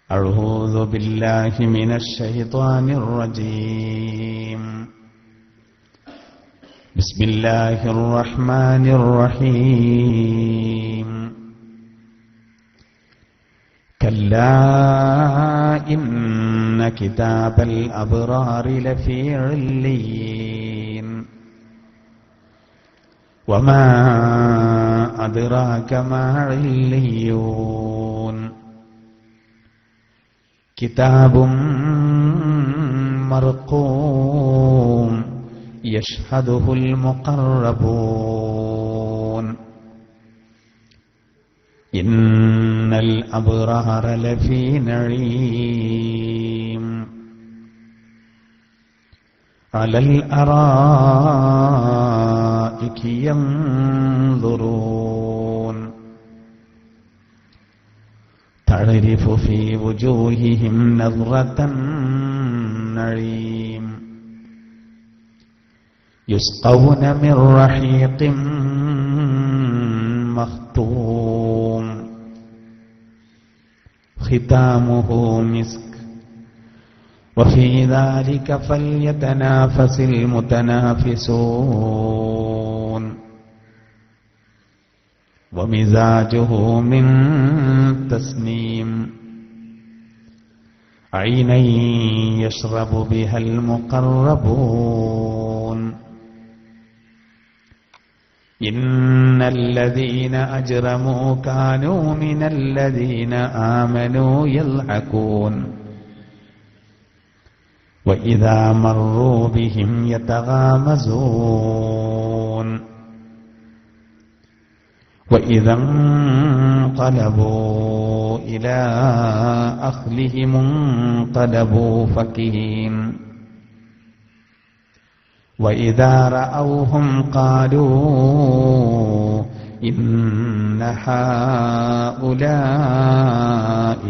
أعوذ بالله من الشيطان الرجيم. بسم الله الرحمن الرحيم. كلا إن كتاب الأبرار لفي عليين وما أدراك ما عليون كتاب مرقوم يشهده المقربون إن الأبرار لفي نعيم على الأرائك ينظرون تعرف في وجوههم نظرة النعيم يسقون من رحيق مختوم ختامه مسك وفي ذلك فليتنافس المتنافسون ومزاجه من تسنيم عينا يشرب بها المقربون إن الذين أجرموا كانوا من الذين آمنوا يضحكون وإذا مروا بهم يتغامزون وإذا انقلبوا إلى أهلهم انقلبوا فكهين وإذا رأوهم قالوا إن هؤلاء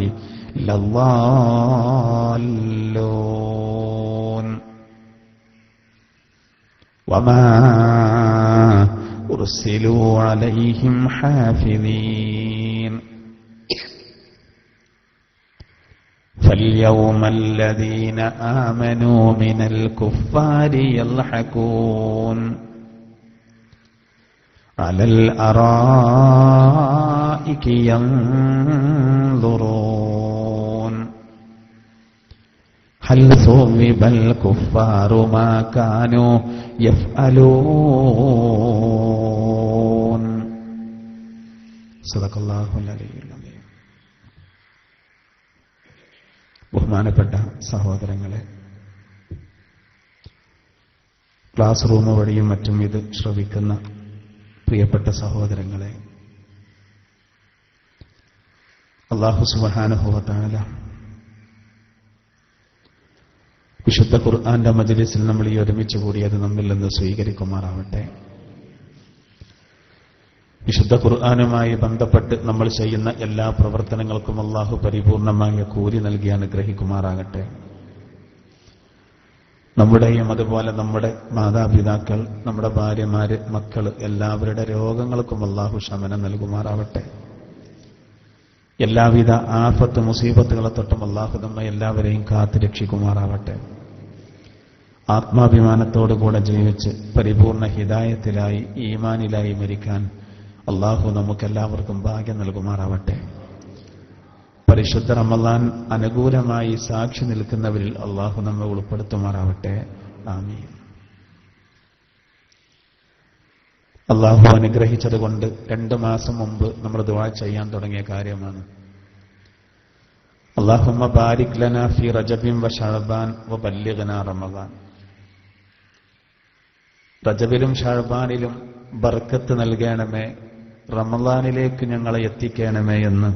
لضالون وما أرسلوا عليهم حافظين فاليوم الذين آمنوا من الكفار يضحكون على الأرائك ينظرون هل ثوب الكفار ما كانوا يفعلون صدق الله العلي العظيم. ബഹുമാനപ്പെട്ട സഹോദരങ്ങളെ, class room വഴിയും മറ്റും ഇത് ശ്രവിക്കുന്ന പ്രിയപ്പെട്ട സഹോദരങ്ങളെ, അല്ലാഹു സുബ്ഹാനഹു വ തആല വിശുദ്ധ ഖുർആന്റെ മജ്ലിസിൽ നമ്മൾ ഈ ഒരുമിച്ച് കൂടിയത് നമ്മിൽ നിന്ന് സ്വീകരിക്കുമാറാവട്ടെ. വിശുദ്ധ ഖുർആനുമായി ബന്ധപ്പെട്ട് നമ്മൾ ചെയ്യുന്ന എല്ലാ പ്രവർത്തനങ്ങൾക്കും അല്ലാഹു പരിപൂർണമായ കൂലി നൽകി അനുഗ്രഹിക്കുമാറാകട്ടെ. നമ്മുടെയും അതുപോലെ നമ്മുടെ മാതാപിതാക്കൾ, നമ്മുടെ ഭാര്യമാര്, മക്കൾ എല്ലാവരുടെ രോഗങ്ങൾക്കും അല്ലാഹു ശമനം നൽകുമാറാവട്ടെ. എല്ലാവിധ ആഫത്ത് മുസീബത്തുകളെ തൊട്ടും അല്ലാഹു നമ്മെ എല്ലാവരെയും കാത്തു രക്ഷിക്കുമാറാവട്ടെ. ആത്മാഭിമാനത്തോടുകൂടെ ജീവിച്ച് പരിപൂർണ ഹിദായത്തിലായി ഈമാനിലായി മരിക്കാൻ അല്ലാഹു നമുക്കെല്ലാവർക്കും ഭാഗ്യം നൽകുമാറാവട്ടെ. പരിശുദ്ധ റമളാൻ അനുകൂലമായി സാക്ഷി നിൽക്കുന്നവരിൽ അല്ലാഹു നമ്മെ ഉൾപ്പെടുത്തുമാറാവട്ടെ. ആമീൻ. അല്ലാഹു അനുഗ്രഹിച്ചതുകൊണ്ട് 2 മാസം മുമ്പ് നമ്മൾ ദുആ ചെയ്യാൻ തുടങ്ങിയ കാര്യമാണ്. അല്ലാഹുമ്മ ബാരിക് ലനാ ഫീ റജബിൻ വ ശഅബാൻ വ ബല്ലിഗ്നാ റമളാൻ. റജബിലും ശഅബാനിലും ബർക്കത്ത് നൽകണമേ, റമളാനിലേക്ക് ഞങ്ങളെ എത്തിക്കണമേ എന്ന്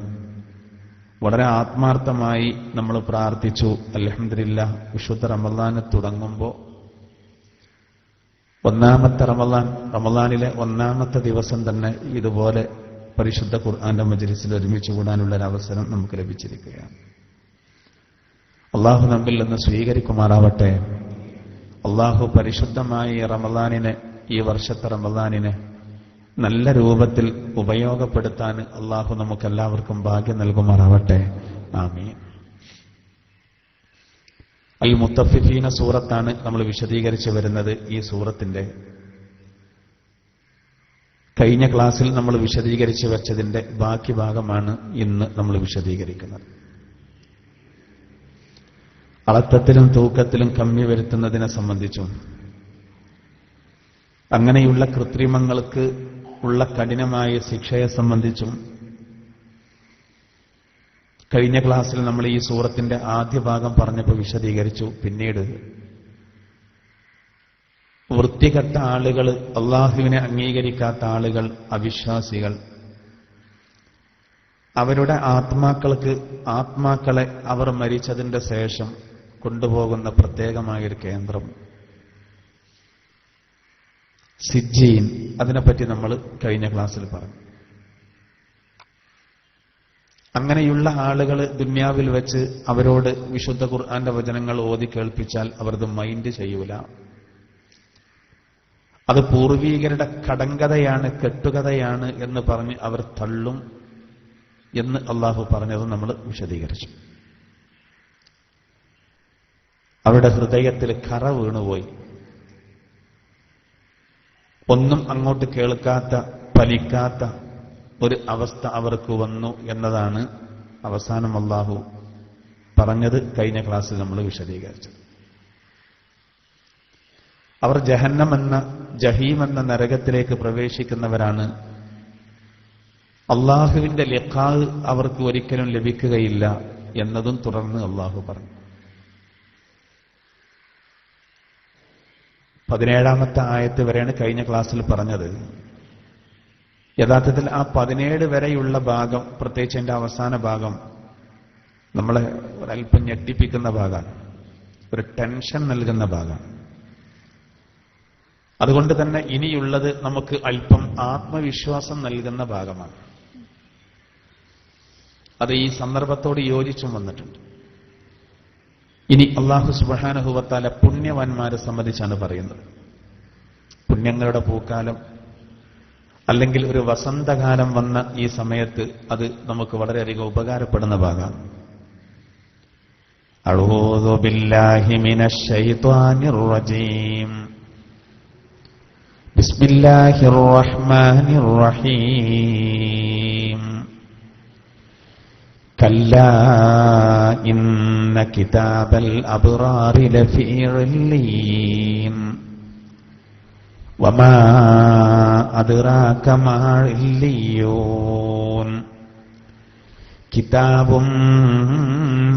വളരെ ആത്മാർത്ഥമായി നമ്മൾ പ്രാർത്ഥിച്ചു. അൽഹംദുലില്ലാഹ്, വിശുദ്ധ റമളാന് തുടങ്ങുമ്പോൾ ഒന്നാമത്തെ റമളാനിലെ 1-ാമത്തെ ദിവസം തന്നെ ഇതുപോലെ പരിശുദ്ധ ഖുർആന്റെ മജ്ലിസിൽ ഒരുമിച്ച് കൂടാനുള്ള ഒരു അവസരം നമുക്ക് ലഭിച്ചിരിക്കുകയാണ്. അല്ലാഹു നമ്മിൽ നിന്ന് സ്വീകരിക്കുമാറാവട്ടെ. അല്ലാഹു പരിശുദ്ധമായ റമളാനിനെ, ഈ വർഷത്തെ റമളാനിനെ നല്ല രൂപത്തിൽ ഉപയോഗപ്പെടുത്താൻ അല്ലാഹു നമുക്കെല്ലാവർക്കും ഭാഗ്യം നൽകുമാറാവട്ടെ. ആമീൻ. അൽ മുത്തഫിഫീന സൂറത്താണ് നമ്മൾ വിശദീകരിച്ചു വരുന്നത്. ഈ സൂറത്തിന്റെ കഴിഞ്ഞ ക്ലാസ്സിൽ നമ്മൾ വിശദീകരിച്ചു വെച്ചതിന്റെ ബാക്കി ഭാഗമാണ് ഇന്ന് നമ്മൾ വിശദീകരിക്കുന്നത്. അളത്തത്തിലും തൂക്കത്തിലും കമ്മി വരുത്തുന്നതിനെ സംബന്ധിച്ചും അങ്ങനെയുള്ള കൃത്രിമങ്ങൾക്ക് ഉള്ള കഠിനമായ ശിക്ഷയെ സംബന്ധിച്ചും കഴിഞ്ഞ ക്ലാസ്സിൽ നമ്മൾ ഈ സൂറത്തിന്റെ ആദ്യ ഭാഗം പറഞ്ഞപ്പോൾ വിശദീകരിച്ചു. പിന്നീട് വൃത്തികെട്ട ആളുകൾ, അള്ളാഹുവിനെ അംഗീകരിക്കാത്ത ആളുകൾ, അവിശ്വാസികൾ, അവരുടെ ആത്മാക്കളെ അവർ മരിച്ചതിന്റെ ശേഷം കൊണ്ടുപോകുന്ന പ്രത്യേകമായൊരു കേന്ദ്രം സിജ്ജീൻ, അതിനെപ്പറ്റി നമ്മൾ കഴിഞ്ഞ ക്ലാസ്സിൽ പറഞ്ഞു. അങ്ങനെയുള്ള ആളുകൾ ദുന്യാവിൽ വെച്ച് അവരോട് വിശുദ്ധ ഖുർആന്റെ വചനങ്ങൾ ഓതി കേൾപ്പിച്ചാൽ അവരത് മൈൻഡ് ചെയ്യൂല. അത് പൂർവീകരുടെ കടങ്കഥയാണ്, കെട്ടുകഥയാണ് എന്ന് പറഞ്ഞ് അവർ തള്ളും എന്ന് അള്ളാഹു പറഞ്ഞത് നമ്മൾ വിശദീകരിച്ചു. അവരുടെ ഹൃദയത്തിൽ കറ വീണുപോയി, ഒന്നും അങ്ങോട്ട് കേൾക്കാത്ത, ഫലിക്കാത്ത ഒരു അവസ്ഥ അവർക്ക് വന്നു എന്നതാണ് അവസാനം അള്ളാഹു പറഞ്ഞത്. കഴിഞ്ഞ ക്ലാസ്സിൽ നമ്മൾ വിശദീകരിച്ചത് അവർ ജഹന്നം എന്ന, ജഹീം എന്ന നരകത്തിലേക്ക് പ്രവേശിക്കുന്നവരാണ്. അള്ളാഹുവിന്റെ ലിഖാ അവർക്ക് ഒരിക്കലും ലഭിക്കുകയില്ല എന്നതും തുടർന്ന് അള്ളാഹു പറഞ്ഞു. 17ാമത്തെ ആയത്ത് വരെയാണ് കഴിഞ്ഞ ക്ലാസ്സിൽ പറഞ്ഞത്. യഥാർത്ഥത്തിൽ ആ 17 വരെയുള്ള ഭാഗം, പ്രത്യേകിച്ച് എന്റെ അവസാന ഭാഗം, നമ്മളെ ഒരല്പം ഞെട്ടിപ്പിക്കുന്ന ഭാഗമാണ്, ഒരു ടെൻഷൻ നൽകുന്ന ഭാഗമാണ്. അതുകൊണ്ട് തന്നെ ഇനിയുള്ളത് നമുക്ക് അല്പം ആത്മവിശ്വാസം നൽകുന്ന ഭാഗമാണ്. അത് ഈ സന്ദർഭത്തോട് യോജിച്ചും വന്നിട്ടുണ്ട്. ഇനി അല്ലാഹു സുബ്ഹാനഹു വ തആല പുണ്യവാന്മാരെ സംബന്ധിച്ചാണ് പറയുന്നത്. പുണ്യങ്ങളുടെ പൂക്കാലം അല്ലെങ്കിൽ ഒരു വസന്തകാലം വന്ന ഈ സമയത്ത് അത് നമുക്ക് വളരെയധികം ഉപകാരപ്പെടുന്ന ഭാഗമാണ്. അഊദു ബില്ലാഹി മിനശ് ശൈത്വാനിർ റജീം. ബിസ്മില്ലാഹിർ റഹ്മാനിർ റഹീം. കല്ലാ ഇന്ന കിതാബൽ അബ്റാരി ലഫീ ഇല്ലീൻ വമാ അദ്റാക മാ ഇല്ലിയൂൻ കിതാബും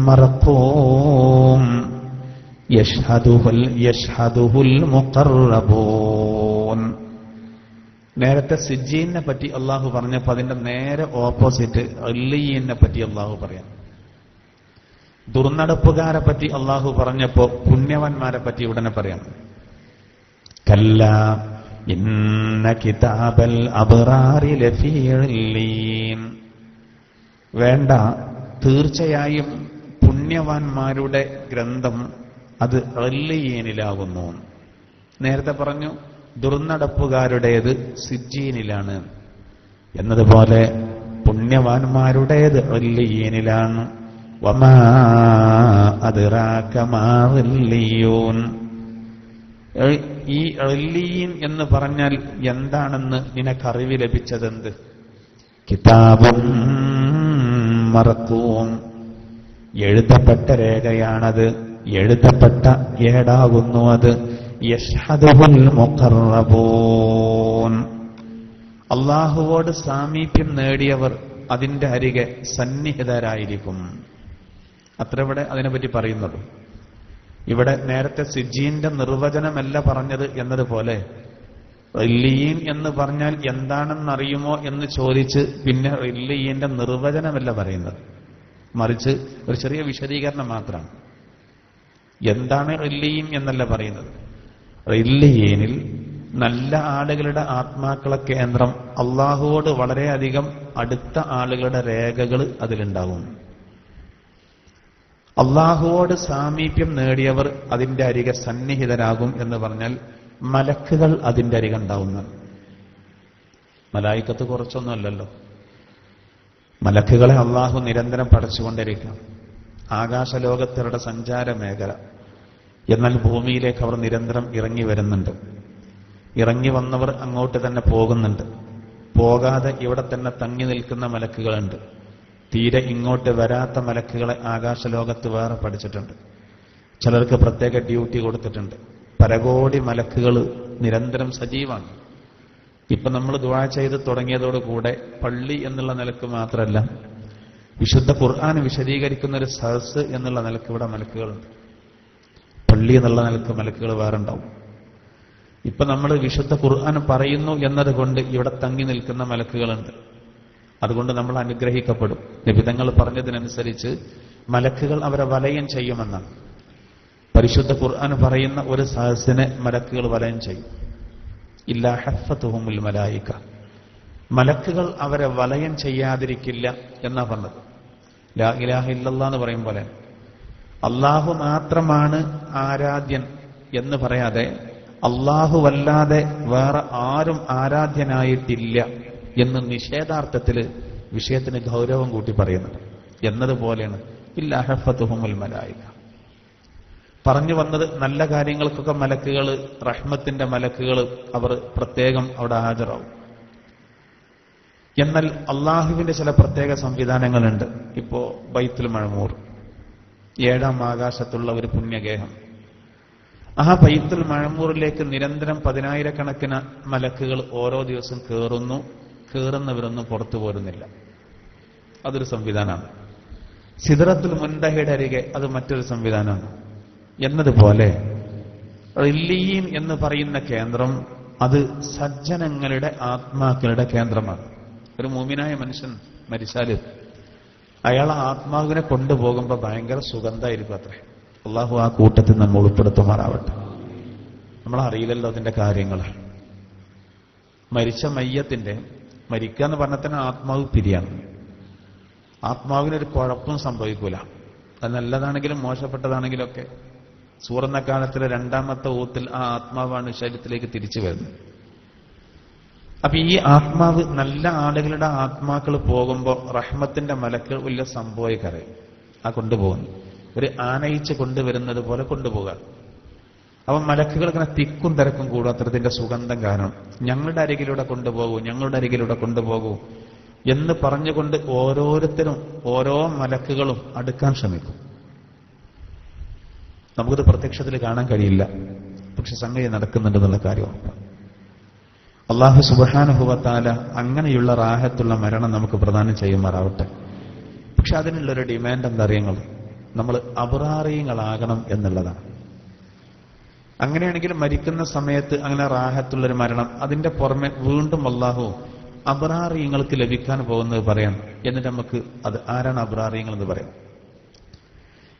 മർഖൂം യശ്ഹദുഹുൽ മുഖർറബൂൻ. നേരത്തെ സിജ്ജീനെ പറ്റി അള്ളാഹു പറഞ്ഞപ്പോൾ അതിന്റെ നേരെ ഓപ്പോസിറ്റ് ഇല്ലീനെ പറ്റി അള്ളാഹു പറയാം. ദുർനടപ്പുകാരെ പറ്റി അള്ളാഹു പറഞ്ഞപ്പോ പുണ്യവന്മാരെ പറ്റി ഉടനെ പറയാം. കല്ലാ ഇന്ന കിതാബൽ അബ്റാരി ലഫീ ഇല്ലീൻ. വേണ്ട, തീർച്ചയായും പുണ്യവാന്മാരുടെ ഗ്രന്ഥം അത് ഇല്ലീനിലാകുന്നു. നേരത്തെ പറഞ്ഞു ദുർനടപ്പുകാരുടേത് സിജ്ജീനിലാണ് എന്നതുപോലെ പുണ്യവാന്മാരുടേത് ഇല്ലീനിലാണ്. വമാ അദ്റാക മാ ഇല്ലിയൂൻ. ഈ ഇല്ലീൻ എന്ന് പറഞ്ഞാൽ എന്താണെന്ന് നിനക്കറിവ് ലഭിച്ചതെന്ത്? കിതാബും മർഖൂം, എഴുതപ്പെട്ട രേഖയാണത്, എഴുതപ്പെട്ട ഏടാകുന്നു അത്. യശ്ഹദുഹുൽ മുഖർറബൂൻ, അല്ലാഹുവോട് സാമീപ്യം നേടിയവർ അതിന്റെ അരികെ സന്നിഹിതരായിരിക്കും. അത്ര ഇവിടെ അതിനെപ്പറ്റി പറയുന്നത്. ഇവിടെ നേരത്തെ സിജ്ജീന്റെ നിർവചനമല്ല പറഞ്ഞത് എന്നതുപോലെ ഇല്ലീൻ എന്ന് പറഞ്ഞാൽ എന്താണെന്നറിയുമോ എന്ന് ചോദിച്ച് പിന്നെ ഇല്ലീന്റെ നിർവചനമല്ല പറയുന്നത്, മറിച്ച് ഒരു ചെറിയ വിശദീകരണം മാത്രമാണ്. എന്താണ് ഇല്ലീൻ എന്നല്ല പറയുന്നത്. ഇല്ലീനിൽ നല്ല ആളുകളുടെ ആത്മാക്കളെ കേന്ദ്രം, അള്ളാഹുവോട് വളരെയധികം അടുത്ത ആളുകളുടെ രേഖകൾ അതിലുണ്ടാവും. അള്ളാഹുവോട് സാമീപ്യം നേടിയവർ അതിന്റെ അരികെ സന്നിഹിതരാകും എന്ന് പറഞ്ഞാൽ മലക്കുകൾ അതിന്റെ അരികെ ഉണ്ടാവുന്നതാണ്. മലായിക്കത്ത് കുറച്ചൊന്നുമല്ലല്ലോ. മലക്കുകളെ അള്ളാഹു നിരന്തരം പഠിച്ചുകൊണ്ടിരിക്കണം. ആകാശലോകത്തവരുടെ സഞ്ചാര മേഖല, എന്നാൽ ഭൂമിയിലേക്ക് അവർ നിരന്തരം ഇറങ്ങി വരുന്നുണ്ട്. ഇറങ്ങി വന്നവർ അങ്ങോട്ട് തന്നെ പോകുന്നുണ്ട്. പോകാതെ ഇവിടെ തന്നെ തങ്ങി നിൽക്കുന്ന മലക്കുകളുണ്ട്. തീരെ ഇങ്ങോട്ട് വരാത്ത മലക്കുകളെ ആകാശലോകത്ത് വേറെ പഠിച്ചിട്ടുണ്ട്. ചിലർക്ക് പ്രത്യേക ഡ്യൂട്ടി കൊടുത്തിട്ടുണ്ട്. പരകോടി മലക്കുകൾ നിരന്തരം സജീവമാണ്. ഇപ്പൊ നമ്മൾ ദുആ ചെയ്ത് തുടങ്ങിയതോടുകൂടെ പള്ളി എന്നുള്ള നിലക്ക് മാത്രമല്ല, വിശുദ്ധ ഖുർആൻ വിശദീകരിക്കുന്ന ഒരു സദസ് എന്നുള്ള നിലക്ക് ഇവിടെ മലക്കുകളുണ്ട്. പള്ളി എന്നുള്ള നിലക്ക് മലക്കുകൾ വേറെ ഉണ്ടാവും. ഇപ്പൊ നമ്മൾ വിശുദ്ധ ഖുർആൻ പറയുന്നു എന്നതുകൊണ്ട് ഇവിടെ തങ്ങി നിൽക്കുന്ന മലക്കുകളുണ്ട്. അതുകൊണ്ട് നമ്മൾ അനുഗ്രഹിക്കപ്പെടും. നബിതങ്ങൾ പറഞ്ഞതിനനുസരിച്ച് മലക്കുകൾ അവരെ വലയം ചെയ്യുമെന്നാണ്. പരിശുദ്ധ ഖുർആൻ പറയുന്ന ഒരു സദസ്സിനെ മലക്കുകൾ വലയം ചെയ്യും. ഇല്ലാ ഹഫ്ഫത്തുഹുമുൽ മലായിക, മലക്കുകൾ അവരെ വലയം ചെയ്യാതിരിക്കില്ല എന്നാ പറഞ്ഞത്. ലാ ഇലാഹ ഇല്ലല്ലാഹ് എന്ന് പറയും പോലെ അള്ളാഹു മാത്രമാണ് ആരാധ്യൻ എന്ന് പറയാതെ അള്ളാഹുവല്ലാതെ വേറെ ആരും ആരാധ്യനായിട്ടില്ല എന്ന് നിഷേധാർത്ഥത്തിൽ വിഷയത്തിന് ഗൗരവം കൂട്ടി പറയുന്നത് എന്നതുപോലെയാണ് ഇല്ലാ ഹഫ്ഫത്തുഹുമുൽ മലായിക. പറഞ്ഞു വന്നത് നല്ല കാര്യങ്ങൾക്കൊക്കെ മലക്കുകൾ, റഹ്മത്തിന്റെ മലക്കുകൾ അവർ പ്രത്യേകം അവിടെ ഹാജരാവും. എന്നാൽ അള്ളാഹുവിന്റെ ചില പ്രത്യേക സംവിധാനങ്ങളുണ്ട്. ഇപ്പോ ബൈത്തുൽ മഅമൂർ, 7ാം ആകാശത്തുള്ള ഒരു പുണ്യഗേഹം, ആ ബൈത്തുൽ മഅമൂറിലേക്ക് നിരന്തരം 10,000-കണക്കിന് മലക്കുകൾ ഓരോ ദിവസം കയറുന്നു. കയറുന്നവരൊന്നും പുറത്തു പോരുന്നില്ല. അതൊരു സംവിധാനമാണ്. സിദ്റത്തുൽ മുൻതഹയുടെ അരികെ അത് മറ്റൊരു സംവിധാനമാണ്. എന്നതുപോലെ ഇല്ലീൻ എന്ന് പറയുന്ന കേന്ദ്രം അത് സജ്ജനങ്ങളുടെ ആത്മാക്കളുടെ കേന്ദ്രമാണ്. ഒരു മുഅ്മിനായ മനുഷ്യൻ മരിച്ചാല് അയാളെ ആത്മാവിനെ കൊണ്ടുപോകുമ്പോൾ ഭയങ്കര സുഗന്ധമായിരിക്കും അത്രേ. അള്ളാഹു ആ കൂട്ടത്തിൽ നമ്മൾ ഉൾപ്പെടുത്തുമാറാവട്ടെ. നമ്മളറിയില്ലല്ലോ അതിന്റെ കാര്യങ്ങൾ. മരിച്ച മയ്യത്തിന്റെ മരിക്കുക എന്ന് പറഞ്ഞാൽ തന്നെ ആത്മാവ് പിരിയാണ്. ആത്മാവിനൊരു കുഴപ്പവും സംഭവിക്കൂല. അത് നല്ലതാണെങ്കിലും മോശപ്പെട്ടതാണെങ്കിലും ഒക്കെ സൂറന്ന കാലത്തിലെ 2ാമത്തെ ഊത്തിൽ ആ ആത്മാവാണ് ശരീരത്തിലേക്ക് തിരിച്ചു വരുന്നത്. അപ്പൊ ഈ ആത്മാവ്, നല്ല ആളുകളുടെ ആത്മാക്കൾ പോകുമ്പോൾ റഹ്മത്തിന്റെ മലക്കുകൾ വലിയ സംഭവിക്കാറ് ആ കൊണ്ടുപോകുന്നു. ഒരു ആനയിച്ച് കൊണ്ടുവരുന്നത് പോലെ കൊണ്ടുപോകാം. അപ്പൊ മലക്കുകൾ ഇങ്ങനെ തിക്കും തിരക്കും കൂടും അത്തരത്തിന്റെ സുഗന്ധം കാരണം. ഞങ്ങളുടെ അരികിലൂടെ കൊണ്ടുപോകൂ, ഞങ്ങളുടെ അരികിലൂടെ കൊണ്ടുപോകൂ എന്ന് പറഞ്ഞുകൊണ്ട് ഓരോരുത്തരും ഓരോ മലക്കുകളും അടുക്കാൻ ശ്രമിക്കും. നമുക്കിത് പ്രത്യക്ഷത്തിൽ കാണാൻ കഴിയില്ല, പക്ഷെ സംഗതി നടക്കുന്നുണ്ടെന്നുള്ള കാര്യം അല്ലാഹു സുബ്ഹാനഹു വ തആല അങ്ങനെയുള്ള റാഹത്തുള്ള മരണം നമുക്ക് പ്രദാനം ചെയ്യുമാറാവട്ടെ. പക്ഷെ അതിനുള്ളൊരു ഡിമാൻഡ് എന്താ അറിയുന്നത്? നമ്മൾ അബ്റാറിയങ്ങളാകണം എന്നുള്ളതാണ്. അങ്ങനെയാണെങ്കിൽ മരിക്കുന്ന സമയത്ത് അങ്ങനെ റാഹത്തുള്ളൊരു മരണം, അതിന്റെ പുറമെ വീണ്ടും അല്ലാഹു അബ്റാറിയങ്ങൾക്ക് ലഭിക്കാൻ പോകുന്നത് പറയാം. എന്നിട്ട് നമുക്ക് അത് ആരാണ് അബ്റാറിയങ്ങൾ എന്ന് പറയാം.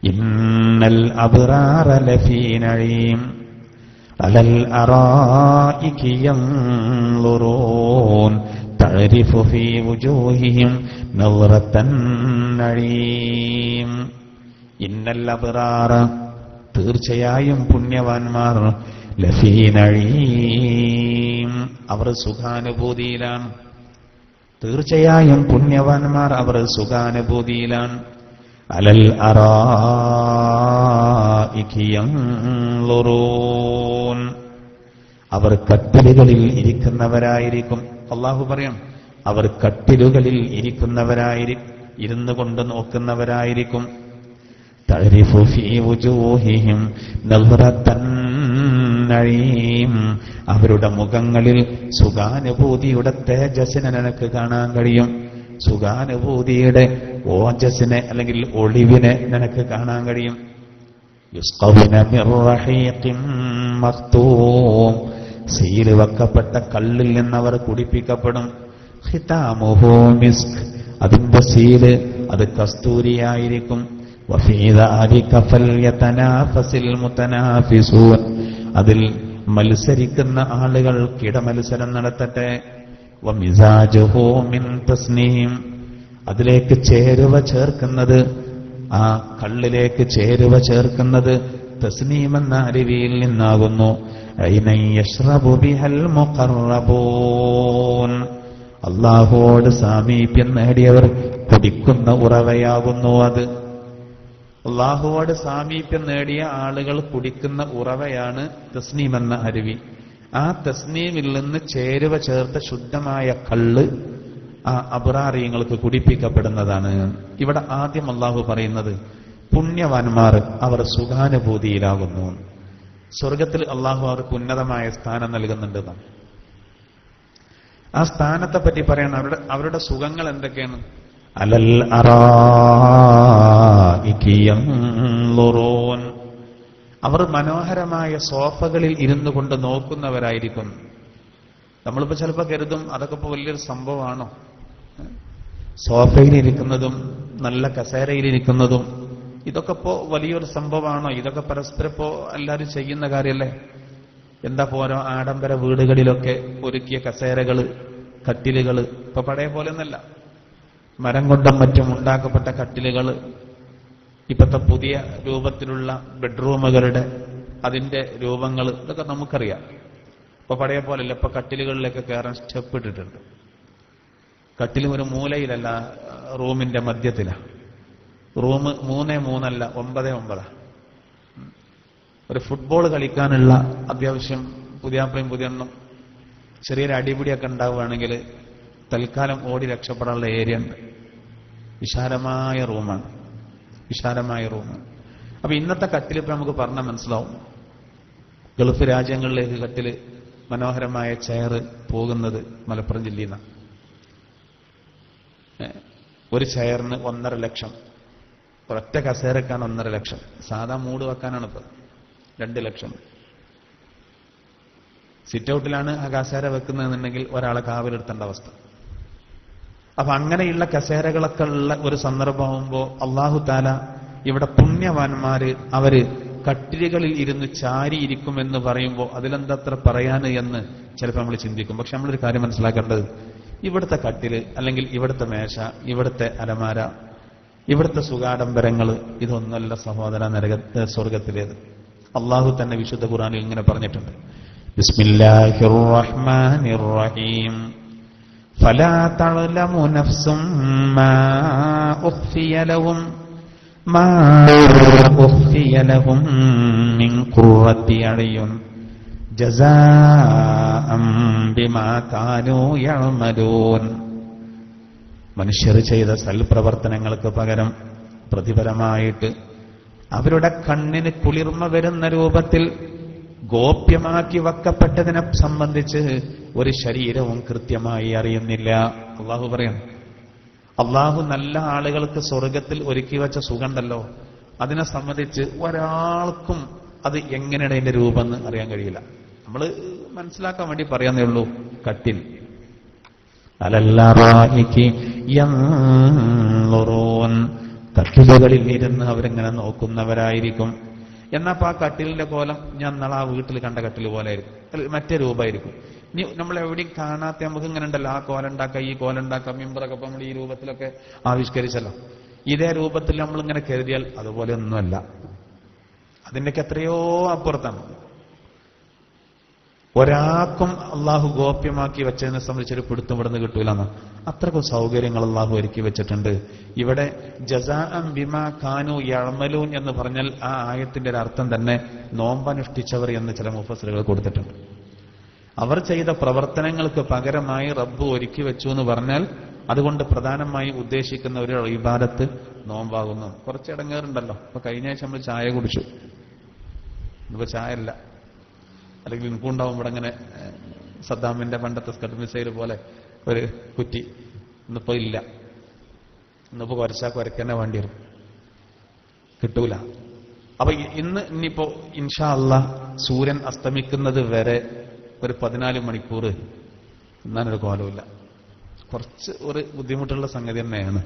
ഇന്നൽ അബ്റാറ ലഫീ നഈം അലൽ അറായികി യൻളുറൂൻ തഅരിഫു ഫീ വുജൂഹിഹിം നളറത്തൻ നഈം. ഇന്നൽ അബ്റാറ, തീർച്ചയായും പുണ്യവാന്മാർ, ലഫീ നഈം, അവർ സുഖാനുഭൂതിയിലാണ്. തീർച്ചയായും പുണ്യവാന്മാർ അവർ സുഖാനുഭൂതിയിലാണ്. അലൽ അറായികി യൻളുറൂൻ, അവർ കട്ടിലുകളിൽ ഇരിക്കുന്നവരായിരിക്കും. അല്ലാഹു പറയാം, അവർ കട്ടിലുകളിൽ ഇരിക്കുന്നവരായിരിക്കും, ഇരുന്നു കൊണ്ട് നോക്കുന്നവരായിരിക്കും. തഅരിഫു ഫീ വുജൂഹിഹിം നളറത്തൻ നഈം, അവരുടെ മുഖങ്ങളിൽ സുഖാനുഭൂതിയുടെ തേജസ്സിനെ നിനക്ക് കാണാൻ കഴിയും. സുഖാനുഭൂതിയുടെ ഓജസ്സിനെ അല്ലെങ്കിൽ ഒളിവിനെ നിനക്ക് കാണാൻ കഴിയും. യുസ്ഖൗന മിർ റഹീഖിൻ മഖ്തൂം, സീല് വെക്കപ്പെട്ട കള്ളിൽ നിന്നവർ കുടിപ്പിക്കപ്പെടും. ഖിതാമുഹു മിസ്ക്, അതിന്റെ സീല് അത് കസ്തൂരിയായിരിക്കും. വഫീ ദാലിക ഫൽയതനാഫസിൽ മുതനാഫിസൂൻ, അതിൽ മത്സരിക്കുന്ന ആളുകൾ കിടമത്സരം നടത്തട്ടെ. വമിസാജുഹു മിൻ തസ്നീം, അതിലേക്ക് ചേരുവ ചേർക്കുന്നത്, ആ കള്ളിലേക്ക് ചേരുവ ചേർക്കുന്നത് തസ്നീം എന്ന അരുവിയിൽ നിന്നാകുന്നു. ഐനൻ യശ്റബു ബിഹൽ മുഖറബൂൻ, അല്ലാഹുവോട് സാമീപ്യം നേടിയവർ കുടിക്കുന്ന ഉറവയാകുന്നു അത്. അള്ളാഹുവോട് സാമീപ്യം നേടിയ ആളുകൾ കുടിക്കുന്ന ഉറവയാണ് തസ്നീം എന്ന അരുവി. ആ തസ്നീമിൽ നിന്ന് ചേരുവ ചേർത്ത ശുദ്ധമായ കള്ള് ആ അബ്റാറിയങ്ങൾക്ക് കുടിപ്പിക്കപ്പെടുന്നതാണ്. ഇവിടെ ആദ്യം അള്ളാഹു പറയുന്നത് പുണ്യവാന്മാർ അവർ സുഖാനുഭൂതിയിലാകുന്നു. സ്വർഗത്തിൽ അള്ളാഹു അവർക്ക് ഉന്നതമായ സ്ഥാനം നൽകുന്നുണ്ടെന്നാണ്. ആ സ്ഥാനത്തെ പറ്റി പറയണം. അവരുടെ സുഖങ്ങൾ എന്തൊക്കെയാണ്? അലൽ അറാഇകി യൻളുറൂൻ, അവർ മനോഹരമായ സോഫകളിൽ ഇരുന്നു കൊണ്ട് നോക്കുന്നവരായിരിക്കും. നമ്മളിപ്പോ ചിലപ്പോൾ കരുതും അതൊക്കെ ഇപ്പോ വലിയൊരു സംഭവമാണോ? സോഫയിലിരിക്കുന്നതും നല്ല കസേരയിലിരിക്കുന്നതും ഇതൊക്കെ ഇപ്പോ വലിയൊരു സംഭവമാണോ? ഇതൊക്കെ പരസ്പരം ഇപ്പോ എല്ലാവരും ചെയ്യുന്ന കാര്യമല്ലേ? എന്താ പോരോ ആഡംബര വീടുകളിലൊക്കെ ഒരുക്കിയ കസേരകള്, കട്ടിലുകള് ഇപ്പൊ പഴയ പോലെ ഒന്നല്ല. മരം കൊണ്ടും മറ്റും ഉണ്ടാക്കപ്പെട്ട കട്ടിലുകള്, ഇപ്പോഴത്തെ പുതിയ രൂപത്തിലുള്ള ബെഡ്റൂമുകളുടെ അതിന്റെ രൂപങ്ങൾ, ഇതൊക്കെ നമുക്കറിയാം. ഇപ്പൊ പഴയ പോലെയല്ല. ഇപ്പൊ കട്ടിലുകളിലേക്ക് കയറാൻ സ്റ്റെപ്പ് ഇട്ടിട്ടുണ്ട്. കട്ടിലും ഒരു മൂലയിലല്ല, റൂമിന്റെ മധ്യത്തിലാണ്. റൂം 3-3 9-9. ഒരു ഫുട്ബോൾ കളിക്കാനുള്ള അത്യാവശ്യം പുതിയാപ്പയും പുതിയെണ്ണം ചെറിയൊരു അടിപിടിയൊക്കെ ഉണ്ടാവുകയാണെങ്കിൽ തൽക്കാലം ഓടി രക്ഷപ്പെടാനുള്ള ഏരിയ ഉണ്ട്. വിശാലമായ റൂമാണ്, വിശാലമായ റൂം. അപ്പൊ ഇന്നത്തെ കട്ടിലിപ്പോ നമുക്ക് പറഞ്ഞാൽ മനസ്സിലാവും. ഗൾഫ് രാജ്യങ്ങളിലേക്ക് കട്ടില്, മനോഹരമായ ചെയർ പോകുന്നത് മലപ്പുറം ജില്ലയിൽ നിന്നാണ്. ഒരു ചെയറിന് 1.5 ലക്ഷം. ഒറ്റ കസേരക്കാണ് 1.5 ലക്ഷം. സാധാ മൂട് വെക്കാനാണ് ഇപ്പൊ 2 ലക്ഷം. സിറ്റ് ഔട്ടിലാണ് ആ കസേര വെക്കുന്നതെന്നുണ്ടെങ്കിൽ ഒരാളെ കാവലെടുത്തേണ്ട അവസ്ഥ. അപ്പൊ അങ്ങനെയുള്ള കസേരകളൊക്കെ ഉള്ള ഒരു സന്ദർഭമാകുമ്പോൾ അള്ളാഹു താല ഇവിടെ പുണ്യവാന്മാര് അവര് കട്ടിലുകളിൽ ഇരുന്ന് ചാരിയിരിക്കുമെന്ന് പറയുമ്പോൾ അതിലെന്തത്ര പറയാന് എന്ന് ചിലപ്പോൾ നമ്മൾ ചിന്തിക്കും. പക്ഷെ നമ്മളൊരു കാര്യം മനസ്സിലാക്കേണ്ടത്, ഇവിടുത്തെ കട്ടില് അല്ലെങ്കിൽ ഇവിടുത്തെ മേശ, ഇവിടുത്തെ അലമാര, ഇവിടുത്തെ സുഖാഡംബരങ്ങൾ ഇതൊന്നല്ല സഹോദര സ്വർഗത്തിലേത്. അള്ളാഹു തന്നെ വിശുദ്ധ ഖുർആനിൽ ഇങ്ങനെ പറഞ്ഞിട്ടുണ്ട്. ബിസ്മില്ലാഹിർ റഹ്മാനിർ റഹീം. ഫലാ തഅലമു നഫ്സും മാ ഉഖ്ഫിയ ലഹും മിൻ ഖുർറത്തി അയ്യുൻ ജസാഅൻ ബിമാ കാനൂ യഅമലൂൻ. മനുഷ്യർ ചെയ്ത സൽപ്രവർത്തനങ്ങൾക്ക് പകരം പ്രതിഫലമായിട്ട് അവരുടെ കണ്ണിന് കുളിർമ വരുന്ന രൂപത്തിൽ ഗോപ്യമാക്കി വെക്കപ്പെട്ടതിനെ സംബന്ധിച്ച് ഒരു ശരീരവും കൃത്യമായി അറിയുന്നില്ല. അള്ളാഹു പറയണം, അള്ളാഹു നല്ല ആളുകൾക്ക് സ്വർഗത്തിൽ ഒരുക്കി വെച്ച സുഖമുണ്ടല്ലോ, അതിനെ സംബന്ധിച്ച് ഒരാൾക്കും അത് എങ്ങനെയാണ് അതിന്റെ രൂപം എന്ന് അറിയാൻ കഴിയില്ല. നമ്മൾ മനസ്സിലാക്കാൻ വേണ്ടി പറയാന്നേ ഉള്ളൂ. കട്ടിൽ അലല്ലാറായിക്ക് യൻളുറൂൻ, കട്ടിലുകളിൽ ഇരുന്ന് അവരിങ്ങനെ നോക്കുന്നവരായിരിക്കും. എന്നപ്പോ ആ കട്ടിലിന്റെ കോലം ഞാൻ നാളെ ആ വീട്ടിൽ കണ്ട കട്ടിൽ പോലെ ആയിരിക്കും, മറ്റേ രൂപമായിരിക്കും. ഇനി നമ്മൾ എവിടെയും കാണാത്ത നമുക്ക് ഇങ്ങനെ ഉണ്ടല്ലോ, ആ കോലുണ്ടാക്കാം, ഈ കോലുണ്ടാക്കാം, മിമ്പറൊക്കെ നമ്മൾ ഈ രൂപത്തിലൊക്കെ ആവിഷ്കരിച്ചല്ലോ. ഇതേ രൂപത്തിൽ നമ്മളിങ്ങനെ കരുതിയാൽ അതുപോലെ ഒന്നുമല്ല, അതിൻ്റെയൊക്കെ എത്രയോ അപ്പുറത്താണ്. ഒരാൾക്കും അള്ളാഹു ഗോപ്യമാക്കി വെച്ചതിനെ സംബന്ധിച്ചൊരു പിടുത്തം ഇവിടുന്ന് കിട്ടൂലെന്ന്. അത്രക്കും സൗകര്യങ്ങൾ അള്ളാഹു ഒരുക്കി വെച്ചിട്ടുണ്ട്. ഇവിടെ ജസാഅൻ ബിമാ കാനൂ യഅമലൂൻ എന്ന് പറഞ്ഞാൽ ആ ആയത്തിന്റെ ഒരു അർത്ഥം തന്നെ നോമ്പനുഷ്ഠിച്ചവർ എന്ന് ചില മുഫസ്സിറുകൾ കൊടുത്തിട്ടുണ്ട്. അവർ ചെയ്ത പ്രവർത്തനങ്ങൾക്ക് പകരമായി റബ്ബ് ഒരുക്കി വെച്ചു എന്ന് പറഞ്ഞാൽ അതുകൊണ്ട് പ്രധാനമായി ഉദ്ദേശിക്കുന്ന ഒരു ഇബാദത്ത് നോമ്പാകുന്നു. കുറച്ച് ഇടങ്ങേറുണ്ടല്ലോ. ഇപ്പൊ കഴിഞ്ഞ ആഴ്ച നമ്മൾ ചായ കുടിച്ചു, ഇപ്പൊ ചായ അല്ല. അല്ലെങ്കിൽ ഇൻപുണ്ടാവും ഇവിടെ ഇങ്ങനെ സദ്ദാമിന്റെ പണ്ടത്തെ സ്കഡ് മിസൈൽ പോലെ ഒരു കുറ്റി. ഇന്നിപ്പോ ഇല്ല, ഇന്നിപ്പോ കുരക്കന്നെ വേണ്ടി വരും, കിട്ടൂല. അപ്പൊ ഇനിയിപ്പോ ഇൻഷാ അല്ലാഹ് സൂര്യൻ അസ്തമിക്കുന്നത് വരെ ഒരു 14 മണിക്കൂർ എന്നാനൊരു കോലമില്ല. കുറച്ച് ഒരു ബുദ്ധിമുട്ടുള്ള സംഗതി തന്നെയാണ്,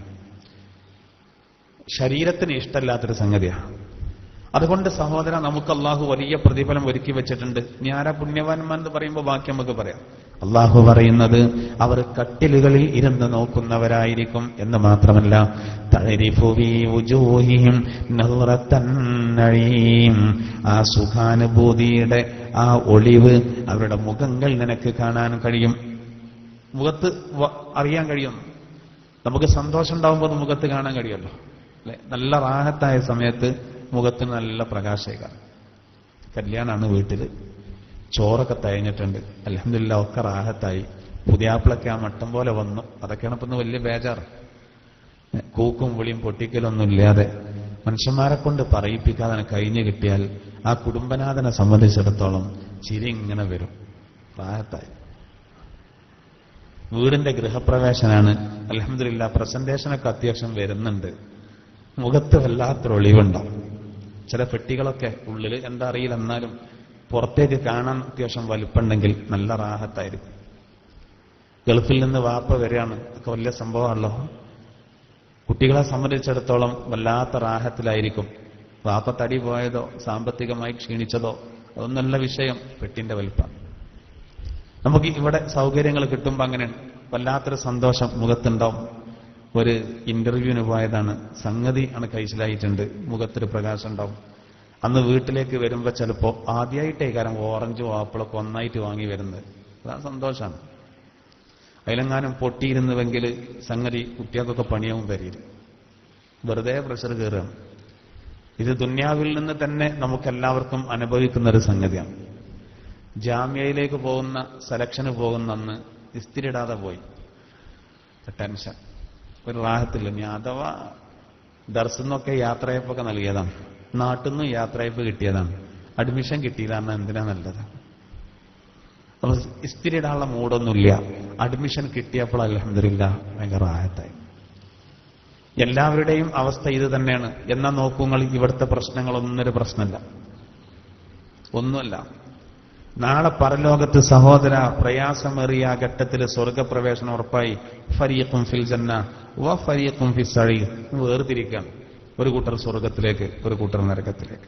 ശരീരത്തിന് ഇഷ്ടമല്ലാത്തൊരു സംഗതിയാണ്. അതുകൊണ്ട് സഹോദര, നമുക്ക് അള്ളാഹു വലിയ പ്രതിഫലം ഒരുക്കി വെച്ചിട്ടുണ്ട്. ഇനി ആരാ പുണ്യവാന്മാർ എന്ന് പറയുമ്പോൾ ബാക്കി നമുക്ക് പറയാം. അള്ളാഹു പറയുന്നത് അവർ കട്ടിലുകളിൽ ഇരുന്ന് നോക്കുന്നവരായിരിക്കും എന്ന് മാത്രമല്ല, തഅരിഫു ഫീ വുജൂഹിഹിം നളറത്തൻ നഈം, ആ സുഖാനുഭൂതിയുടെ ആ ഒളിവ് അവരുടെ മുഖങ്ങൾ നിനക്ക് കാണാൻ കഴിയും. മുഖത്ത് അറിയാൻ കഴിയും. നമുക്ക് സന്തോഷം ഉണ്ടാവുമ്പോൾ മുഖത്ത് കാണാൻ കഴിയുമല്ലോ, അല്ലെ? നല്ല റാഹത്തായ സമയത്ത് മുഖത്തിന് നല്ല പ്രകാശേകാരം. കല്യാണാണ് വീട്ടില്, ചോറൊക്കെ തയഞ്ഞിട്ടുണ്ട്, അൽഹംദുലില്ലാഹ് ഒക്കെ റാഹത്തായി, പുതിയാപ്പിളൊക്കെ ആ മട്ടം പോലെ വന്നു. അതൊക്കെയാണ് ഇപ്പൊ വലിയ ബേജാറ്. കൂക്കും വിളിയും പൊട്ടിക്കലൊന്നും ഇല്ലാതെ മനുഷ്യന്മാരെ കൊണ്ട് പറയിപ്പിക്കാതെ കഴിഞ്ഞു കിട്ടിയാൽ ആ കുടുംബനാഥനെ സംബന്ധിച്ചിടത്തോളം ചിരി ഇങ്ങനെ വരും, റാഹത്തായി. വീടിന്റെ ഗൃഹപ്രവേശനാണ്, അൽഹംദുലില്ലാഹ് പ്രസന്റേഷനൊക്കെ അത്യാവശ്യം വരുന്നുണ്ട്, മുഖത്ത് വല്ലാത്തൊരു ഒളിവുണ്ടാവും. ചില പെട്ടികളൊക്കെ ഉള്ളില് എന്താ അറിയില്ല, എന്നാലും പുറത്തേക്ക് കാണാൻ അത്യാവശ്യം വലിപ്പുണ്ടെങ്കിൽ നല്ല റാഹത്തായിരിക്കും. ഗൾഫിൽ നിന്ന് വാപ്പ വരികയാണ്, ഒക്കെ വലിയ സംഭവമാണല്ലോ. കുട്ടികളെ സംബന്ധിച്ചിടത്തോളം വല്ലാത്ത റാഹത്തിലായിരിക്കും. വാപ്പ തടി പോയതോ സാമ്പത്തികമായി ക്ഷീണിച്ചതോ അതൊന്നല്ല വിഷയം, പെട്ടിന്റെ വലിപ്പം. നമുക്ക് ഇവിടെ സൗകര്യങ്ങൾ കിട്ടുമ്പോൾ അങ്ങനെ വല്ലാത്തൊരു സന്തോഷം മുഖത്തുണ്ടാവും. ഒരു ഇന്റർവ്യൂവിന് പോയതാണ്, സംഗതി ആണ് കഴിച്ചിലായിട്ടുണ്ട്, മുഖത്തൊരു പ്രകാശം ഉണ്ടാവും. അന്ന് വീട്ടിലേക്ക് വരുമ്പോ ചിലപ്പോ ആദ്യമായിട്ടേ കാരണം ഓറഞ്ചും ആപ്പിളൊക്കെ ഒന്നായിട്ട് വാങ്ങി വരുന്നത്, അതാ സന്തോഷമാണ്. അതിലെങ്ങാനും പൊട്ടിയിരുന്നുവെങ്കിൽ സംഗതി കുട്ടികൾക്കൊക്കെ പണിയാവും വരില്ല, വെറുതെ പ്രഷർ കയറുകയാണ്. ഇത് ദുന്യാവിൽ നിന്ന് തന്നെ നമുക്കെല്ലാവർക്കും അനുഭവിക്കുന്ന ഒരു സംഗതിയാണ്. ജാമ്യയിലേക്ക് പോകുന്ന സെലക്ഷന് പോകുന്ന അന്ന് ഇസ്തിരിടാതെ പോയി, ടെൻഷൻ, ഒരു റാഹത്തില്ല. ഞാൻ അഥവാ ദർശനമൊക്കെ യാത്രയപ്പൊക്കെ നൽകിയതാണ്, നാട്ടിൽ നിന്നും യാത്രയപ്പ് കിട്ടിയതാണ്, അഡ്മിഷൻ കിട്ടിയതാണ്, എന്തിനാ നല്ലത്. അപ്പൊ ഇസ്തിരിടാനുള്ള മൂടൊന്നുമില്ല, അഡ്മിഷൻ കിട്ടിയപ്പോൾ അൽഹംദുലില്ലാഹ് ഭയങ്കര റാഹത്തായി. എല്ലാവരുടെയും അവസ്ഥ ഇത് തന്നെയാണ്. എന്നാ നോക്കുങ്ങൾ, ഇവിടുത്തെ പ്രശ്നങ്ങളൊന്നൊരു പ്രശ്നമല്ല, ഒന്നുമല്ല. നാളെ പരലോകത്ത് സഹോദര പ്രയാസമേറിയ ഘട്ടത്തിൽ സ്വർഗപ്രവേശനം ഉറപ്പായി. ഫരീഖും ഫിൽ ജന്ന വ ഫരീഖും ഫിസ് സഈർ, വേർതിരിക്കാൻ. ഒരു കൂട്ടർ സ്വർഗത്തിലേക്ക്, ഒരു കൂട്ടർ നരകത്തിലേക്ക്.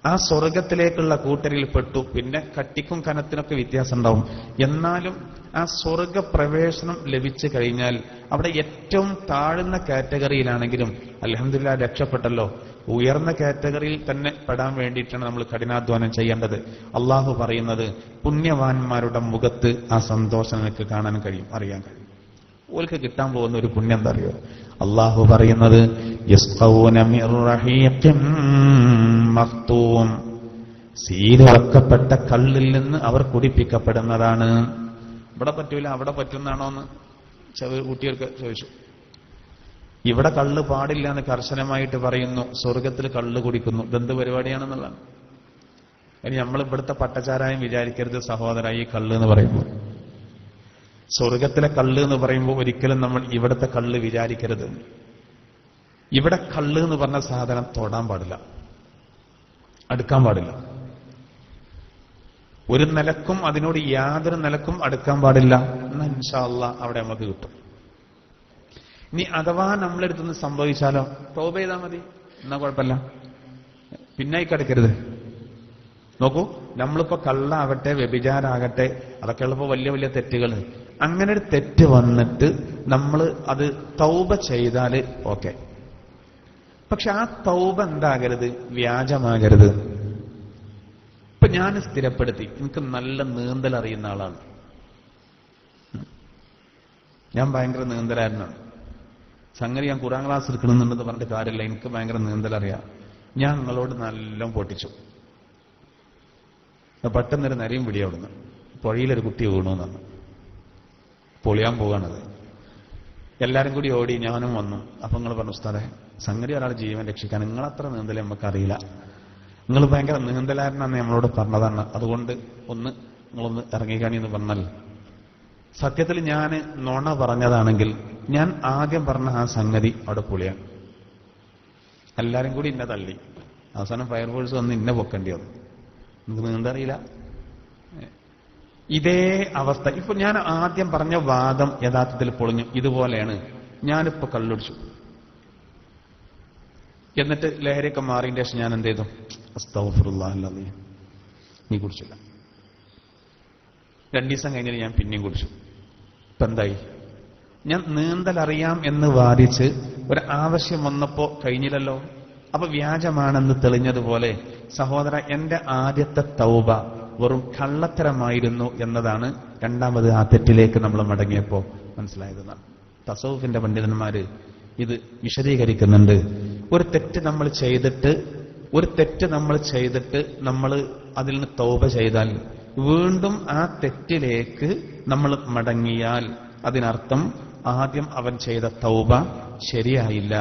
ആ സ്വർഗത്തിലേക്കുള്ള കൂട്ടരിൽ പെട്ടു. പിന്നെ കട്ടിക്കും കനത്തിനൊക്കെ വ്യത്യാസം ഉണ്ടാവും, എന്നാലും ആ സ്വർഗപ്രവേശനം ലഭിച്ചു കഴിഞ്ഞാൽ അവിടെ ഏറ്റവും താഴ്ന്ന കാറ്റഗറിയിലാണെങ്കിലും അൽഹംദുലില്ലാഹ് രക്ഷപ്പെട്ടല്ലോ. ഉയർന്ന കാറ്റഗറിയിൽ തന്നെ പെടാൻ വേണ്ടിയിട്ടാണ് നമ്മൾ കഠിനാധ്വാനം ചെയ്യേണ്ടത്. അള്ളാഹു പറയുന്നത്, പുണ്യവാന്മാരുടെ മുഖത്ത് ആ സന്തോഷം നിനക്ക് കാണാൻ കഴിയും, അറിയാൻ കഴിയും. ഓൾക്ക് കിട്ടാൻ പോകുന്ന ഒരു പുണ്യം എന്താ അറിയോ? അള്ളാഹു പറയുന്നത്, യസ്ഖൗന മിർ റഹീഖിൻ മഖ്തൂം, സീലുവെക്കപ്പെട്ട കള്ളിൽ നിന്ന് അവർ കുടിപ്പിക്കപ്പെടുന്നതാണ്. ഇവിടെ പറ്റൂല, അവിടെ പറ്റുന്നാണോ എന്ന് കുട്ടികൾക്ക് ചോദിച്ചു. ഇവിടെ കള്ള് പാടില്ല എന്ന് കർശനമായിട്ട് പറയുന്നു, സ്വർഗത്തിൽ കള്ള് കുടിക്കുന്നു. ഇതെന്ത് പരിപാടിയാണെന്നുള്ളതാണ്. ഇനി നമ്മൾ ഇവിടുത്തെ പട്ടച്ചാരായം വിചാരിക്കരുത് സഹോദര. ഈ കള്ള് എന്ന് പറയുമ്പോൾ, സ്വർഗത്തിലെ കള്ള് എന്ന് പറയുമ്പോൾ ഒരിക്കലും നമ്മൾ ഇവിടുത്തെ കള്ള് വിചാരിക്കരുത്. ഇവിടെ കള്ള് എന്ന് പറഞ്ഞ സാധനം തൊടാൻ പാടില്ല, അടുക്കാൻ പാടില്ല. ഒരു നിലക്കും അതിനോട് യാതൊരു നിലക്കും അടുക്കാൻ പാടില്ല. എന്നാ ഇൻഷാ അല്ലാഹ് അവിടെ നമുക്ക് കിട്ടും. ഇനി അഥവാ നമ്മളെടുത്തുനിന്ന് സംഭവിച്ചാലോ, തൗബ ചെയ്താൽ മതി, എന്നാ കുഴപ്പമില്ല, പിന്നെ കടക്കരുത്. നോക്കൂ, നമ്മളിപ്പോ കള്ളാകട്ടെ വ്യഭിചാരാകട്ടെ അതൊക്കെ ഉള്ളപ്പോ വലിയ വലിയ തെറ്റുകൾ, അങ്ങനെ ഒരു തെറ്റ് വന്നിട്ട് നമ്മൾ അത് തൗബ ചെയ്താല് ഓക്കെ. പക്ഷെ ആ തൗബ എന്താകരുത്, വ്യാജമാകരുത്. ഇപ്പൊ ഞാൻ സ്ഥിരപ്പെടുത്തി, എനിക്ക് നല്ല നീന്തൽ അറിയുന്ന ആളാണ് ഞാൻ, ഭയങ്കര നീന്തലായിരുന്നാണ്. സംഗതി ഞാൻ ഖുർആൻ ക്ലാസ് എടുക്കണമെന്നുണ്ടെന്ന് പറഞ്ഞിട്ട് കാര്യമില്ല, എനിക്ക് ഭയങ്കര നീന്തലറിയാം. ഞാൻ നിങ്ങളോട് നല്ല പൊട്ടിച്ചു. പെട്ടെന്നൊരു നരയും പിടി അവിടുന്ന്, പുഴയിലൊരു കുട്ടി വീണു എന്നാണ്, പൊളിയാൻ പോവാണത്. എല്ലാരും കൂടി ഓടി, ഞാനും വന്നു. അപ്പൊ നിങ്ങൾ പറഞ്ഞു, ഉസ്താദേ സംഗതി ഒരാളെ ജീവൻ രക്ഷിക്കാൻ, നിങ്ങളത്ര നീന്തൽ നമുക്കറിയില്ല, നിങ്ങൾ ഭയങ്കര നീന്തലാരനാന്ന് നമ്മളോട് പറഞ്ഞതാണ്, അതുകൊണ്ട് നിങ്ങളൊന്ന് ഇറങ്ങിക്കാണി എന്ന് പറഞ്ഞാൽ. സത്യത്തിൽ ഞാൻ നുണ പറഞ്ഞതാണെങ്കിൽ ഞാൻ ആദ്യം പറഞ്ഞ ആ സംഗതി അവിടെ പൊളിയാണ്. എല്ലാരും കൂടി ഇന്നെ തള്ളി, അവസാനം ഫയർഫോഴ്സ് വന്ന് ഇന്നെ പൊക്കേണ്ടി വന്നു. നിങ്ങൾക്ക് നീന്തറിയില്ല. ഇതേ അവസ്ഥ ഇപ്പൊ ഞാൻ ആദ്യം പറഞ്ഞ വാദം യഥാർത്ഥത്തിൽ പൊളിഞ്ഞു. ഇതുപോലെയാണ്, ഞാനിപ്പോ കള്ളുടിച്ചു, എന്നിട്ട് ലഹരിയൊക്കെ മാറിയതിന്റെ ശേഷം ഞാൻ എന്ത് ചെയ്തു, അസ്തഗ്ഫിറുല്ലാഹ് അൽ-അദീം, നീ കുടിച്ചില്ല. 2 ദിവസം കഴിഞ്ഞിട്ട് ഞാൻ പിന്നെയും കുടിച്ചു. ഇപ്പൊ എന്തായി? ഞാൻ നീന്തൽ അറിയാം എന്ന് വാദിച്ച് ഒരു ആവശ്യം വന്നപ്പോ കഴിഞ്ഞില്ലല്ലോ. അപ്പൊ വ്യാജമാണെന്ന് തെളിഞ്ഞതുപോലെ സഹോദര, എന്റെ ആദ്യത്തെ തൗബ വെറും കള്ളത്തരമായിരുന്നു എന്നതാണ് രണ്ടാമത് ആ തെറ്റിലേക്ക് നമ്മൾ മടങ്ങിയപ്പോ മനസ്സിലായതെന്നാണ്. തസവുഫിന്റെ പണ്ഡിതന്മാര് ഇത് വിശദീകരിക്കുന്നുണ്ട്. ഒരു തെറ്റ് നമ്മൾ ചെയ്തിട്ട് നമ്മൾ അതിൽ നിന്ന് തൗബ ചെയ്താൽ, വീണ്ടും ആ തെറ്റിലേക്ക് നമ്മൾ മടങ്ങിയാൽ, അതിനർത്ഥം ആദ്യം അവൻ ചെയ്ത തൗബ ശരിയായില്ല,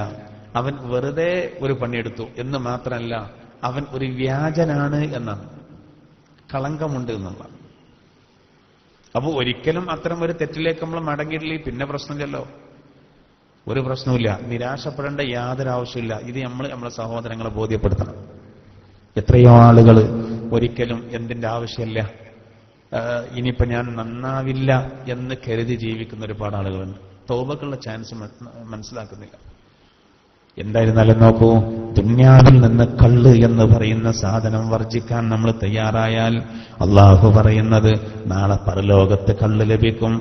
അവൻ വെറുതെ ഒരു പണിയെടുത്തു എന്ന് മാത്രമല്ല, അവൻ ഒരു വ്യാജനാണ് എന്നാണ്, കളങ്കമുണ്ട് എന്നുള്ള. അപ്പൊ ഒരിക്കലും അത്തരം ഒരു തെറ്റിലേക്ക് നമ്മൾ മടങ്ങിയിട്ടില്ലെങ്കിൽ പിന്നെ പ്രശ്നമില്ലല്ലോ, ഒരു പ്രശ്നവുമില്ല, നിരാശപ്പെടേണ്ട യാതൊരു ആവശ്യമില്ല. ഇത് നമ്മളെ സഹോദരങ്ങളെ ബോധ്യപ്പെടുത്തണം. എത്രയോ ആളുകൾ ഒരിക്കലും എന്തിന്റെ ആവശ്യമില്ല, ഇനിയിപ്പോ ഞാൻ നന്നാവില്ല എന്ന് കരുതി ജീവിക്കുന്ന ഒരുപാട് ആളുകളുണ്ട്. തൗബക്കുള്ള ചാൻസ് മനസ്സിലാക്കുന്നില്ല. എന്തായിരുന്നാലും നോക്കൂ, ദുന്യാവിൽ നിന്ന് കള്ള് എന്ന് പറയുന്ന സാധനം വർജിക്കാൻ നമ്മൾ തയ്യാറായാൽ അള്ളാഹു പറയുന്നത് നാളെ പരലോകത്ത് കള്ള് ലഭിക്കും.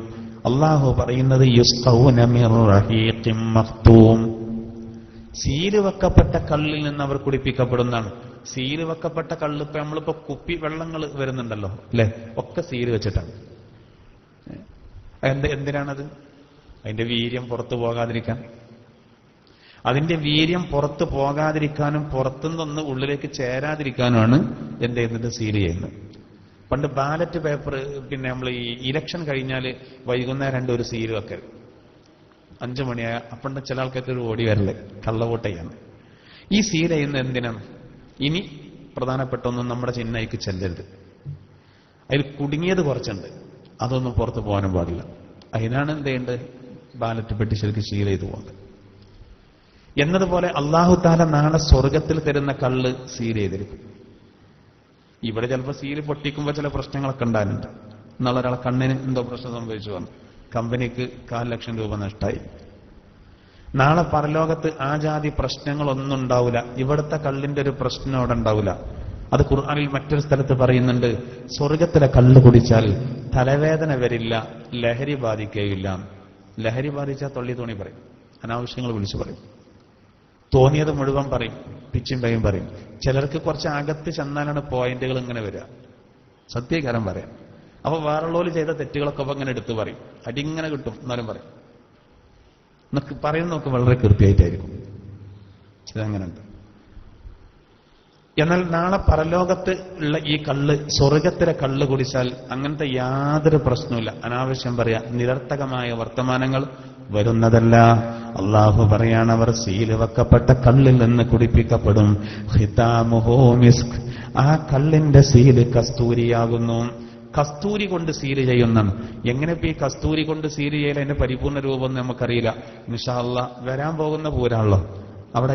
അള്ളാഹു പറയുന്നത് യുസ്ഖൗന മിർ റഹീഖിൻ മഖ്തൂം, സീല് വെക്കപ്പെട്ട കള്ളിൽ നിന്ന് അവർ കുടിപ്പിക്കപ്പെടുന്നതാണ്. സീല് വെക്കപ്പെട്ട കള്ള് ഇപ്പൊ നമ്മളിപ്പോ കുപ്പി വെള്ളങ്ങൾ വരുന്നുണ്ടല്ലോ അല്ലെ, ഒക്കെ സീല് വെച്ചിട്ടാണ്. എന്തിനാണത്? അതിന്റെ വീര്യം പുറത്തു പോകാതിരിക്കാൻ. അതിന്റെ വീര്യം പുറത്തു പോകാതിരിക്കാനും പുറത്തുനിന്ന് ഉള്ളിലേക്ക് ചേരാതിരിക്കാനുമാണ് എന്ത് ചെയ്യുന്നത്? സീൽ ചെയ്യുന്നത്. പണ്ട് ബാലറ്റ് പേപ്പർ, പിന്നെ നമ്മൾ ഈ ഇലക്ഷൻ കഴിഞ്ഞാൽ വൈകുന്നേരം ഒരു സീല് വെക്കൽ, 5 മണിയായ അപ്പണ്ട് ചില ആൾക്കാർക്ക് ഒരു ഓടി വരല് കള്ളവോട്ട് ചെയ്യാൻ. ഈ സീൽ ചെയ്യുന്ന എന്തിനാണ്? ഇനി പ്രധാനപ്പെട്ട ഒന്നും നമ്മുടെ ചിഹ്നയ്ക്ക് ചെല്ലരുത്, അതിൽ കുടുങ്ങിയത് കുറച്ചുണ്ട്, അതൊന്നും പുറത്തു പോകാനും പാടില്ല. അതിനാണ് എന്ത് ചെയ്യേണ്ടത്? ബാലറ്റ് പെട്ടി ശരിക്കും സീൽ ചെയ്തു പോകുന്നത്. എന്നതുപോലെ അള്ളാഹു താല നാളെ സ്വർഗത്തിൽ തരുന്ന കള്ള് സീൽ ചെയ്തിരിക്കും. ഇവിടെ ചിലപ്പോൾ സീല് പൊട്ടിക്കുമ്പോൾ ചില പ്രശ്നങ്ങളൊക്കെ ഉണ്ടാകുന്നുണ്ട്. നാളെ ഒരാളെ കണ്ണിന് എന്തോ പ്രശ്നം സംഭവിച്ചു വന്നു, കമ്പനിക്ക് 4,00,000 രൂപ നഷ്ടമായി. നാളെ പരലോകത്ത് ആ ജാതി പ്രശ്നങ്ങളൊന്നും ഉണ്ടാവില്ല. ഇവിടുത്തെ കള്ളിന്റെ ഒരു പ്രശ്നം അവിടെ ഉണ്ടാവില്ല. അത് ഖുർആനിൽ മറ്റൊരു സ്ഥലത്ത് പറയുന്നുണ്ട്, സ്വർഗത്തിലെ കള്ള് കുടിച്ചാൽ തലവേദന വരില്ല, ലഹരി ബാധിക്കുകയില്ല. ലഹരി ബാധിച്ചാൽ തൊള്ളി തോണി പറയും, അനാവശ്യങ്ങൾ വിളിച്ചു പറയും, തോന്നിയത് മുഴുവൻ പറയും, പിച്ചും പയും പറയും. ചിലർക്ക് കുറച്ച് അകത്ത് ചെന്നാലാണ് പോയിന്റുകൾ ഇങ്ങനെ വരിക, സത്യകാരം പറയാം. അപ്പൊ വേറുള്ളവർ ചെയ്ത തെറ്റുകളൊക്കെ അപ്പൊ ഇങ്ങനെ എടുത്തു പറയും, അടിങ്ങനെ കിട്ടും, എന്നാലും പറയും. എന്നൊക്കെ പറയുന്നതൊക്കെ വളരെ കൃത്യമായിട്ടായിരിക്കും. ഇതങ്ങനെയുണ്ട്. എന്നാൽ നാളെ പരലോകത്ത് ഉള്ള ഈ കള്ള്, സ്വർഗത്തിലെ കള്ള് കുടിച്ചാൽ അങ്ങനത്തെ യാതൊരു പ്രശ്നവുമില്ല. അനാവശ്യം പറയാ, നിരർത്ഥകമായ വർത്തമാനങ്ങൾ വരുന്നതല്ല. അള്ളാഹു പറയാണ്, അവർ സീല് വെക്കപ്പെട്ട കള്ളിൽ നിന്ന് കുടിപ്പിക്കപ്പെടും. ഖിതാമുഹു മിസ്ക്, ആ കള്ളിന്റെ സീല് കസ്തൂരിയാകുന്നു. കസ്തൂരി കൊണ്ട് സീല് ചെയ്യുന്നതാണ്. എങ്ങനെ ഇപ്പൊ ഈ കസ്തൂരി കൊണ്ട് സീല് ചെയ്യൽ അതിന്റെ പരിപൂർണ്ണ രൂപം നമുക്കറിയില്ല. ഇൻഷാ അല്ലാഹ് വരാൻ പോകുന്ന പൂരാണല്ലോ, അവിടെ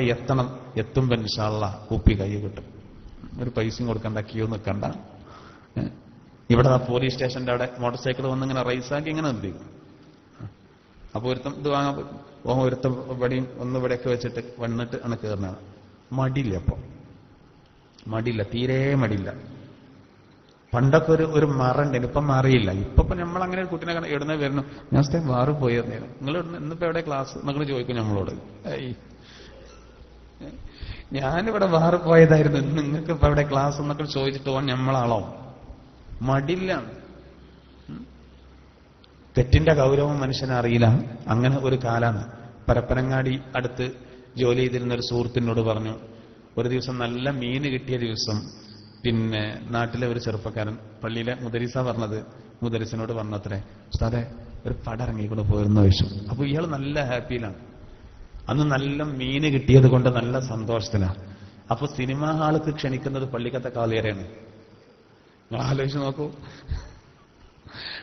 എത്തുമ്പോ ഇൻഷാ അല്ലാഹ് കുപ്പി കൈ കിട്ടും. ഒരു പൈസയും കൊടുക്കണ്ട, ക്യൂ നിൽക്കണ്ട. ഇവിടെ പോലീസ് സ്റ്റേഷന്റെ അവിടെ മോട്ടോർ സൈക്കിൾ വന്നിങ്ങനെ റൈസാക്കി ഇങ്ങനെ നിർത്തിക്കും. അപ്പൊ ഒരുത്തം ഇത് വാങ്ങാൻ ഒരുത്തം ഇവിടെയും ഇവിടെയൊക്കെ വെച്ചിട്ട് വന്നിട്ട് ആണ് കയറുന്നതാണ്. മടിയില്ല, അപ്പൊ മടിയില്ല, തീരെ മടിയില്ല. പണ്ടൊക്കെ ഒരു മറുണ്ടായിരുന്നു, ഇപ്പം മാറിയില്ല. ഇപ്പൊ നമ്മൾ അങ്ങനെ ഒരു കുട്ടീനെ എവിടുന്ന വരുന്നു, ഞാൻ വേറെ പോയി നേരം, നിങ്ങൾ ഇന്നിപ്പോ എവിടെ ക്ലാസ് നിങ്ങൾ ചോദിക്കും നമ്മളോട്. ഞാനിവിടെ വേറെ പോയതായിരുന്നു, നിങ്ങൾക്ക് ഇപ്പൊ എവിടെ ക്ലാസ് എന്നൊക്കെ ചോദിച്ചിട്ട് പോകാൻ നമ്മളാളോ? മടിയില്ല. തെറ്റിന്റെ ഗൗരവം മനുഷ്യനെ അറിയില്ല. അങ്ങനെ ഒരു കാലാണ്. പരപ്പനങ്ങാടി അടുത്ത് ജോലി ചെയ്തിരുന്ന ഒരു സുഹൃത്തിനോട് പറഞ്ഞു, ഒരു ദിവസം നല്ല മീന് കിട്ടിയ ദിവസം, പിന്നെ നാട്ടിലെ ഒരു ചെറുപ്പക്കാരൻ, പള്ളിയിലെ മുദരിസ പറഞ്ഞത്, മുദരിസിനോട് പറഞ്ഞത്രേ, ഉസ്താദേ ഒരു പടം ഇറങ്ങിക്കൊണ്ട് പോയിരുന്നു ചോദിച്ചു. അപ്പൊ ഇയാൾ നല്ല ഹാപ്പിയിലാണ്. അന്ന് നല്ല മീന് കിട്ടിയത് കൊണ്ട് നല്ല സന്തോഷത്തിലാണ്. അപ്പൊ സിനിമാ ഹാൾക്ക് ക്ഷണിക്കുന്നത് പള്ളിക്കത്തെ കാലിയറയാണ്. നിങ്ങൾ ആലോചിച്ച് നോക്കൂ.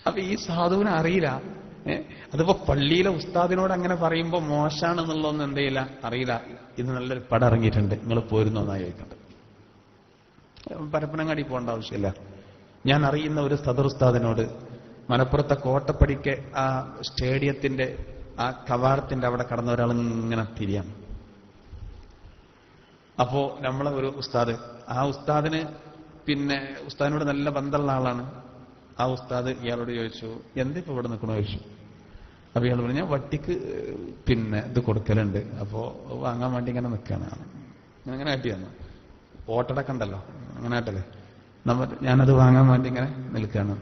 അപ്പൊ ഈ സാധുവിനെ അറിയില്ല. അതിപ്പോ പള്ളിയിലെ ഉസ്താദിനോട് അങ്ങനെ പറയുമ്പോ മോശമാണെന്നുള്ളതൊന്നും എന്ത് ചെയ്യില്ല, അറിയില്ല. ഇത് നല്ലൊരു പടം ഇറങ്ങിയിട്ടുണ്ട്, നിങ്ങൾ പോരുന്നോ എന്നാ ചോദിക്കട്ടെ. പരപ്പനങ്ങാടി പോകേണ്ട ആവശ്യമില്ല. ഞാൻ അറിയുന്ന ഒരു സദർ ഉസ്താദിനോട് മലപ്പുറത്തെ കോട്ടപ്പടിക്ക് ആ സ്റ്റേഡിയത്തിന്റെ ആ കവാടത്തിന്റെ അവിടെ കടന്ന ഒരാൾ ഇങ്ങനെ തിരിയാണ്. അപ്പോ നമ്മളെ ഒരു ഉസ്താദ്, ആ ഉസ്താദിന് പിന്നെ ഉസ്താദിനോട് നല്ല ബന്ധമുള്ള ആളാണ്. ആ ഉസ്താദ് ഇയാളോട് ചോദിച്ചു, എന്തിപ്പോ ഇവിടെ നിൽക്കണോ ചോദിച്ചു. അപ്പൊ ഇയാൾ പറഞ്ഞു, ഞാൻ വട്ടിക്ക് പിന്നെ ഇത് കൊടുക്കലുണ്ട്, അപ്പോ വാങ്ങാൻ വേണ്ടി ഇങ്ങനെ നിൽക്കാണ്. അങ്ങനെ ആട്ടിയാണ്, ഓട്ടടക്ക ഉണ്ടല്ലോ, അങ്ങനെ ആട്ടല്ലേ, ഞാനത് വാങ്ങാൻ വേണ്ടി ഇങ്ങനെ നിൽക്കുകയാണ്.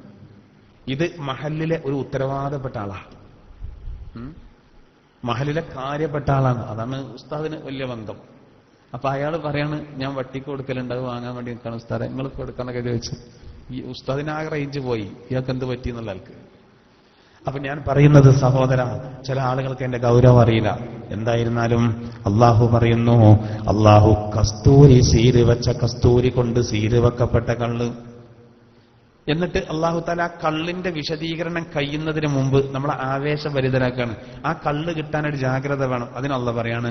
ഇത് മഹല്ലിലെ ഒരു ഉത്തരവാദപ്പെട്ട ആളാ. മഹലിലെ കാര്യപ്പെട്ട ആളാണ്. അതാണ് ഉസ്താദിന് വലിയ ബന്ധം. അപ്പൊ അയാൾ പറയാണ്, ഞാൻ വട്ടിക്ക് കൊടുക്കലുണ്ട്, അത് വാങ്ങാൻ വേണ്ടി നിൽക്കണം ഉസ്താദെ, നിങ്ങൾ കൊടുക്കണൊക്കെ ചോദിച്ചു. ഈ ഉസ്താദിനാകെ റേഞ്ച് പോയി, ഇയാൾക്ക് എന്ത് പറ്റി എന്നുള്ള ആൾക്ക്. അപ്പൊ ഞാൻ പറയുന്നത് സഹോദര, ചില ആളുകൾക്ക് എന്റെ ഗൗരവം അറിയില്ല. എന്തായിരുന്നാലും അള്ളാഹു പറയുന്നു, അള്ളാഹു കസ്തൂരി സീര് വെച്ച കസ്തൂരി കൊണ്ട് സീര് വെക്കപ്പെട്ട കള്ള്. എന്നിട്ട് അള്ളാഹു താല ആ കള്ളിന്റെ വിശദീകരണം കഴിയുന്നതിന് മുമ്പ് നമ്മളെ ആവേശഭരിതരാക്കാണ്. ആ കള്ള് കിട്ടാനൊരു ജാഗ്രത വേണം. അതിന് അള്ളാഹ് പറയാണ്,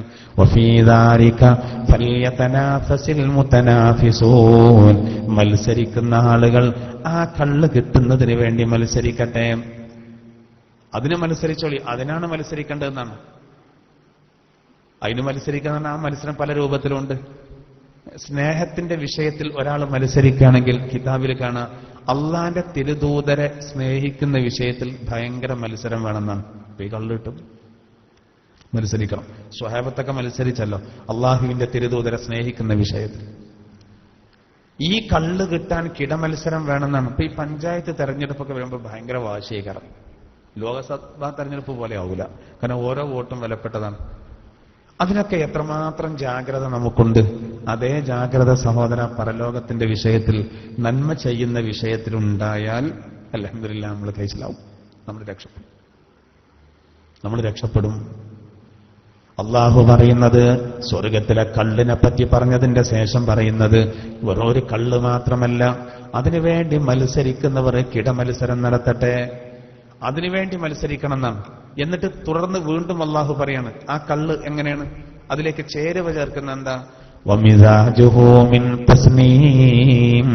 മത്സരിക്കുന്ന ആളുകൾ ആ കള്ള് കിട്ടുന്നതിന് വേണ്ടി മത്സരിക്കട്ടെ. അതിന് മത്സരിച്ചോളി, അതിനാണ് മത്സരിക്കേണ്ടതെന്നാണ്. അതിന് മത്സരിക്കുന്ന ആ മത്സരം പല രൂപത്തിലുണ്ട്. സ്നേഹത്തിന്റെ വിഷയത്തിൽ ഒരാൾ മത്സരിക്കുകയാണെങ്കിൽ കിതാബിൽ കാണാം, അള്ളാന്റെ തിരുദൂതരെ സ്നേഹിക്കുന്ന വിഷയത്തിൽ ഭയങ്കര മത്സരം വേണമെന്നാണ്. അപ്പൊ ഈ കള്ള് കിട്ടും, മത്സരിക്കണം. സ്വഹാബത്തൊക്കെ മത്സരിച്ചല്ലോ അള്ളാഹുവിന്റെ തിരുദൂതരെ സ്നേഹിക്കുന്ന വിഷയത്തിൽ. ഈ കള്ള് കിട്ടാൻ കിടമത്സരം വേണമെന്നാണ്. ഇപ്പൊ ഈ പഞ്ചായത്ത് തെരഞ്ഞെടുപ്പൊക്കെ വരുമ്പോൾ ഭയങ്കര വാശീകരം. ലോകസഭാ തെരഞ്ഞെടുപ്പ് പോലെ ആവൂല, കാരണം ഓരോ വോട്ടും വിലപ്പെട്ടതാണ്. അതിനൊക്കെ എത്രമാത്രം ജാഗ്രത നമുക്കുണ്ട്. അതേ ജാഗ്രത സഹോദര പരലോകത്തിന്റെ വിഷയത്തിൽ, നന്മ ചെയ്യുന്ന വിഷയത്തിലുണ്ടായാൽ അൽഹംദുലില്ലാഹ് നമ്മൾ കൈസലാവും, നമ്മൾ രക്ഷപ്പെടും. അള്ളാഹു പറയുന്നത്, സ്വർഗത്തിലെ കള്ളിനെ പറ്റി പറഞ്ഞതിന്റെ ശേഷം പറയുന്നത്, വെറൊരു കള്ള് മാത്രമല്ല, അതിനുവേണ്ടി മത്സരിക്കുന്നവർ കിടമത്സരം നടത്തട്ടെ, അതിനുവേണ്ടി മത്സരിക്കണം എന്നാണ്. എന്നിട്ട് തുടർന്ന് വീണ്ടും അള്ളാഹു പറയാണ്, ആ കള്ള് എങ്ങനെയാണ്, അതിലേക്ക് ചേരുവ ചേർക്കുന്ന എന്താ, വമിസാജുഹു മിൻ തസ്നീം,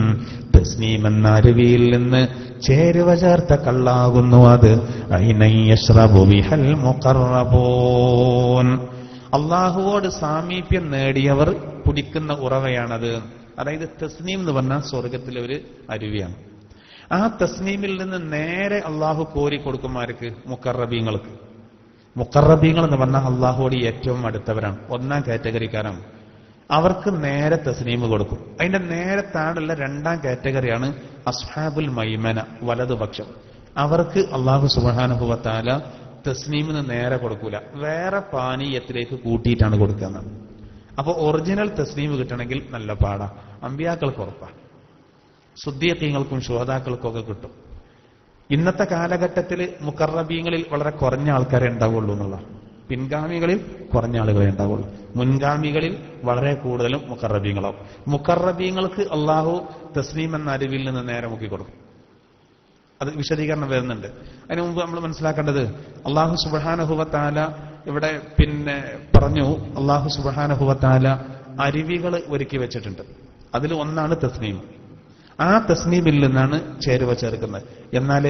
തസ്നീം എന്ന അരുവിയിൽ നിന്ന് ചേരുവ ചേർത്ത കള്ളാകുന്നു അത്. ഐനൻ യശ്റബു ബിഹൽ മുഖറബൂൻ, അള്ളാഹുവോട് സാമീപ്യം നേടിയവർ കുടിക്കുന്ന ഉറവയാണത്. അതായത് തസ്നീം എന്ന് പറഞ്ഞാൽ സ്വർഗത്തിലെ ഒരു അരുവിയാണ്. ആ തസ്നീമിൽ നിന്ന് നേരെ അള്ളാഹു കോരി കൊടുക്കുമാർക്ക്, മുഖറബീങ്ങൾക്ക്. മുഖറബീങ്ങൾ എന്ന് പറഞ്ഞാൽ അള്ളാഹുവോട് ഏറ്റവും അടുത്തവരാണ്, ഒന്നാം കാറ്റഗറിക്കാരാണ്. അവർക്ക് നേരെ തസ്നീമ് കൊടുക്കും. അതിന്റെ നേരെ താഴെയുള്ള രണ്ടാം കാറ്റഗറിയാണ് അസ്ഹാബുൽ മൈമന, വലതുപക്ഷം. അവർക്ക് അള്ളാഹു സുബ്ഹാനഹു വ തആല തസ്നീമിന് നേരെ കൊടുക്കൂല, വേറെ പാനീയത്തിലേക്ക് കൂട്ടിയിട്ടാണ് കൊടുക്കുന്നത്. അപ്പൊ ഒറിജിനൽ തസ്നീമ് കിട്ടണമെങ്കിൽ നല്ല പാടാ. അമ്പിയാക്കൾക്ക് ഉറപ്പാണ്, സുദ്ദീഖീങ്ങൾക്കും ശുഹദാക്കൾക്കും ഒക്കെ കിട്ടും. ഇന്നത്തെ കാലഘട്ടത്തിൽ മുഖറബീങ്ങളിൽ വളരെ കുറഞ്ഞ ആൾക്കാരെ ഉണ്ടാവുള്ളൂ എന്നുള്ള, പിൻഗാമികളിൽ കുറഞ്ഞ ആളുകളെ ഉണ്ടാവുള്ളൂ. മുൻഗാമികളിൽ വളരെ കൂടുതലും മുഖറബീങ്ങളാവും. മുഖറബീങ്ങൾക്ക് അള്ളാഹു തസ്നീം എന്ന അരുവിൽ നിന്ന് നേരെ മുക്കി കൊടുക്കും. അത് വിശദീകരണം വരുന്നുണ്ട്. അതിനു മുമ്പ് നമ്മൾ മനസ്സിലാക്കേണ്ടത്, അള്ളാഹു സുബ്ഹാനഹു വ തആല ഇവിടെ പറഞ്ഞു, അള്ളാഹു സുബ്ഹാനഹു വ തആല അരുവികൾ ഒരുക്കി വെച്ചിട്ടുണ്ട്. അതിൽ ഒന്നാണ് തസ്നീം. ആ തസ്നീമിൽ നിന്നാണ് ചേരുവ ചേർക്കുന്നത്. എന്നാൽ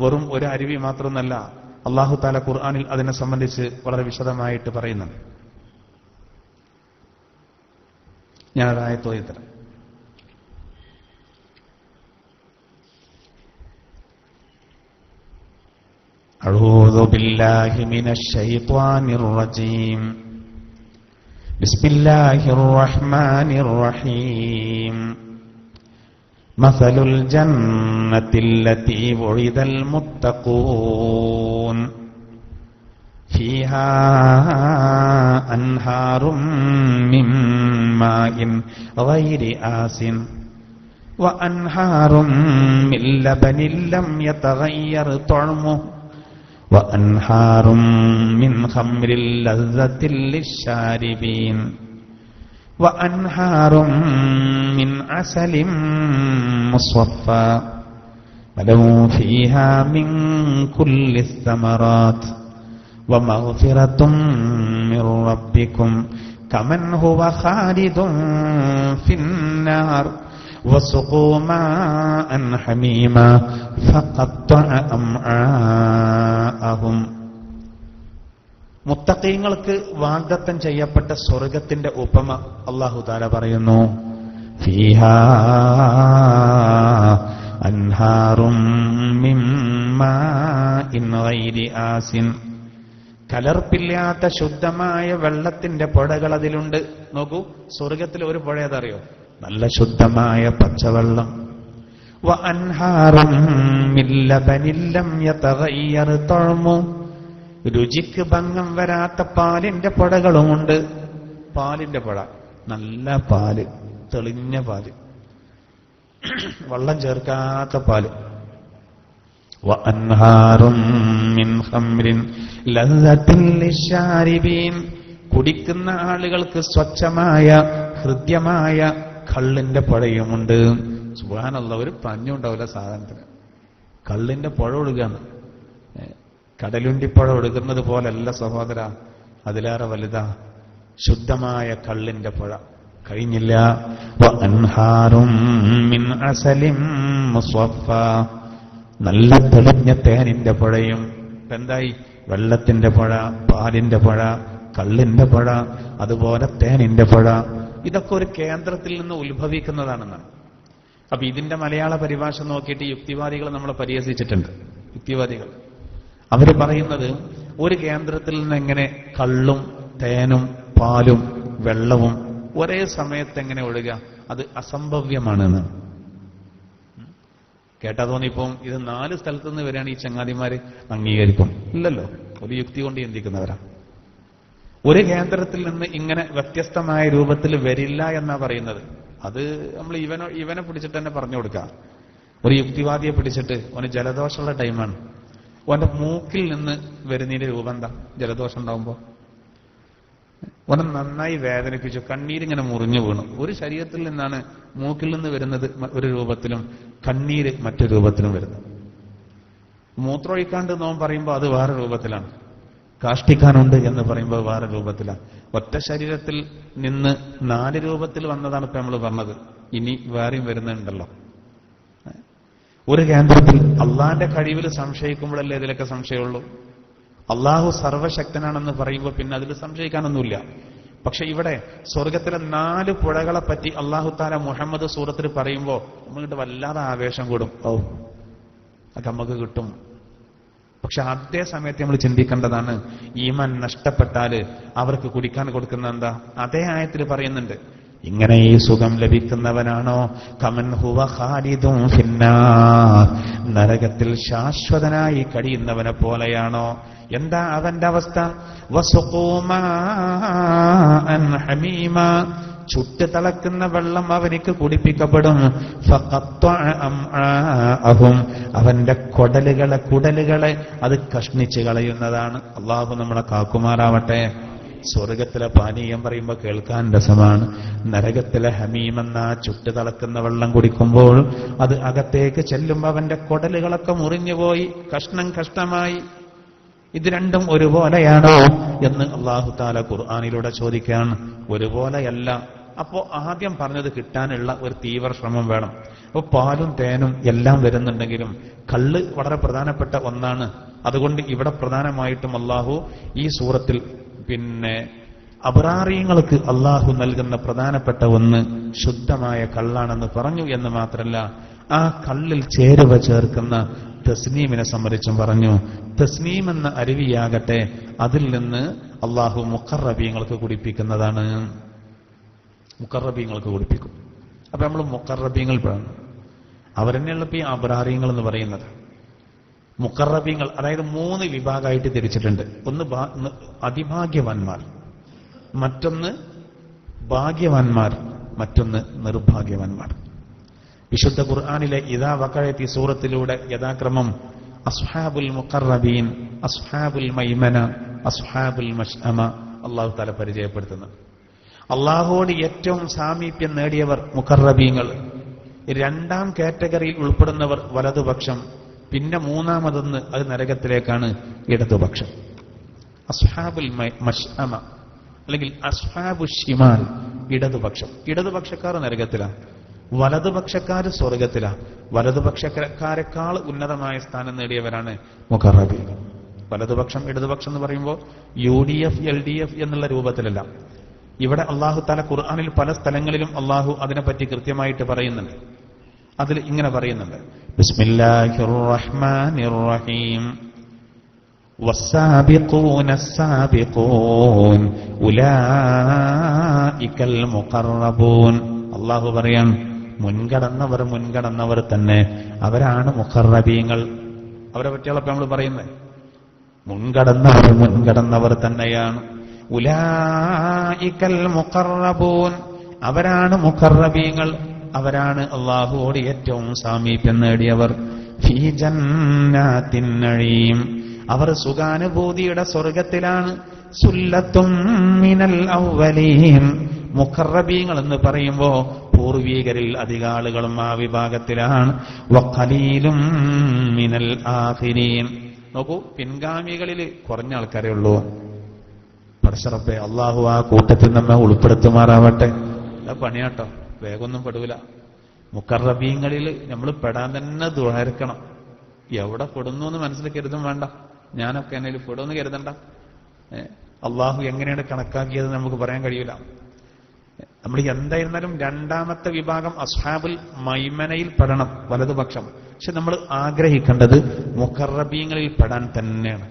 വെറും ഒരു അരുവി മാത്രമൊന്നല്ല, അള്ളാഹു തആല ഖുർആനിൽ അതിനെ സംബന്ധിച്ച് വളരെ വിശദമായിട്ട് പറയുന്നുണ്ട്. ഞാൻ ആയത്തോയി തരാം. അഊദു ബില്ലാഹി മിനശ് ശൈത്വാനിർ റജീം. ബിസ്മില്ലാഹിർ റഹ്മാനിർ റഹീം. مثل الجنة التي وعد المتقون فيها أنهار من ماء غير آسن وأنهار من لبن لم يتغير طعمه وأنهار من خمر لذة للشاربين وأنهار من عسل مصفى ولهم فيها من كل الثمرات ومغفرة من ربكم كمن هو خالد في النار وسقوا ماء حميما فقطع أمعاءهم. മുത്തഖീങ്ങൾക്ക് വാഗ്ദത്തം ചെയ്യപ്പെട്ട സ്വർഗത്തിന്റെ ഉപമ അല്ലാഹു തആല പറയുന്നു, ഫീഹാ അൻഹാറും മിൻ മാഇൻ ഗൈരി ആസിൻ, കലർപ്പില്ലാത്ത ശുദ്ധമായ വെള്ളത്തിന്റെ പുഴകൾ അതിലുണ്ട്. നോക്കൂ, സ്വർഗത്തിൽ ഒരു പുഴ ഏതറിയോ? നല്ല ശുദ്ധമായ പച്ചവെള്ളം. വഅൻഹാറും മിൻ ലബനിൻ ലം യതഗയ്യർ തഅമു, രുചിക്ക് ഭംഗം വരാത്ത പാലിന്റെ പുഴകളുമുണ്ട്. പാലിന്റെ പുഴ, നല്ല പാല്, തെളിഞ്ഞ പാല്, വെള്ളം ചേർക്കാത്ത പാല്. വഅൻഹാറും മിൻ ഖംറിൻ ലസ്സത്തിൻ ലിശാരിബീൻ, കുടിക്കുന്ന ആളുകൾക്ക് സ്വച്ഛമായ ഹൃദ്യമായ കള്ളിന്റെ പുഴയുമുണ്ട്. സുബ്ഹാനല്ലാഹ്, ഒരു പഞ്ഞുണ്ടാവില്ല സാധനത്തിന്. കള്ളിന്റെ പുഴ ഒഴുകാണ്. കടലുണ്ടിപ്പുഴ ഒഴുകുന്നത് പോലല്ല സഹോദര, അതിലേറെ വലുതാ ശുദ്ധമായ കള്ളിന്റെ പുഴ. കഴിഞ്ഞില്ല. വഅൻഹാറും മിൻ അസലിൻ മുസ്വഫ, നല്ല തെളിഞ്ഞ തേനിന്റെ പുഴയും. എന്തായി? വെള്ളത്തിന്റെ പുഴ, പാലിന്റെ പുഴ, കള്ളിന്റെ പുഴ, അതുപോലെ തേനിന്റെ പുഴ. ഇതൊക്കെ ഒരു കേന്ദ്രത്തിൽ നിന്ന് ഉത്ഭവിക്കുന്നതാണെന്നാണ്. അപ്പൊ ഇതിന്റെ മലയാള പരിഭാഷ നോക്കിയിട്ട് യുക്തിവാദികൾ നമ്മളെ പരിഹസിച്ചിട്ടുണ്ട്. യുക്തിവാദികൾ അവര് പറയുന്നത്, ഒരു കേന്ദ്രത്തിൽ നിന്ന് എങ്ങനെ കള്ളും തേനും പാലും വെള്ളവും ഒരേ സമയത്ത് എങ്ങനെ ഒഴുകുക? അത് അസംഭവ്യമാണെന്ന്. കേട്ടാ തോന്നിപ്പം ഇത് 4 സ്ഥലത്ത് നിന്ന് വരികയാണ് ഈ ചങ്ങാതിമാര് അംഗീകരിക്കും? ഇല്ലല്ലോ. ഒരു യുക്തി കൊണ്ട് ചിന്തിക്കുന്നവരാ. ഒരു കേന്ദ്രത്തിൽ നിന്ന് ഇങ്ങനെ വ്യത്യസ്തമായ രൂപത്തിൽ വരില്ല എന്നാ പറയുന്നത്. അത് നമ്മൾ ഇവനെ പിടിച്ചിട്ട് തന്നെ പറഞ്ഞു കൊടുക്കാം. ഒരു യുക്തിവാദിയെ പിടിച്ചിട്ട് അവന് ജലദോഷമുള്ള ടൈമാണ്, അവന്റെ മൂക്കിൽ നിന്ന് വരുന്നതിന്റെ രൂപം എന്താ? ജലദോഷം ഉണ്ടാവുമ്പോ അവനെ നന്നായി വേദനിപ്പിച്ചു, കണ്ണീരിങ്ങനെ മുറിഞ്ഞു വീണു. ഒരു ശരീരത്തിൽ നിന്നാണ് മൂക്കിൽ നിന്ന് വരുന്നത് ഒരു രൂപത്തിലും കണ്ണീര് മറ്റൊരു രൂപത്തിലും വരുന്നത്. മൂത്രമൊഴിക്കാണ്ട് നോം പറയുമ്പോൾ അത് വേറെ രൂപത്തിലാണ്, കാഷ്ടിക്കാനുണ്ട് എന്ന് പറയുമ്പോൾ വേറെ രൂപത്തിലാണ്. ഒറ്റ ശരീരത്തിൽ നിന്ന് 4 രൂപത്തിൽ വന്നതാണ് ഇപ്പൊ നമ്മൾ പറഞ്ഞത്. ഇനി വേറെയും വരുന്നുണ്ടല്ലോ. ഒരു കേന്ദ്രത്തിൽ അള്ളാന്റെ കഴിവിൽ സംശയിക്കുമ്പോഴല്ലേ ഇതിലൊക്കെ സംശയമുള്ളൂ. അള്ളാഹു സർവശക്തനാണെന്ന് പറയുമ്പോൾ പിന്നെ അതിൽ സംശയിക്കാനൊന്നുമില്ല. പക്ഷെ ഇവിടെ സ്വർഗത്തിലെ 4 പുഴകളെ പറ്റി അള്ളാഹു താല മുഹമ്മദ് സൂറത്തിൽ പറയുമ്പോൾ നമ്മളിട്ട് വല്ലാതെ ആവേശം കൂടും. ഓ, അതൊക്കെ നമുക്ക് കിട്ടും. പക്ഷെ അതേ സമയത്ത് നമ്മൾ ചിന്തിക്കേണ്ടതാണ്, ഈമാൻ നഷ്ടപ്പെട്ടാല് അവർക്ക് കുടിക്കാൻ കൊടുക്കുന്ന എന്താ? അതേ ആയത്തിൽ പറയുന്നുണ്ട്, ഇങ്ങനെ ഈ സുഖം ലഭിക്കുന്നവനാണോ കമൻ ഹുവ ഖാലിദുൻ ഫിന്നാർ, നരകത്തിൽ ശാശ്വതനായി കഴിയുന്നവനെ പോലെയാണോ? എന്താ അവന്റെ അവസ്ഥ? വസുഖൂമാൻ ഹമീമ, ചുട്ട് തിളക്കുന്ന വെള്ളം അവനിക്ക് കുടിപ്പിക്കപ്പെടും. ഫഖത്തഅ അംആഅഹും, അവന്റെ കുടലുകളെ അത് കഷ്ണിച്ച് കളയുന്നതാണ്. അള്ളാഹു നമ്മളെ കാക്കുമാറാവട്ടെ. സ്വർഗത്തിലെ പാനീയം പറയുമ്പോൾ കേൾക്കാൻ രസമാണ്. നരകത്തിലെ ഹമീം എന്ന ചുട്ട് തിളക്കുന്ന വെള്ളം കുടിക്കുമ്പോൾ അത് അകത്തേക്ക് ചെല്ലുമ്പോൾ അവന്റെ കുടലുകളൊക്കെ മുറിഞ്ഞുപോയി, കഷ്ണമായി. ഇത് രണ്ടും ഒരുപോലെയാണോ എന്ന് അല്ലാഹു തആല ഖുർആനിലൂടെ ചോദിക്കുകയാണ്. ഒരുപോലെയല്ല. അപ്പോ ആദ്യം പറഞ്ഞത് കിട്ടാനുള്ള ഒരു തീവ്ര ശ്രമം വേണം. അപ്പൊ പാലും തേനും എല്ലാം വരുന്നുണ്ടെങ്കിലും കള്ള് വളരെ പ്രധാനപ്പെട്ട ഒന്നാണ്. അതുകൊണ്ട് ഇവിടെ പ്രധാനമായിട്ടും അല്ലാഹു ഈ സൂറത്തിൽ അബ്റാറിയങ്ങൾക്ക് അല്ലാഹു നൽകുന്ന പ്രധാനപ്പെട്ട ഒന്ന് ശുദ്ധമായ കള്ളാണെന്ന് പറഞ്ഞു എന്ന് മാത്രമല്ല, ആ കള്ളിൽ ചേരുവ ചേർക്കുന്ന തസ്നീമിനെ സംബന്ധിച്ചും പറഞ്ഞു. തസ്നീം എന്ന അരുവിയാകട്ടെ അതിൽ നിന്ന് അല്ലാഹു മുഖറബീങ്ങൾക്ക് കുടിപ്പിക്കുന്നതാണ്. മുഖറബീങ്ങൾക്ക് കുടിപ്പിക്കും. അപ്പൊ നമ്മൾ മുഖറബീങ്ങൾ പറയണം. അവരെന്നെയുള്ള ഈ അബ്റാറിയങ്ങൾ എന്ന് പറയുന്നത്. മുഖറബീങ്ങൾ അതായത് 3 വിഭാഗമായിട്ട് തിരിച്ചിട്ടുണ്ട്. ഒന്ന് അതിഭാഗ്യവാന്മാർ, മറ്റൊന്ന് ഭാഗ്യവാന്മാർ, മറ്റൊന്ന് നിർഭാഗ്യവാന്മാർ. വിശുദ്ധ ഖുർആനിലെ ഇദാ വഖഅതി സൂറത്തിലൂടെ യഥാക്രമം അസ്ഹാബുൽ മുഖറബീൻ, അസ്ഹാബുൽ മൈമന, അസ്ഹാബുൽ മശ്അമ അല്ലാഹു തആല പരിചയപ്പെടുത്തുന്നു. അല്ലാഹുവോട് ഏറ്റവും സാമീപ്യം നേടിയവർ മുഖറബീങ്ങൾ, 2ാം കാറ്റഗറിയിൽ ഉൾപ്പെടുന്നവർ വലതുപക്ഷം, പിന്നെ 3ാമതൊന്ന് അത് നരകത്തിലേക്കാണ്, ഇടതുപക്ഷം. അസ്ഹാബുൽ മശ്അമ അല്ലെങ്കിൽ അസ്ഹാബു ഷിമാൽ ഇടതുപക്ഷം. ഇടതുപക്ഷക്കാർ നരകത്തിലാണ്, വലതുപക്ഷക്കാർ സ്വർഗത്തിലാണ്. വലതുപക്ഷക്കാരെക്കാൾ ഉന്നതമായ സ്ഥാനം നേടിയവരാണ് മുഖറബീങ്ങൾ. വലതുപക്ഷം ഇടതുപക്ഷം എന്ന് പറയുമ്പോൾ UDF LDF എന്നുള്ള രൂപത്തിലല്ല. ഇവിടെ അല്ലാഹു തആല ഖുർആനിൽ പല സ്ഥലങ്ങളിലും അല്ലാഹു അതിനെപ്പറ്റി കൃത്യമായിട്ട് പറയുന്നുണ്ട്. അതിൽ ഇങ്ങനെ പറയുന്നുണ്ട്, ബിസ്മില്ലാഹിർ റഹ്മാനിർ റഹീം വസ്സാബിഖൂന അസ്സാബിഖൂൻ ഉലൈകൽ മുഖറബൂൻ. അല്ലാഹു പറയാൻ, മുൻകടന്നവർ തന്നെ അവരാണ് മുഖറബീങ്ങൾ. അവരെ പറ്റിയുള്ള നമ്മൾ പറയുന്നത് മുൻകടന്നവർ തന്നെയാണ്. ഉലൈകൽ മുഖറബൂൻ, അവരാണ് മുഖറബീങ്ങൾ, അവരാണ് അല്ലാഹുവോട് ഏറ്റവും സാമീപ്യം നേടിയവർ. ഫീ ജന്നാത്തിൻ നഈം, അവർ സുഖാനുഭൂതിയുടെ സ്വർഗത്തിലാണ്. സുല്ലത്തും മിനൽ അവ്വലീൻ, മുഖറബീങ്ങൾ എന്ന് പറയുമ്പോ പൂർവീകരിൽ അധിക ആളുകളും ആ വിഭാഗത്തിലാണ്. വഖലീലും മിനൽ ആഖിരീൻ, നോക്കൂ, പിൻഗാമികളിൽ കുറഞ്ഞ ആൾക്കാരേ ഉള്ളൂ. പടച്ചറബ്ബേ, അള്ളാഹു ആ കൂട്ടത്തിൽ നമ്മെ ഉൾപ്പെടുത്തുമാറാവട്ടെ. പണിയാട്ടോ, വേഗമൊന്നും പെടൂല. മുഖറബീങ്ങളിൽ നമ്മൾ പെടാൻ തന്നെ ദുആർക്കണം. എവിടെ പെടുന്നു എന്ന് മനസ്സിൽ കരുതും വേണ്ട. ഞാനൊക്കെ എന്നതിൽ പെടുമെന്ന് കരുതണ്ട. അള്ളാഹു എങ്ങനെയാണ് കണക്കാക്കിയത് നമുക്ക് പറയാൻ കഴിയില്ല. നമ്മൾ എന്തായിരുന്നാലും രണ്ടാമത്തെ വിഭാഗം അസ്ഹാബുൽ മൈമനയിൽ പെടണം, വലതുപക്ഷം. പക്ഷെ നമ്മൾ ആഗ്രഹിക്കേണ്ടത് മുഖറബീങ്ങളിൽ പെടാൻ തന്നെയാണ്.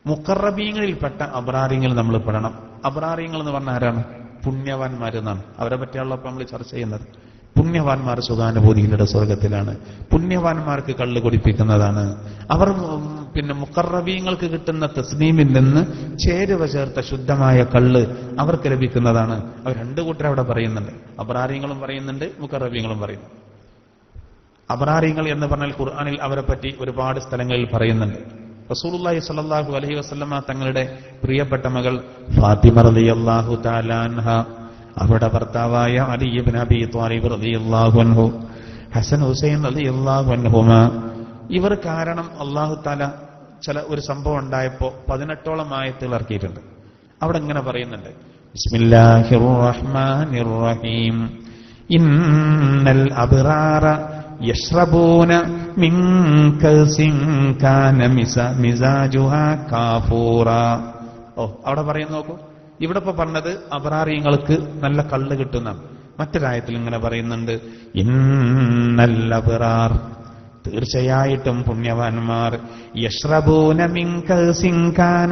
മുഖറബീങ്ങളിൽപ്പെട്ട അബ്രാറിങ്ങൾ നമ്മൾ പെടണം. അബ്രാറിങ്ങൾ എന്ന് പറഞ്ഞാൽ ആരാണ്? പുണ്യവാന്മാരെന്നാണ്. അവരെ പറ്റിയുള്ള നമ്മൾ ചർച്ച ചെയ്യുന്നത്. പുണ്യവാന്മാർ സുഖാനുഭൂതികളുടെ സ്വർഗത്തിലാണ്. പുണ്യവാന്മാർക്ക് കള്ള് കുടിപ്പിക്കുന്നതാണ്. അവർ പിന്നെ മുഖറബീങ്ങൾക്ക് കിട്ടുന്ന തസ്നീമിൽ നിന്ന് ചേരുവ ചേർത്ത ശുദ്ധമായ കള്ള് അവർക്ക് ലഭിക്കുന്നതാണ്. അവർ രണ്ടു കൂട്ടർ അവിടെ പറയുന്നുണ്ട്. അബ്രാറിങ്ങളും പറയുന്നുണ്ട്, മുഖറബീങ്ങളും പറയുന്നു. അബ്രാറിങ്ങൾ എന്ന് പറഞ്ഞാൽ ഖുർആനിൽ അവരെ പറ്റി ഒരുപാട് സ്ഥലങ്ങളിൽ പറയുന്നുണ്ട്. റസൂലുള്ളാഹി സ്വല്ലല്ലാഹു അലൈഹി വസല്ലമ തങ്ങളുടെ പ്രിയപ്പെട്ട മകൾ ഫാത്തിമ റളിയല്ലാഹു തആല അൻഹ, അവരുടെ ഭർത്താവായ അലി ഇബ്നു അബീ ത്വാലിബ് റളിയല്ലാഹു അൻഹു, ഹസൻ ഹുസൈൻ റളിയല്ലാഹു അൻഹുമാ, ഇവർ കാരണം അല്ലാഹു തആല ഒരു സംഭവം ഉണ്ടായപ്പോ 18ഓളം ആയത്തുകൾ ഇറക്കിയിട്ടുണ്ട്. അവിടെ ഇങ്ങനെ പറയുന്നുണ്ട്, ബിസ്മില്ലാഹിർ റഹ്മാനിർ റഹീം, ഇന്നൽ അബ്റാറ യശ്റബൂന മിൻ കഅസിൻ കാന മിസാജുഹാ കാഫൂറ. അവിടെ പറയുന്നു നോക്കൂ. ഇവിടെ ഇപ്പൊ പറഞ്ഞത് അബ്റാറിങ്ങൾക്ക് നല്ല കള്ള് കിട്ടുന്നതാണ്. മറ്റൊരായത്തിൽ ഇങ്ങനെ പറയുന്നുണ്ട്, ഇന്നൽ അബ്റാർ, തീർച്ചയായിട്ടും പുണ്യവാന്മാർ, യശ്റബൂന മിൻ കഅസിൻ കാന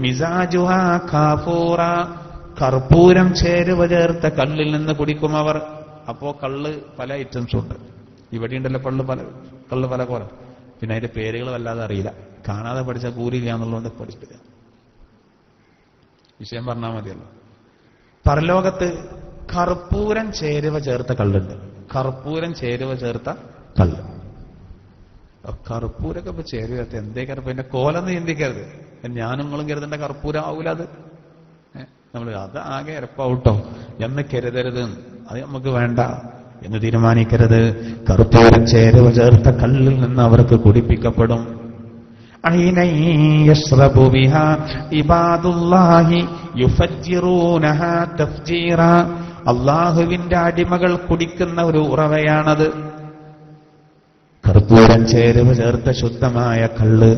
മിസാജുഹാ കാഫൂറ, കർപ്പൂരം ചേരുവ ചേർത്ത കള്ളിൽ നിന്ന് കുടിക്കും അവർ. അപ്പോ കള്ള് പല ഐറ്റംസും ഉണ്ട്. ഇവിടെ ഉണ്ടല്ലോ കള്ള് പല കോലം. പിന്നെ അതിന്റെ പേരുകൾ വല്ലാതെ അറിയില്ല. കാണാതെ പഠിച്ച കൂലില്ല എന്നുള്ളതുകൊണ്ട് പഠിച്ചിട്ടില്ല. വിഷയം പറഞ്ഞാൽ മതിയല്ലോ. പരലോകത്ത് കർപ്പൂരം ചേരുവ ചേർത്ത കള്ളുണ്ട്. കർപ്പൂരം ചേരുവ ചേർത്ത കള്ള്. കർപ്പൂരൊക്കെ ഇപ്പൊ ചേരുവ ചേർത്ത് എന്തേ കറുപ്പ്? എന്റെ കോലെന്ന് ചിന്തിക്കരുത്. ഞാനും നിങ്ങളും കരുതേണ്ട കർപ്പൂരം ആവൂല അത്. നമ്മൾ അത് ആകെ ഇരപ്പാവട്ടോ എന്ന് കരുതരുത്. അത് നമുക്ക് വേണ്ട എന്ന് തീരുമാനിക്കരുത്. കർപ്പൂരം ചേരുവ ചേർത്ത കള്ളിൽ നിന്ന് അവർക്ക് കുടിപ്പിക്കപ്പെടും. അള്ളാഹുവിന്റെ അടിമകൾ കുടിക്കുന്ന ഒരു ഉറവയാണത്. കർപ്പൂരം ചേരുവ ചേർത്ത ശുദ്ധമായ കള്ള്.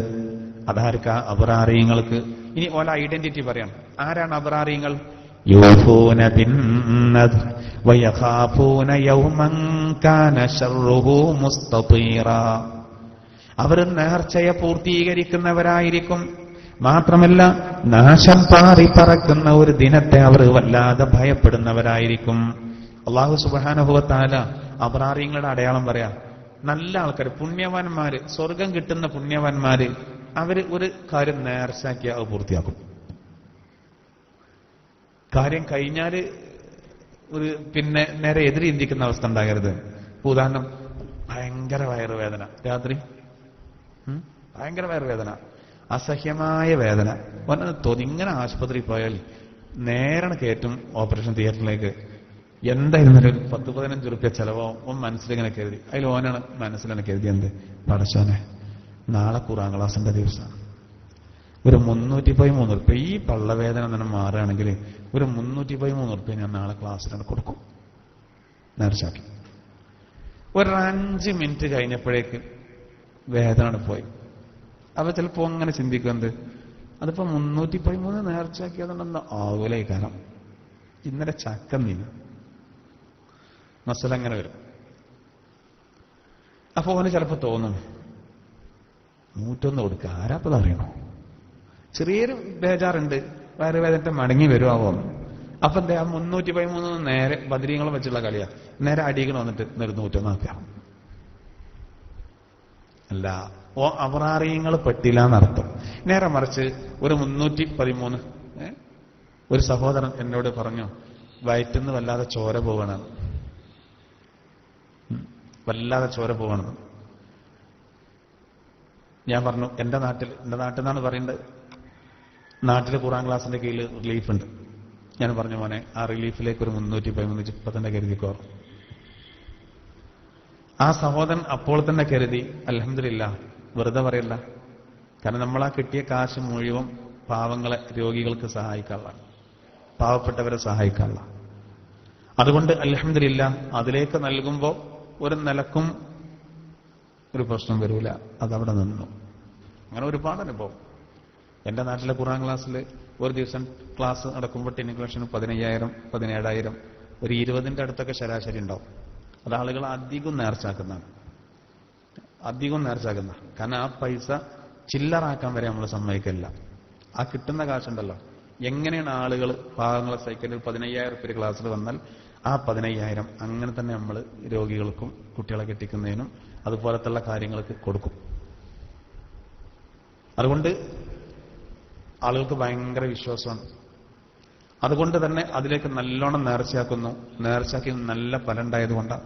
അതാർക്ക? അബ്റാറിങ്ങൾക്ക്. ഇനി ഓല ഐഡന്റിറ്റി പറയണം. ആരാണ് അബ്റാറിങ്ങൾ? യൂഫൂന ബിന്നദ്ർ വയഖാഫൂന യൗമൻ കാന ശർറുഹു മുസ്തതീറ. അവർ നേർച്ചയെ പൂർത്തീകരിക്കുന്നവരായിരിക്കും. മാത്രമല്ല നാശം പാറി പറക്കുന്ന ഒരു ദിനത്തെ അവർ വല്ലാതെ ഭയപ്പെടുന്നവരായിരിക്കും. അല്ലാഹു സുബ്ഹാനഹു വ തആല അബ്റാറിങ്ങളുടെ അടയാളം പറയാം. നല്ല ആൾക്കാർ, പുണ്യവാന്മാര്, സ്വർഗം കിട്ടുന്ന പുണ്യവാന്മാര്, അവര് ഒരു കാര്യം നേർച്ചയാക്കി അത് പൂർത്തിയാക്കും. കാര്യം കഴിഞ്ഞാല് ഒരു പിന്നെ നേരെ എതിരി ചിന്തിക്കുന്ന അവസ്ഥ ഉണ്ടാകരുത്. ഉദാഹരണം, ഭയങ്കര വയറുവേദന രാത്രി, ഭയങ്കര വയറുവേദന, അസഹ്യമായ വേദന തോന്നി. ഇങ്ങനെ ആശുപത്രി പോയാൽ നേരെ കയറ്റും ഓപ്പറേഷൻ തിയേറ്ററിലേക്ക്. എന്തായിരുന്നാലും ഒരു 10-15 റുപ്യ ചെലവോ മനസ്സിലിങ്ങനെ കരുതി. അതിൽ ഓനാണ് മനസ്സിലാണ് കരുതി, എന്ത് പടച്ചോനെ, നാളെ ഖുർആൻ ക്ലാസിന്റെ ദിവസമാണ്, ഒരു 313 റുപ്യ ഈ പള്ളവേദന തന്നെ മാറുകയാണെങ്കിൽ ഒരു 313 റുപ്യ ഞാൻ നാളെ ക്ലാസ്സിലാണ് കൊടുക്കും. നേർച്ചാക്കി ഒരു 5 മിനിറ്റ് കഴിഞ്ഞപ്പോഴേക്ക് വേദന പോയി. അപ്പൊ ചിലപ്പോ അങ്ങനെ ചിന്തിക്കുന്നത്, അതിപ്പോ 313 നേർച്ചാക്കിയതുകൊണ്ടൊന്നും ആവൂല ഈ കാലം, ഇന്നലെ ചക്ക നീങ്ങും മസല അങ്ങനെ വരും. അപ്പൊ അവന് ചിലപ്പോ തോന്നും 101 കൊടുക്കുക, ആരാപ്പത് അറിയണോ? ചെറിയൊരു ബേജാറുണ്ട്, വയറുവേദന മടങ്ങി വരുമാവോ. അപ്പൊ എന്താ 313 നേരെ ബദരീങ്ങളും വെച്ചുള്ള കളിയാ, നേരെ അടികൾ വന്നിട്ട് 101 ആക്കുക. അല്ല, അബ്റാറിയങ്ങൾ പെട്ടില്ല എന്നർത്ഥം. നേരെ മറിച്ച് ഒരു 313 ഒരു സഹോദരൻ എന്നോട് പറഞ്ഞു, വയറ്റിന്ന് വല്ലാതെ ചോര പോകണം, വല്ലാതെ ചോര പോകണം. ഞാൻ പറഞ്ഞു, എന്റെ നാട്ടിൽ നിന്നാണ് പറയേണ്ടത്, നാട്ടിൽ ഖുർആൻ ക്ലാസിന്റെ കീഴിൽ റിലീഫ് ഉണ്ട്. ഞാൻ പറഞ്ഞു, മോനെ ആ റിലീഫിലേക്ക് ഒരു 313 ഇപ്പത്തന്നെ കരുതിക്കോ. ആ സഹോദരൻ അപ്പോൾ തന്നെ കരുതി, അൽഹംദുലില്ലാഹ്, വെറുതെ പറയല്ല, കാരണം നമ്മൾ ആ കിട്ടിയ കാശ് മുഴുവൻ പാവങ്ങളെ, രോഗികൾക്ക് സഹായിക്കാനുള്ള, പാവപ്പെട്ടവരെ സഹായിക്കാനുള്ള. അതുകൊണ്ട് അൽഹംദുലില്ലാഹ് അതിലേക്ക് നൽകുമ്പോൾ ഒരു നിലക്കും ഒരു പ്രശ്നം വരൂല, അതവിടെ നിന്നു. അങ്ങനെ ഒരുപാട് അനുഭവം. എന്റെ നാട്ടിലെ ഖുർആൻ ക്ലാസ്സിൽ ഒരു ദിവസം ക്ലാസ് നടക്കുമ്പോൾ ടെലിവിഷന് 15,000 17,000 ഒരു 20ന്റെ അടുത്തൊക്കെ ശരാശരി ഉണ്ടാവും. അത് ആളുകൾ അധികം നേർച്ചാക്കുന്നതാണ്, കാരണം ആ പൈസ ചില്ലറാക്കാൻ വരെ നമ്മൾ സമ്മതിക്കില്ല. ആ കിട്ടുന്ന കാശുണ്ടല്ലോ, എങ്ങനെയാണ് ആളുകൾ പാവങ്ങളെ സൈക്കിളിൽ 15,000 രൂപ ക്ലാസ്സിൽ വന്നാൽ ആ 15,000 അങ്ങനെ തന്നെ നമ്മൾ രോഗികൾക്കും കുട്ടികളെ കെട്ടിക്കുന്നതിനും അതുപോലത്തുള്ള കാര്യങ്ങൾക്ക് കൊടുക്കും. അതുകൊണ്ട് ആളുകൾക്ക് ഭയങ്കര വിശ്വാസമാണ്. അതുകൊണ്ട് തന്നെ അതിലേക്ക് നല്ലോണം നേർച്ചയാക്കുന്നു. നേർച്ചയാക്കി നല്ല ഫലം ഉണ്ടായതുകൊണ്ടാണ്.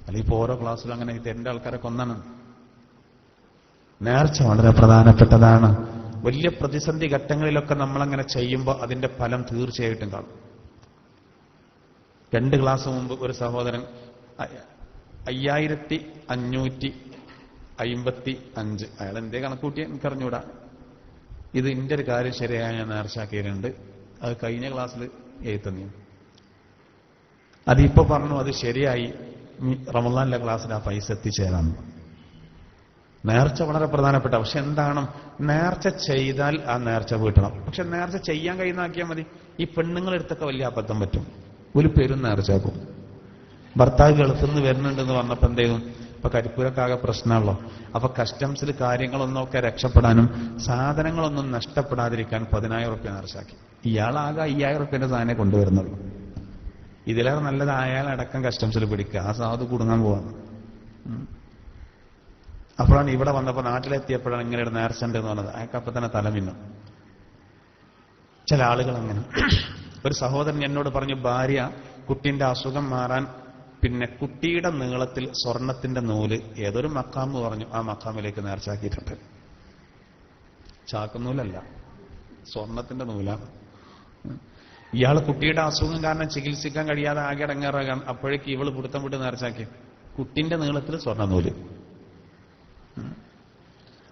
അല്ലെങ്കിൽ ഇപ്പോൾ ഓരോ ക്ലാസ്സിലും അങ്ങനെ എന്റെ ആൾക്കാരൊക്കെ ഒന്നാണ്. നേർച്ച വളരെ പ്രധാനപ്പെട്ടതാണ്. വലിയ പ്രതിസന്ധി ഘട്ടങ്ങളിലൊക്കെ നമ്മളങ്ങനെ ചെയ്യുമ്പോൾ അതിന്റെ ഫലം തീർച്ചയായിട്ടും കാണും. 2 ക്ലാസ് മുമ്പ് ഒരു സഹോദരൻ 5,555, അയാൾ എന്തേ കണക്കൂട്ടിയ എനിക്കറിഞ്ഞൂടാ, ഇത് ഇന്റെ ഒരു കാര്യം ശരിയായ ഞാൻ നേർച്ചാക്കിയിട്ടുണ്ട്, അത് കഴിഞ്ഞ ക്ലാസ്സിൽ എഴുത്തുന്നു. അതിപ്പോ പറഞ്ഞു അത് ശരിയായി, റമളാനിലെ ക്ലാസ്സിൽ ആ പൈസ എത്തിച്ചേരാന്ന്. നേർച്ച വളരെ പ്രധാനപ്പെട്ട, പക്ഷെ എന്താണ്, നേർച്ച ചെയ്താൽ ആ നേർച്ച വീട്ടണം. പക്ഷെ നേർച്ച ചെയ്യാൻ കഴിയുന്നാക്കിയാൽ മതി. ഈ പെണ്ണുങ്ങളെടുത്തൊക്കെ വലിയ അബദ്ധം പറ്റും. ഒരു പേരും നേർച്ചാക്കും. ഭർത്താവ് ഗൾഫിൽ നിന്ന് വരുന്നുണ്ടെന്ന് പറഞ്ഞപ്പോ എന്ത് ചെയ്യും, ഇപ്പൊ കരിപ്പൂരക്കാകെ പ്രശ്നമുള്ളോ, അപ്പൊ കസ്റ്റംസിൽ കാര്യങ്ങളൊന്നൊക്കെ രക്ഷപ്പെടാനും സാധനങ്ങളൊന്നും നഷ്ടപ്പെടാതിരിക്കാൻ 10,000 രൂപ നേർച്ചാക്കി. ഇയാളാകെ 5,000 രൂപയുടെ സാധനം കൊണ്ടുവരുന്നുള്ളൂ. ഇതിലേറെ നല്ലത് അയാളടക്കം കസ്റ്റംസിൽ പിടിക്കുക, ആ സാധു കുടുങ്ങാൻ പോവാണ്. അപ്പോഴാണ് ഇവിടെ വന്നപ്പോ നാട്ടിലെത്തിയപ്പോഴാണ് ഇങ്ങനെ ഒരു നേർച്ചണ്ട് എന്ന് പറഞ്ഞത്. അയാൾക്കപ്പൊ തന്നെ തലമിന്നും. ചില ആളുകൾ അങ്ങനെ. ഒരു സഹോദരൻ എന്നോട് പറഞ്ഞു, ഭാര്യ കുട്ടിന്റെ അസുഖം മാറാൻ പിന്നെ കുട്ടിയുടെ നീളത്തിൽ സ്വർണത്തിന്റെ നൂല് ഏതൊരു മക്കാമ് പറഞ്ഞു, ആ മക്കാമിലേക്ക് നേർച്ചാക്കിയിട്ടുണ്ട്. ചാക്കുന്നൂലല്ല, സ്വർണത്തിന്റെ നൂലാണ്. ഇയാൾ കുട്ടിയുടെ അസുഖം കാരണം ചികിത്സിക്കാൻ കഴിയാതെ ആകെ ഇടങ്ങേറാകാൻ, അപ്പോഴേക്ക് ഇവള് പിടുത്തം വിട്ട് നേർച്ചാക്കി കുട്ടിന്റെ നീളത്തിൽ സ്വർണ്ണ നൂല്.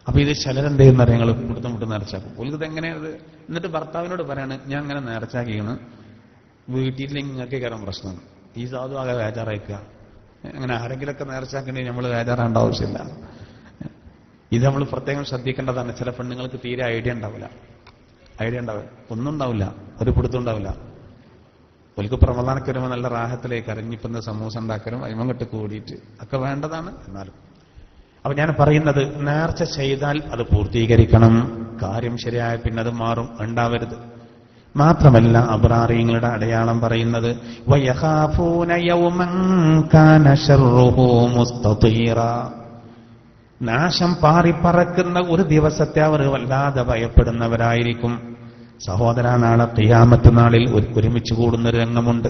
അപ്പൊ ഇത് ചിലരെന്ത് ചെയ്യുന്ന ഞങ്ങൾ പിടുത്തം വിട്ട് നേർച്ചാക്കും. ഒലിത് എങ്ങനെയത്? എന്നിട്ട് ഭർത്താവിനോട് പറയാണ്, ഞാൻ അങ്ങനെ നേർച്ചാക്കിയാണ്, വീട്ടിൽ നിങ്ങൾക്ക് കയറാൻ പ്രശ്നം, ഈ സാധു ആകെ വേജാറായിക്കുക. അങ്ങനെ ആരെങ്കിലൊക്കെ നേർച്ചാക്കണ്ടെങ്കിൽ നമ്മൾ വേജാറാണ്ട ആവശ്യമില്ല. ഇത് നമ്മൾ പ്രത്യേകം ശ്രദ്ധിക്കേണ്ടതാണ്. ചില പെണ്ണുങ്ങൾക്ക് തീരെ ഐഡിയ ഉണ്ടാവില്ല, ഒന്നും ഉണ്ടാവില്ല, ഒരു പിടുത്തം ഉണ്ടാവില്ല. ഒലിക്ക് പ്രമദാനൊക്കെ വരുമ്പോൾ നല്ല റാഹത്തിലേക്ക് അരഞ്ഞിപ്പുന്ന സമൂസ ഉണ്ടാക്കലും അയിമങ്ങട്ട് കൂടിയിട്ട് ഒക്കെ വേണ്ടതാണ്. എന്നാലും അപ്പൊ ഞാൻ പറയുന്നത്, നേർച്ച ചെയ്താൽ അത് പൂർത്തീകരിക്കണം. കാര്യം ശരിയായ പിന്നെ അത് മാറും, ഉണ്ടാവരുത്. മാത്രമല്ല അബ്റാറിങ്ങളുടെ അടയാളം പറയുന്നത്, വയഖാഫൂന യൗമൻ കാന ശർറുഹു മുസ്തതീറ, നാശം പാറിപ്പറക്കുന്ന ഒരു ദിവസത്തെ അവർ വല്ലാതെ ഭയപ്പെടുന്നവരായിരിക്കും. സഹോദര, നാളെ ഖിയാമത്ത് നാളിൽ ഒരുമിച്ച് കൂടുന്ന ഒരു രംഗമുണ്ട്.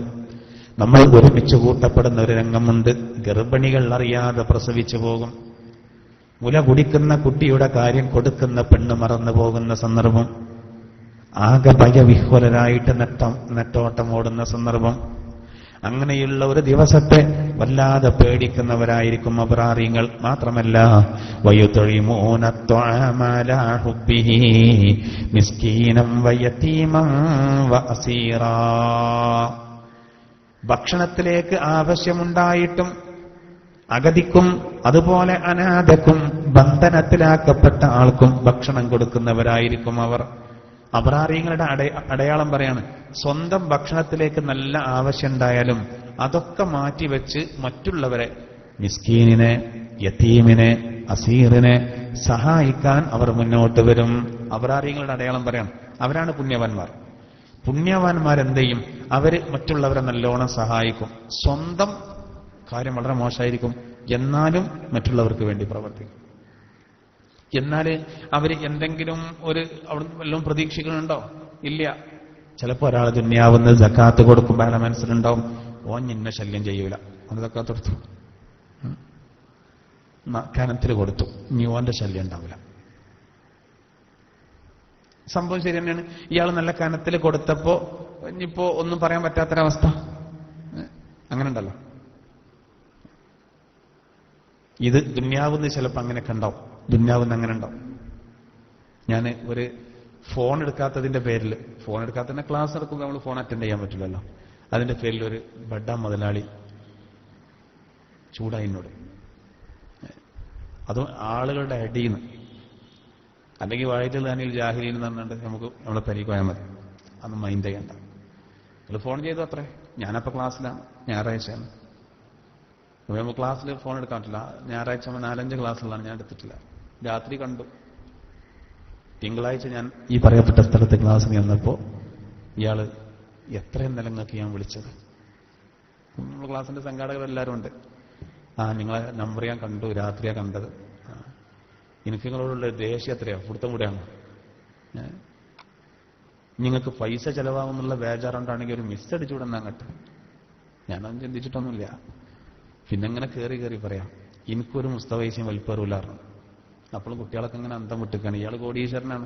നമ്മൾ ഒരുമിച്ച് കൂട്ടപ്പെടുന്ന ഒരു രംഗമുണ്ട്. ഗർഭിണികൾ അറിയാതെ പ്രസവിച്ചു പോകും. മുല കുടിക്കുന്ന കുട്ടിയുടെ കാര്യം കൊടുക്കുന്ന പെണ്ണ് മറന്നു പോകുന്ന സന്ദർഭം, ആകെ ഭയവിഹ്വലരായിട്ട് നെട്ടോട്ടമോടുന്ന സന്ദർഭം. അങ്ങനെയുള്ള ഒരു ദിവസത്തെ വല്ലാതെ പേടിക്കുന്നവരായിരിക്കും അബ്റാറിങ്ങൾ. മാത്രമല്ല, വയുത്ഇമൂന അത്അമ അലാ ഹുബ്ബിഹി മിസ്കീനം വയതീമൻ വഅസീറാ, ഭക്ഷണത്തിലേക്ക് ആവശ്യമുണ്ടായിട്ടും അഗതിക്കും അതുപോലെ അനാഥക്കും ബന്ധനത്തിലാക്കപ്പെട്ട ആൾക്കും ഭക്ഷണം കൊടുക്കുന്നവരായിരിക്കും അവർ. അബ്റാറിങ്ങളുടെ അടയാളം പറയാണ്, സ്വന്തം ഭക്ഷണത്തിലേക്ക് നല്ല ആവശ്യമുണ്ടായാലും അതൊക്കെ മാറ്റിവെച്ച് മറ്റുള്ളവരെ, മിസ്കീനിനെ, യതീമിനെ, അസീറിനെ സഹായിക്കാൻ അവർ മുന്നോട്ട് വരും. അബ്റാറിങ്ങളുടെ അടയാളം പറയാണ്, അവരാണ് പുണ്യവാന്മാർ. പുണ്യവാന്മാരെന്ത് ചെയ്യും? അവര് മറ്റുള്ളവരെ നല്ലോണം സഹായിക്കും. സ്വന്തം കാര്യം വളരെ മോശമായിരിക്കും, എന്നാലും മറ്റുള്ളവർക്ക് വേണ്ടി പ്രവർത്തിക്കും. എന്നാല് അവര് എന്തെങ്കിലും ഒരു അവിടെ വല്ലതും പ്രതീക്ഷിക്കുന്നുണ്ടോ? ഇല്ല. ചിലപ്പോ ഒരാൾ ദുന്യാവുന്ന സക്കാത്ത് കൊടുക്കുമ്പോൾ അയാളെ മനസ്സിലുണ്ടാവും, ഓൻ നിന്നെ ശല്യം ചെയ്യൂല, ഓന് സക്കാത്ത് കൊടുത്തു, കനത്തിൽ കൊടുത്തു, ഇനി ഓന്റെ ശല്യം ഉണ്ടാവില്ല. സംഭവം ശരി തന്നെയാണ്. ഇയാൾ നല്ല കനത്തിൽ കൊടുത്തപ്പോ ഇനിയിപ്പോ ഒന്നും പറയാൻ പറ്റാത്തൊരവസ്ഥ അങ്ങനെ ഉണ്ടല്ലോ. ഇത് ദുന്യാവുന്ന് ചിലപ്പോ അങ്ങനെയൊക്കെ ഉണ്ടാവും. ദുന്യാവുന്ന് അങ്ങനെ ഉണ്ടാവും. ഞാൻ ഒരു ഫോൺ എടുക്കാത്തതിന്റെ പേരിൽ, ഫോൺ എടുക്കാത്തതിന്റെ ക്ലാസ് എടുക്കുമ്പോൾ നമ്മൾ ഫോൺ അറ്റൻഡ് ചെയ്യാൻ പറ്റില്ലല്ലോ, അതിന്റെ പേരിൽ ഒരു ബഡ്ഡ മുതലാളി ചൂടായി എന്നോട്. അതും ആളുകളുടെ അടിയെന്ന്, അല്ലെങ്കിൽ വായിച്ചുള്ള തന്നെ ജാഹിലീൻ എന്ന് പറഞ്ഞിട്ട് നമുക്ക് നമ്മളെ പരിക്കോയാൽ മതി, അന്ന് മൈൻഡ് ചെയ്യണ്ട. നിങ്ങൾ ഫോൺ ചെയ്തു അത്രേ. ഞാനപ്പോൾ ക്ലാസ്സിലാണ്, ഞായറാഴ്ചയാണ്. നമ്മൾ ക്ലാസ്സിൽ ഫോൺ എടുക്കാൻ പറ്റില്ല. ഞായറാഴ്ച 4-5 ക്ലാസ്സുകളാണ്, ഞാൻ എടുത്തിട്ടില്ല. രാത്രി കണ്ടു. തിങ്കളാഴ്ച ഞാൻ ഈ പറയപ്പെട്ട സ്ഥലത്ത് ക്ലാസ്സിന് ചെന്നപ്പോൾ ഇയാള് എത്രയും നിലങ്ങൾക്ക് ഞാൻ വിളിച്ചത്. നമ്മൾ ക്ലാസ്സിന്റെ സംഘാടകരെല്ലാവരും ഉണ്ട്. നിങ്ങളെ നമ്പർ ഞാൻ കണ്ടു, രാത്രിയാ കണ്ടത്. എനിക്ക് നിങ്ങളോടുള്ള ദേഷ്യം എത്രയാ, പുറത്തും കൂടെയാണ്. നിങ്ങൾക്ക് പൈസ ചെലവാകുന്നുള്ള ബേജാറുണ്ടാണെങ്കിൽ ഒരു മിസ് അടിച്ചുവിടുന്ന അങ്ങോട്ട്. ഞാനതൊന്നും ചിന്തിച്ചിട്ടൊന്നുമില്ല. പിന്നെ ഇങ്ങനെ കയറി പറയാം, എനിക്കൊരു മുസ്തവൈസ്യം വലിപ്പറില്ലായിരുന്നു. അപ്പോഴും കുട്ടികളൊക്കെ ഇങ്ങനെ അന്തം വിട്ടിക്കാണ്. ഇയാൾ കോടീശ്വരനാണ്.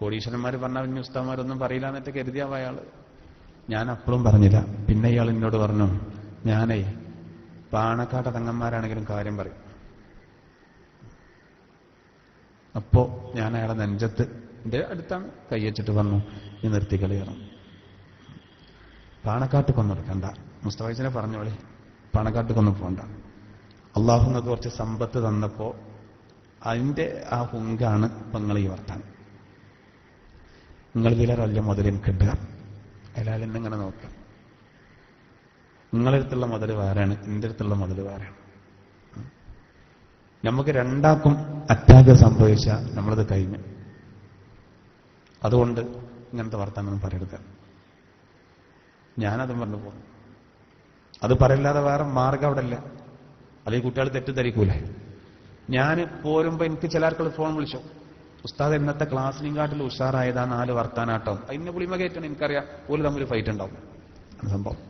കോടീശ്വരന്മാർ പറഞ്ഞാൽ പിന്നെ ഉസ്താവന്മാരൊന്നും പറയില്ല എന്നിട്ട് കരുതിയാവ അയാള്. ഞാൻ അപ്പോഴും പറഞ്ഞില്ല. പിന്നെ ഇയാൾ എന്നോട് പറഞ്ഞു, ഞാനേ പാണക്കാട്ട തങ്ങന്മാരാണെങ്കിലും കാര്യം പറയും. അപ്പോ ഞാൻ അയാളെ നെഞ്ചത്ത് എന്റെ അടുത്താണ് കൈവച്ചിട്ട് പറഞ്ഞു, നീ നിർത്തിക്കളിയണം, പാണക്കാട്ടുക്കൊന്നും എടുക്കണ്ട, മുസ്തഫൈസിനെ പറഞ്ഞോളി, പാണക്കാട്ടുക്കൊന്നും പോണ്ട. അള്ളാഹു നിങ്ങൾക്ക് കുറച്ച് സമ്പത്ത് തന്നപ്പോ അതിന്റെ ആ ഹുങ്കാണ് നിങ്ങൾ ഈ വർത്താനം. നിങ്ങൾ വിലറല്ല മുതൽ എനിക്കുണ്ട്. അയാൾ എന്നെങ്ങനെ നോക്കാം. നിങ്ങളുടെ അടുത്തുള്ള മുതൽ വേറെയാണ്, എന്റെ അടുത്തുള്ള മുതൽ വേറെയാണ്. നമുക്ക് രണ്ടാക്കും അറ്റാക്ക് സംഭവിച്ച നമ്മളത് കഴിഞ്ഞു. അതുകൊണ്ട് ഇങ്ങനത്തെ വർത്താനൊന്നും പറയരുത്. ഞാനതും പറഞ്ഞു പോകും. അത് പറയില്ലാതെ വേറെ മാർഗം അവിടെ ഇല്ല. അത് ഈ കുട്ടികൾ തെറ്റിദ്ധരിക്കൂലേ. ഞാൻ പോരുമ്പോ എനിക്ക് ചില ആൾക്കാർ ഫോൺ വിളിച്ചു, ഉസ്താദ് ഇന്നത്തെ ക്ലാസ്സിനും കാട്ടിൽ ഉഷാറായതാ 4 വർത്താനാട്ടം. അതിന്റെ പുളിമ കയറ്റണം. എനിക്കറിയാം ഒരു തമ്മിൽ ഫൈറ്റ് ഉണ്ടാവും. അത് സംഭവം.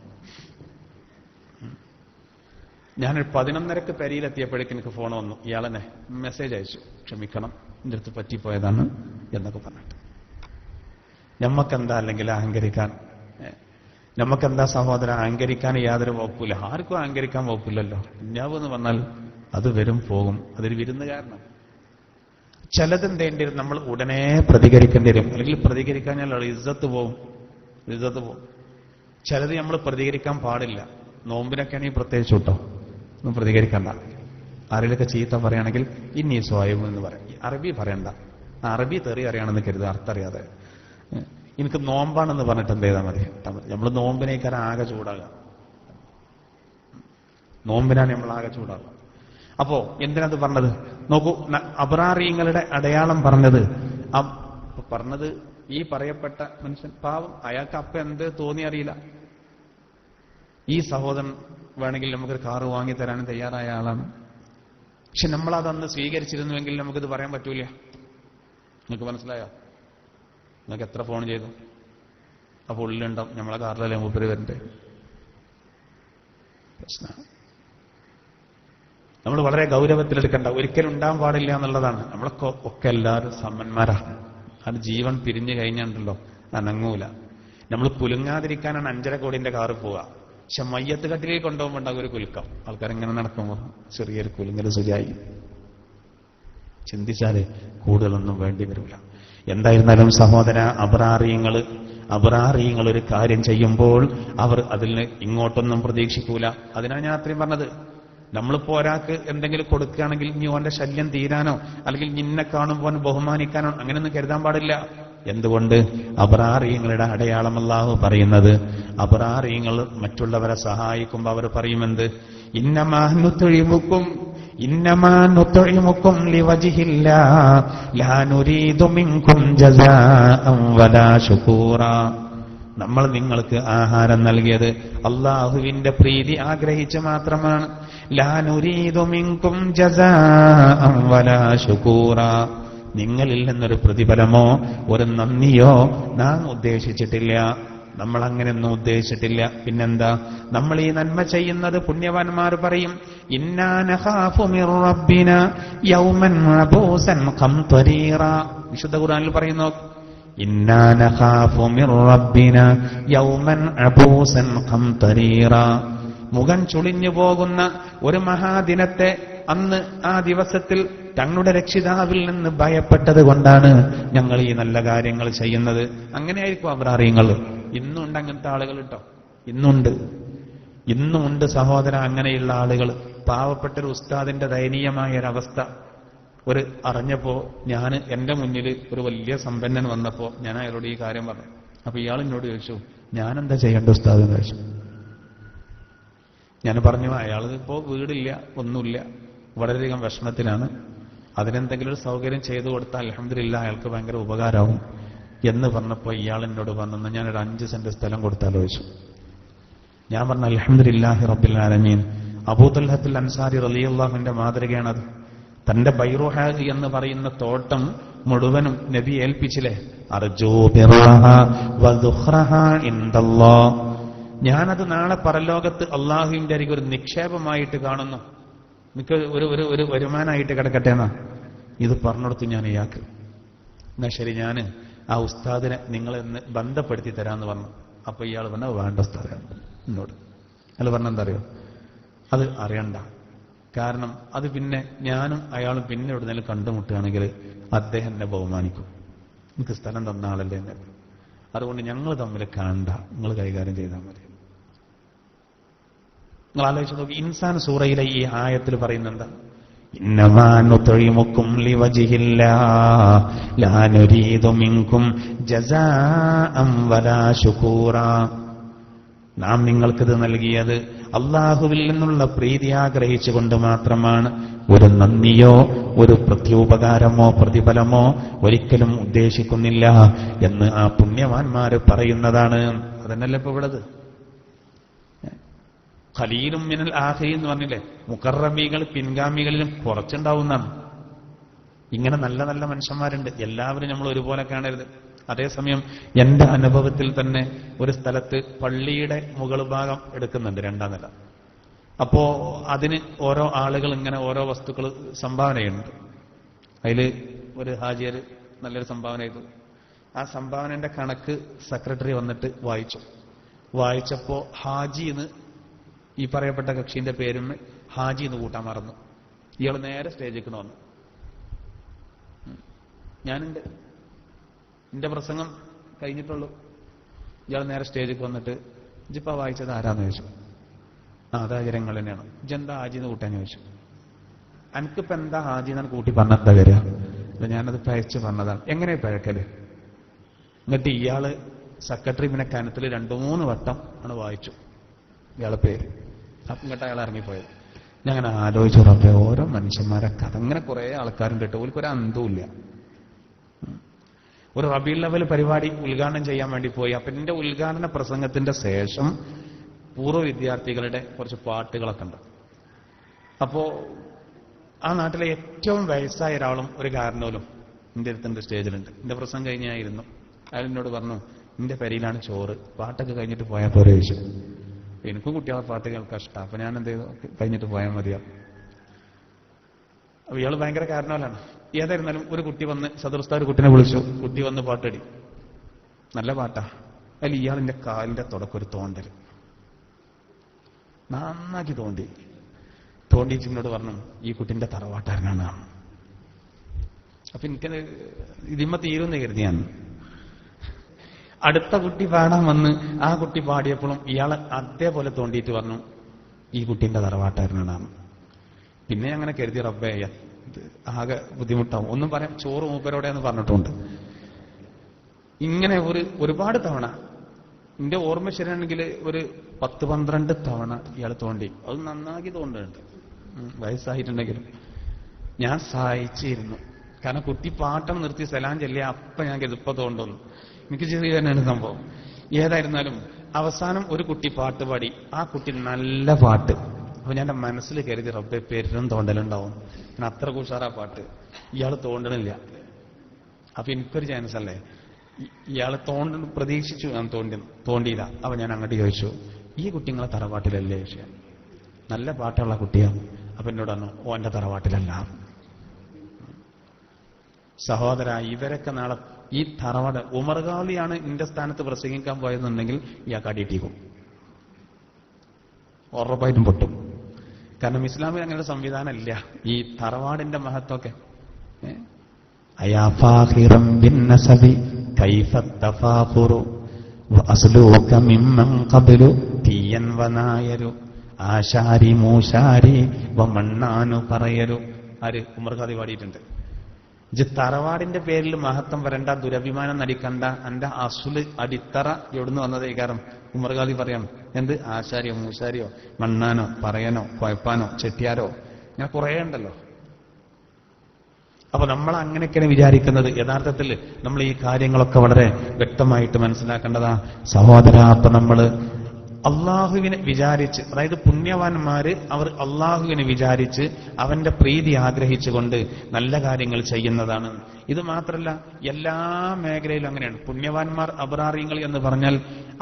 ഞാൻ 11:30 പെരിയിലെത്തിയപ്പോഴേക്ക് എനിക്ക് ഫോൺ വന്നു. ഇയാളെന്നെ മെസ്സേജ് അയച്ചു, ക്ഷമിക്കണം, എന്റെ അടുത്ത് പറ്റിപ്പോയതാണ് എന്നൊക്കെ പറഞ്ഞിട്ട്. നമ്മക്കെന്താ അല്ലെങ്കിൽ അഹങ്കരിക്കാൻ? നമുക്കെന്താ സഹോദരൻ അഹങ്കരിക്കാൻ യാതൊരു വകുപ്പില്ല. ആർക്കും അഹങ്കരിക്കാൻ വകുപ്പില്ലല്ലോ. ദുന്യാവ് എന്ന് പറഞ്ഞാൽ അത് വരും പോകും. അതൊരു വിരുന്നുകാരണം. ചിലതെന്തേണ്ടി വരും, നമ്മൾ ഉടനെ പ്രതികരിക്കേണ്ടി വരും. അല്ലെങ്കിൽ പ്രതികരിക്കാൻ ഇസ്സത്ത് പോവും. ചിലത് നമ്മൾ പ്രതികരിക്കാൻ പാടില്ല. നോമ്പിനൊക്കെ ആണെങ്കിൽ പ്രത്യേകിച്ച് കേട്ടോ, ഒന്നും പ്രതികരിക്കണ്ട. ആരെങ്കിലൊക്കെ ചീത്ത പറയുകയാണെങ്കിൽ ഇന്നീ സ്വയം എന്ന് പറയാം. അറബി പറയണ്ട. അറബി തെറി അറിയണമെന്ന് കരുതുക, അർത്ഥം അറിയാതെ. എനിക്ക് നോമ്പാണെന്ന് പറഞ്ഞിട്ട് എന്ത് ചെയ്താൽ മതി? നമ്മൾ നോമ്പിനേക്കാൾ ആകെ ചൂടാകുക. നോമ്പിനാണ് നമ്മൾ ആകെ ചൂടാകുക. അപ്പോ എന്തിനത് പറഞ്ഞത് നോക്കൂ. അബ്റാറിങ്ങളുടെ അടയാളം പറഞ്ഞത് ഈ പറയപ്പെട്ട മനുഷ്യൻ പാവം, അയാൾക്ക് അപ്പൊ എന്ത് തോന്നി അറിയില്ല. ഈ സഹോദരൻ വേണമെങ്കിൽ നമുക്കൊരു കാറ് വാങ്ങി തരാനും തയ്യാറായ ആളാണ്. പക്ഷെ നമ്മളതന്ന് സ്വീകരിച്ചിരുന്നുവെങ്കിൽ നമുക്കിത് പറയാൻ പറ്റൂല. നിങ്ങൾക്ക് മനസ്സിലായോ? നിങ്ങൾക്ക് എത്ര ഫോൺ ചെയ്തു? അപ്പൊ ഉള്ളിലുണ്ടാവും നമ്മളെ കാറിലല്ലേ മൂപ്പര് വരണ്ടേ? പ്രശ്നമാണ്. നമ്മൾ വളരെ ഗൗരവത്തിലെടുക്കണ്ട. ഒരിക്കലും ഉണ്ടാകാൻ പാടില്ല എന്നുള്ളതാണ്. നമ്മളൊക്കെ എല്ലാവരും സമ്പന്മാരാണ്. അത് ജീവൻ പിരിഞ്ഞു കഴിഞ്ഞുണ്ടല്ലോ, അനങ്ങൂല. നമ്മൾ കുലുങ്ങാതിരിക്കാനാണ് 5.5 കോടിന്റെ കാറ് പോവുക. പക്ഷെ മയ്യത്ത് കട്ടിലേക്ക് കൊണ്ടുപോകുമ്പോണ്ടാകും ഒരു കുലുക്കം. ആൾക്കാരെങ്ങനെ നടക്കുമ്പോൾ ചെറിയൊരു കുലുങ്ങൽ ശരിയായി. ചിന്തിച്ചാലേ കൂടുതലൊന്നും വേണ്ടി വരില്ല. എന്തായിരുന്നാലും സഹോദര, അബ്റാറിയങ്ങൾ ഒരു കാര്യം ചെയ്യുമ്പോൾ അവർ അതിന് ഇങ്ങോട്ടൊന്നും പ്രതീക്ഷിക്കൂല. അതിനാണ് ഞാൻ അത്രയും പറഞ്ഞത്. നമ്മളിപ്പോ ഒരാൾക്ക് എന്തെങ്കിലും കൊടുക്കുകയാണെങ്കിൽ ഇനി ഓന്റെ ശല്യം തീരാനോ അല്ലെങ്കിൽ നിന്നെ കാണുമ്പോൾ ബഹുമാനിക്കാനോ അങ്ങനെയൊന്നും കരുതാൻ പാടില്ല. എന്തുകൊണ്ട്? അബ്റാറിയങ്ങളുടെ അടയാളം അല്ലാഹു പറയുന്നത്, അബ്റാറിയങ്ങൾ മറ്റുള്ളവരെ സഹായിക്കുമ്പോൾ അവർ പറയുമെന്ത്? ഇന്നമാ നുത്ഇമുക്കും ലിവജ്ഹില്ലാഹ് ലാ നുരീദു മിൻകും ജസാഅൻ വലാ ശുകൂറാ. നമ്മൾ നിങ്ങൾക്ക് ആഹാരം നൽകിയത് അള്ളാഹുവിന്റെ പ്രീതി ആഗ്രഹിച്ച് മാത്രമാണ്. ലാ നുരീദു മിൻകും ജസാഅൻ വലാ ശുകൂറാ. നിങ്ങളിൽ നിന്നൊരു പ്രതിഫലമോ ഒരു നന്ദിയോ നാം ഉദ്ദേശിച്ചിട്ടില്ല. നമ്മൾ അങ്ങനെയൊന്നും ഉദ്ദേശിച്ചിട്ടില്ല. പിന്നെന്താ? നമ്മൾ ഈ നന്മ ചെയ്യുന്നത് പുണ്യവാന്മാർ പറയും, ഇന്നാ നഖാഫു മിർ റബ്ബിനാ യൗമൻ അബൂസൻ ഖംതരീറ. വിശുദ്ധ ഖുർആനിൽ പറയുന്നു, ഇന്നാ നഖാഫു മിർ റബ്ബിനാ യൗമൻ അബൂസൻ ഖംതരീറ. മുഖം ചുളിഞ്ഞു പോകുന്ന ഒരു മഹാദിനത്തെ, അന്ന് ആ ദിവസത്തിൽ തങ്ങളുടെ രക്ഷിതാവിൽ നിന്ന് ഭയപ്പെട്ടത് കൊണ്ടാണ് ഞങ്ങൾ ഈ നല്ല കാര്യങ്ങൾ ചെയ്യുന്നത്. അങ്ങനെയായിരിക്കും അബ്രാറിയങ്ങൾ. ഇന്നുണ്ട് അങ്ങനത്തെ ആളുകൾ കേട്ടോ, ഇന്നുമുണ്ട് സഹോദര അങ്ങനെയുള്ള ആളുകൾ. പാവപ്പെട്ടൊരു ഉസ്താദിന്റെ ദയനീയമായ ഒരവസ്ഥ അറിഞ്ഞപ്പോ ഞാൻ എന്റെ മുന്നിൽ ഒരു വലിയ സമ്പന്നൻ വന്നപ്പോ ഞാൻ അയാളോട് ഈ കാര്യം പറഞ്ഞു. അപ്പൊ ഇയാൾ എന്നോട് ചോദിച്ചു, ഞാനെന്താ ചെയ്യേണ്ട ഉസ്താദ് എന്ന് ചോദിച്ചു. ഞാൻ പറഞ്ഞു, അയാൾ ഇപ്പോ വീടില്ല, ഒന്നുമില്ല, വളരെയധികം വിഷമത്തിലാണ്. അതിനെന്തെങ്കിലും ഒരു സൗകര്യം ചെയ്തു കൊടുത്താൽ അൽഹംദുലില്ലാഹ് അയാൾക്ക് ഭയങ്കര ഉപകാരമാവും എന്ന് പറഞ്ഞപ്പോൾ ഇയാൾ എന്നോട് പറഞ്ഞു, ഞാനൊരു 5 സെന്റ് സ്ഥലം കൊടുത്താലോചിച്ചു. ഞാൻ പറഞ്ഞു, അൽഹംദുലില്ലാഹി റബ്ബിൽ ആലമീൻ. അബൂ തൽഹത്തുൽ അൻസാരി റളിയല്ലാഹുവിന്റെ മാതൃകയാണത്. തന്റെ ബൈറുഹ എന്ന് പറയുന്ന തോട്ടം മുഴുവനും നബി ഏൽപ്പിച്ചില്ലേ, അർജൂ ബിർറഹ വദുഖ്റഹ ഇൻദല്ലാഹ്. ഞാനത് നാളെ പരലോകത്ത് അള്ളാഹുവിന്റെ അരികെ ഒരു നിക്ഷേപമായിട്ട് കാണുന്നു, എനിക്ക് ഒരു വരുമാനമായിട്ട് കിടക്കട്ടെ എന്നാ ഇത് പറഞ്ഞെടുത്തു ഞാൻ ഇയാൾക്ക്. എന്നാ ശരി, ഞാൻ ആ ഉസ്താദിനെ നിങ്ങളെന്ന് ബന്ധപ്പെടുത്തി തരാമെന്ന് പറഞ്ഞു. അപ്പൊ ഇയാൾ പറഞ്ഞ വേണ്ട ഉസ്താദാണ് എന്നോട്. അയാൾ പറഞ്ഞെന്താ അറിയോ, അത് അറിയണ്ട, കാരണം അത് പിന്നെ ഞാനും അയാളും പിന്നെ എവിടുന്നേലും കണ്ടുമുട്ടുകയാണെങ്കിൽ അദ്ദേഹം എന്നെ ബഹുമാനിക്കും, എനിക്ക് സ്ഥലം തന്ന ആളല്ലേ എന്ന്. അതുകൊണ്ട് ഞങ്ങൾ തമ്മിൽ കാണണ്ട, നിങ്ങൾ കൈകാര്യം ചെയ്താൽ മതി. നിങ്ങൾ ആലോചിച്ച് നോക്കി, ഇൻസാൻ സൂറയിലെ ഈ ആയത്തിൽ പറയുന്നെന്താ, ഇന്നമാ നുത്ഇമുക്കും ലിവജ്ഹില്ലാഹ് ലാ നുരീദു മിൻകും ജസാഅൻ വലാ ശുകൂറാ. നാം നിങ്ങൾക്കിത് നൽകിയത് അള്ളാഹുവിൽ നിന്നുള്ള പ്രീതി ആഗ്രഹിച്ചുകൊണ്ട് മാത്രമാണ്. ഒരു നന്ദിയോ ഒരു പ്രത്യുപകാരമോ പ്രതിഫലമോ ഒരിക്കലും ഉദ്ദേശിക്കുന്നില്ല എന്ന് ആ പുണ്യവാന്മാര് പറയുന്നതാണ്. അതന്നല്ലേ ഇപ്പൊ ഇവിടത്. ഖലീലും മിനൽ ആഖിരീൻ എന്ന് പറഞ്ഞില്ലേ, മുഖറബികൾ പിൻഗാമികളിലും കുറച്ചുണ്ടാവുന്നതാണ്. ഇങ്ങനെ നല്ല നല്ല മനുഷ്യന്മാരുണ്ട്, എല്ലാവരും നമ്മൾ ഒരുപോലെ കാണരുത്. അതേസമയം എന്റെ അനുഭവത്തിൽ തന്നെ ഒരു സ്ഥലത്ത് പള്ളിയുടെ മുകൾ ഭാഗം എടുക്കുന്നുണ്ട്, 2ാം നില. അപ്പോ അതിന് ഓരോ ആളുകൾ ഇങ്ങനെ ഓരോ വസ്തുക്കൾ സംഭാവന ചെയ്യുന്നുണ്ട്. അതിൽ ഒരു ഹാജിയർ നല്ലൊരു സംഭാവന ചെയ്തു. ആ സംഭാവനന്റെ കണക്ക് സെക്രട്ടറി വന്നിട്ട് വായിച്ചപ്പോ ഹാജിന്ന് ഈ പറയപ്പെട്ട കക്ഷിന്റെ പേരും ഹാജി എന്ന് കൂട്ടാൻ മറന്നു. ഇയാൾ നേരെ സ്റ്റേജിൽ വന്നു. എന്റെ പ്രസംഗം കഴിഞ്ഞിട്ടുള്ളൂ. ഇയാൾ നേരെ സ്റ്റേജിൽ വന്നിട്ട്, ഇജിപ്പ വായിച്ചത് ആരാന്ന് ചോദിച്ചു. അതാചാര്യങ്ങൾ തന്നെയാണ്. ഇജെന്താ ഹാജി എന്ന് കൂട്ടാൻ ചോദിച്ചു. എനിക്കിപ്പോ എന്താ ഹാജി എന്നാണ് കൂട്ടി പറഞ്ഞെന്താ വരിക? ഞാനത് പഴച്ച് പറഞ്ഞതാണ്. എങ്ങനെ പഴക്കല്? എന്നിട്ട് ഇയാള് സെക്രട്ടറി പിന്നെ കനത്തിൽ 2-3 വട്ടം ആണ് വായിച്ചു ഇയാളെ പേര്. അപ്പം ഇങ്ങോട്ട് അയാൾ ഇറങ്ങിപ്പോയത്. ഞാൻ അങ്ങനെ ആലോചിച്ചു, റബ്ബേ, ഓരോ മനുഷ്യന്മാരെ കഥ. അങ്ങനെ കുറെ ആൾക്കാരും കേട്ടു, ഓൽക്കൊരു അന്തവുമില്ല. ഒരു റബീഉൽ ലെവൽ പരിപാടി ഉദ്ഘാടനം ചെയ്യാൻ വേണ്ടി പോയി. അപ്പൊ എന്റെ ഉദ്ഘാടന പ്രസംഗത്തിന്റെ ശേഷം പൂർവ്വ വിദ്യാർത്ഥികളുടെ കുറച്ച് പാട്ടുകളൊക്കെ ഉണ്ട്. അപ്പോ ആ നാട്ടിലെ ഏറ്റവും വയസ്സായ ഒരാളും ഒരു കാരണവരും എന്റെ അടുത്തുണ്ട്, സ്റ്റേജിലുണ്ട്. എന്റെ പ്രസംഗം കഴിഞ്ഞായിരുന്നു. അയാൾ എന്നോട് പറഞ്ഞു, എന്റെ പെരയിലാണ് ചോറ്, പാട്ടൊക്കെ കഴിഞ്ഞിട്ട് പോയാൽ പോരെ ചോദിച്ചു. എനിക്കും കുട്ടികളെ പാട്ട് കേൾക്കാൻ ഇഷ്ടം. അപ്പൊ ഞാൻ എന്ത് ചെയ്തു, കഴിഞ്ഞിട്ട് പോയാൽ മതിയാ. അപ്പൊ ഇയാൾ ഭയങ്കര കാരണവലാണ്. ഏതായിരുന്നാലും ഒരു കുട്ടി വന്ന്, സദർസ്ഥാ ഒരു കുട്ടിനെ വിളിച്ചു. കുട്ടി വന്ന് പാട്ടടി, നല്ല പാട്ടാ. അതിൽ ഇയാളിന്റെ കാലിന്റെ തുടക്കൊരു തോണ്ടൽ നന്നാക്കി തോണ്ടിയിട്ട് എന്നോട് പറഞ്ഞു, ഈ കുട്ടിന്റെ തറവാട്ടാരനാണ്. അപ്പൊ എനിക്കത് ഇതിമ്മ തീരുമെന്ന് കരുതി ഞാൻ. അടുത്ത കുട്ടി പാടാൻ വന്ന് ആ കുട്ടി പാടിയപ്പോഴും ഇയാൾ അതേപോലെ തോണ്ടിയിട്ട് പറഞ്ഞു, ഈ കുട്ടിന്റെ തറവാട്ടാരനാണ്. പിന്നെ അങ്ങനെ കരുതി, റബ്ബേ, ആകെ ബുദ്ധിമുട്ടാവും, ഒന്നും പറയാം, ചോറ് മൂപ്പരോടെന്ന് പറഞ്ഞിട്ടുണ്ട്. ഇങ്ങനെ ഒരുപാട് തവണ, എന്റെ ഓർമ്മ ശരിയാണെങ്കിൽ ഒരു 10-12 തവണ ഇയാൾ തോണ്ടി. അത് നന്നാക്കി തോണ്ടുന്നുണ്ട്, വയസ്സായിട്ടുണ്ടെങ്കിലും. ഞാൻ സഹായിച്ചിരുന്നു. കാരണം കുട്ടി പാട്ടം നിർത്തി സലാം ചെല്ലിയ അപ്പൊ ഞാൻ ഇപ്പൊ തോണ്ടുന്നു. എനിക്ക് ചെറിയ തന്നെയാണ് സംഭവം. ഏതായിരുന്നാലും അവസാനം ഒരു കുട്ടി പാട്ട് പാടി. ആ കുട്ടി നല്ല പാട്ട്, അപ്പൊ ഞാൻ എൻ്റെ മനസ്സിൽ കരുതി റബ്ബെ പെരും തോണ്ടലുണ്ടാവും. ഞാൻ അത്ര ഉഷാറാ പാട്ട്, ഇയാൾ തോണ്ടണില്ല. അപ്പൊ എനിക്കൊരു ചാൻസ് അല്ലേ, ഇയാൾ പ്രതീക്ഷിച്ചു ഞാൻ തോണ്ടിയില്ല. അപ്പൊ ഞാൻ അങ്ങോട്ട് ചോദിച്ചു, ഈ കുട്ടിങ്ങളെ തറവാട്ടിലല്ലേ ചോദിച്ചു. നല്ല പാട്ടുള്ള കുട്ടിയാണ്. അപ്പൊ എന്നോട് പറഞ്ഞു, ഓന്റെ തറവാട്ടിലല്ല. സഹോദര, ഇവരൊക്കെ നാളെ ഈ തറവാട് ഉമർഗാളിയാണ് എന്റെ സ്ഥാനത്ത് പ്രസംഗിക്കാൻ പോയതെന്നുണ്ടെങ്കിൽ ഇയാൾക്ക് അടിയിട്ടിക്കും, ഉറപ്പായിട്ടും പൊട്ടും. കാരണം ഇസ്ലാമിൽ അങ്ങനെ സംവിധാനം ഇല്ല. ഈ തറവാടിന്റെ മഹത്വമൊക്കെ അയാഫാഖിറം ബിന്നസബി കൈഫ തഫാഖുറു വഅസ്ലൂക മിമ്മൻ ഖബ്ലു തീയൻ വനായരു ആശാരി മൂശാരി വമണ്ണാനു പറയരു. ആര്? ഉമർഖാദി പാടിയിട്ടുണ്ട്. തറവാടിന്റെ പേരിൽ മഹത്വം വരണ്ട, ദുരഭിമാനം നടിക്കണ്ട, എന്റെ അസുല് അടിത്തറ എവിടുന്ന് വന്നത് കാരണം ഉമർഖാദി പറയാണ്. എന്ത്? ആശാരിയോ മൂശാരിയോ മണ്ണാനോ പറയനോ കൊയപ്പാനോ ചെട്ടിയാരോ, ഇങ്ങനെ കുറേ ഉണ്ടല്ലോ. അപ്പൊ നമ്മൾ അങ്ങനെയൊക്കെയാണ് വിചാരിക്കുന്നത്. യഥാർത്ഥത്തിൽ നമ്മൾ ഈ കാര്യങ്ങളൊക്കെ വളരെ വ്യക്തമായിട്ട് മനസ്സിലാക്കേണ്ടതാ സഹോദര. അപ്പൊ നമ്മൾ അള്ളാഹുവിനെ വിചാരിച്ച്, അതായത് പുണ്യവാന്മാര് അവർ അള്ളാഹുവിനെ വിചാരിച്ച് അവന്റെ പ്രീതി ആഗ്രഹിച്ചുകൊണ്ട് നല്ല കാര്യങ്ങൾ ചെയ്യുന്നതാണ്. ഇത് മാത്രമല്ല, എല്ലാ മേഖലയിലും അങ്ങനെയാണ്. പുണ്യവാന്മാർ അബ്റാറിങ്ങൾ എന്ന് പറഞ്ഞാൽ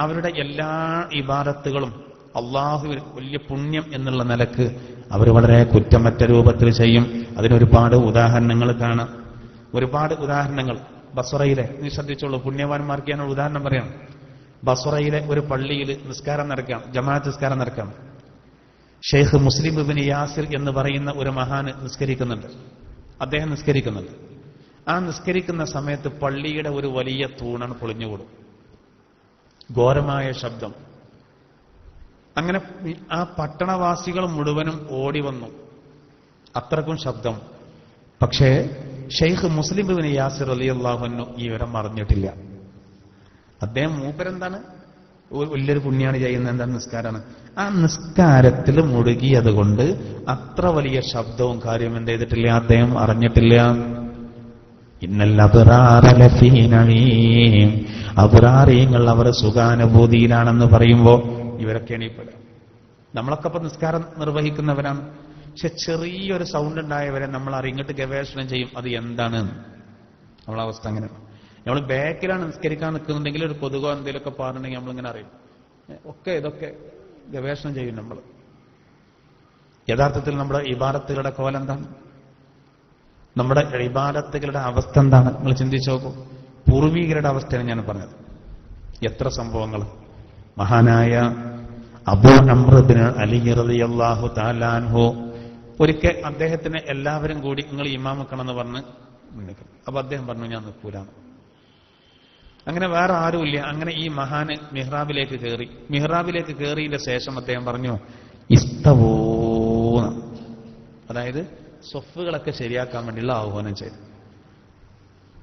അവരുടെ എല്ലാ ഇബാദത്തുകളും അള്ളാഹുവിന് വലിയ പുണ്യം എന്നുള്ള നിലക്ക് അവർ വളരെ കുറ്റമറ്റ രൂപത്തിൽ ചെയ്യും. അതിനൊരുപാട് ഉദാഹരണങ്ങൾ കാണാം. ഒരുപാട് ഉദാഹരണങ്ങൾ ബസ്റയിലെ, നീ ശ്രദ്ധിച്ചോളൂ, പുണ്യവാന്മാർക്ക് ഞാൻ ഉദാഹരണം പറയാം. ബസ്റയിലെ ഒരു പള്ളിയിൽ നിസ്കാരം നടക്കാം, ജമാഅത്ത് നിസ്കാരം നടക്കാം. ഷെയ്ഖ് മുസ്ലിം ഇബ്നു യാസിർ എന്ന് പറയുന്ന ഒരു മഹാന് നിസ്കരിക്കുന്നുണ്ട്. അദ്ദേഹം നിസ്കരിക്കുന്നുണ്ട്. ആ നിസ്കരിക്കുന്ന സമയത്ത് പള്ളിയുടെ ഒരു വലിയ തൂണാണ് പൊളിഞ്ഞുകൂടും. ഘോരമായ ശബ്ദം. അങ്ങനെ ആ പട്ടണവാസികൾ മുഴുവനും ഓടി വന്നു, അത്രക്കും ശബ്ദം. പക്ഷേ ഷെയ്ഖ് മുസ്ലിം ഇബ്നു യാസിർ റളിയല്ലാഹു അൻഹു ഈ വിവരം അറിഞ്ഞിട്ടില്ല. അദ്ദേഹം മൂപ്പരെന്താണ്, വലിയൊരു പുണ്യാണ് ചെയ്യുന്നത്, എന്താണ്? നിസ്കാരമാണ്. ആ നിസ്കാരത്തിൽ മുഴുകിയത് കൊണ്ട് അത്ര വലിയ ശബ്ദവും കാര്യം എന്ത് ചെയ്തിട്ടില്ല, അദ്ദേഹം അറിഞ്ഞിട്ടില്ല. ഇന്നൽ അബ്റാറ ലഫീ നഈം, അബ്റാറിങ്ങൾ അവർ സുഖാനുഭൂതിയിലാണെന്ന് പറയുമ്പോ ഇവരൊക്കെ എണീപ്പെടുക. നമ്മളൊക്കെ ഇപ്പൊ നിസ്കാരം നിർവഹിക്കുന്നവരാണ്. പക്ഷെ ചെറിയൊരു സൗണ്ട് ഉണ്ടായവരെ നമ്മൾ അറിഞ്ഞിട്ട് ഗവേഷണം ചെയ്യും അത് എന്താണ്. നമ്മളെ അവസ്ഥ അങ്ങനെയാണ്. നമ്മൾ ബാക്കിലാണ് നിസ്കരിക്കാൻ നിൽക്കുന്നുണ്ടെങ്കിൽ ഒരു കൊതുകോ എന്തെങ്കിലുമൊക്കെ പാടുണ്ടെങ്കിൽ നമ്മളിങ്ങനെ അറിയും. ഒക്കെ ഇതൊക്കെ ഗവേഷണം ചെയ്യും നമ്മൾ. യഥാർത്ഥത്തിൽ നമ്മുടെ ഇബാദത്തുകളുടെ കോലെന്താണ്? നമ്മുടെ ഇബാദത്തുകളുടെ അവസ്ഥ എന്താണ്? നിങ്ങൾ ചിന്തിച്ചു നോക്കൂ. പൂർവീകരുടെ അവസ്ഥയാണ് ഞാൻ പറഞ്ഞത്. എത്ര സംഭവങ്ങൾ. മഹാനായ അബൂ അംർ ഇബ്നു അലി റളിയല്ലാഹു തആല അൻഹു ഒരിക്കൽ അദ്ദേഹത്തിന് എല്ലാവരും കൂടി നിങ്ങൾ ഇമാം വെക്കണമെന്ന് പറഞ്ഞ് നിൽക്കും. അപ്പൊ അദ്ദേഹം പറഞ്ഞു ഞാൻ നിൽക്കൂലാണ്. അങ്ങനെ വേറെ ആരുമില്ല. അങ്ങനെ ഈ മഹാന് മിഹ്റാബിലേക്ക് കയറി. മിഹ്റാബിലേക്ക് കയറിയതിന്റെ ശേഷം അദ്ദേഹം പറഞ്ഞു ഇസ്തവൂ, അതായത് സ്വഫുകളൊക്കെ ശരിയാക്കാൻ വേണ്ടിയുള്ള ആഹ്വാനം ചെയ്തു.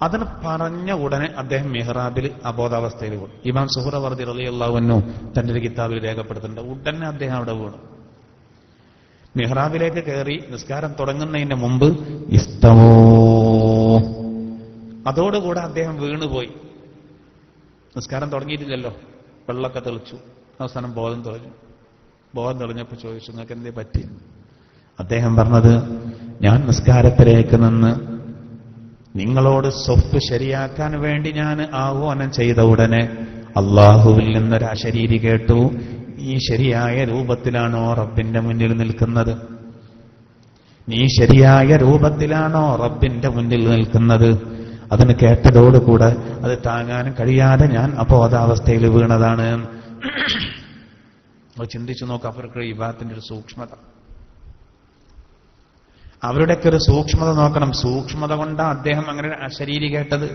അതിന് പറഞ്ഞ ഉടനെ അദ്ദേഹം മിഹ്റാബിൽ അബോധാവസ്ഥയിൽ വീണു. ഇമാം സുഹ്റവർദി റളിയല്ലാഹു അൻഹു തന്റെ ഒരു കിതാബിൽ രേഖപ്പെടുത്തുന്നുണ്ട്. ഉടനെ അദ്ദേഹം അവിടെ വീണു. മിഹ്റാബിലേക്ക് കയറി നിസ്കാരം തുടങ്ങുന്നതിന് മുമ്പ് ഇസ്തവൂ, അതോടുകൂടെ അദ്ദേഹം വീണുപോയി. നിസ്കാരം തുടങ്ങിയിട്ടില്ലല്ലോ, വെള്ളമൊക്കെ തെളിച്ചു. അവസാനം ബോധം തെളിഞ്ഞു. ബോധം തെളിഞ്ഞപ്പോൾ ചോദിച്ചു നിങ്ങൾക്ക് എന്തേ പറ്റി? അദ്ദേഹം പറഞ്ഞത് ഞാൻ നിസ്കാരത്തിലേക്ക് നിന്ന് നിങ്ങളോട് സ്വഫ് ശരിയാക്കാൻ വേണ്ടി ഞാൻ ആഹ്വാനം ചെയ്ത ഉടനെ അള്ളാഹുവിൽ നിന്നൊരു അശരീരി കേട്ടു. നീ ശരിയായ രൂപത്തിലാണോ റബ്ബിന്റെ മുന്നിൽ നിൽക്കുന്നത്? നീ ശരിയായ രൂപത്തിലാണോ റബ്ബിന്റെ മുന്നിൽ നിൽക്കുന്നത്? അതിന് കേട്ടതോടുകൂടെ അത് താങ്ങാൻ കഴിയാതെ ഞാൻ അബോധാവസ്ഥയിൽ വീണതാണ്. ചിന്തിച്ചു നോക്കാം അവർക്ക് ഇബാദത്തിന്റെ ഒരു സൂക്ഷ്മത. അവരുടെയൊക്കെ ഒരു സൂക്ഷ്മത നോക്കണം. സൂക്ഷ്മത കൊണ്ടാണ് അദ്ദേഹം അങ്ങനെ അശരീരി കേട്ടത്.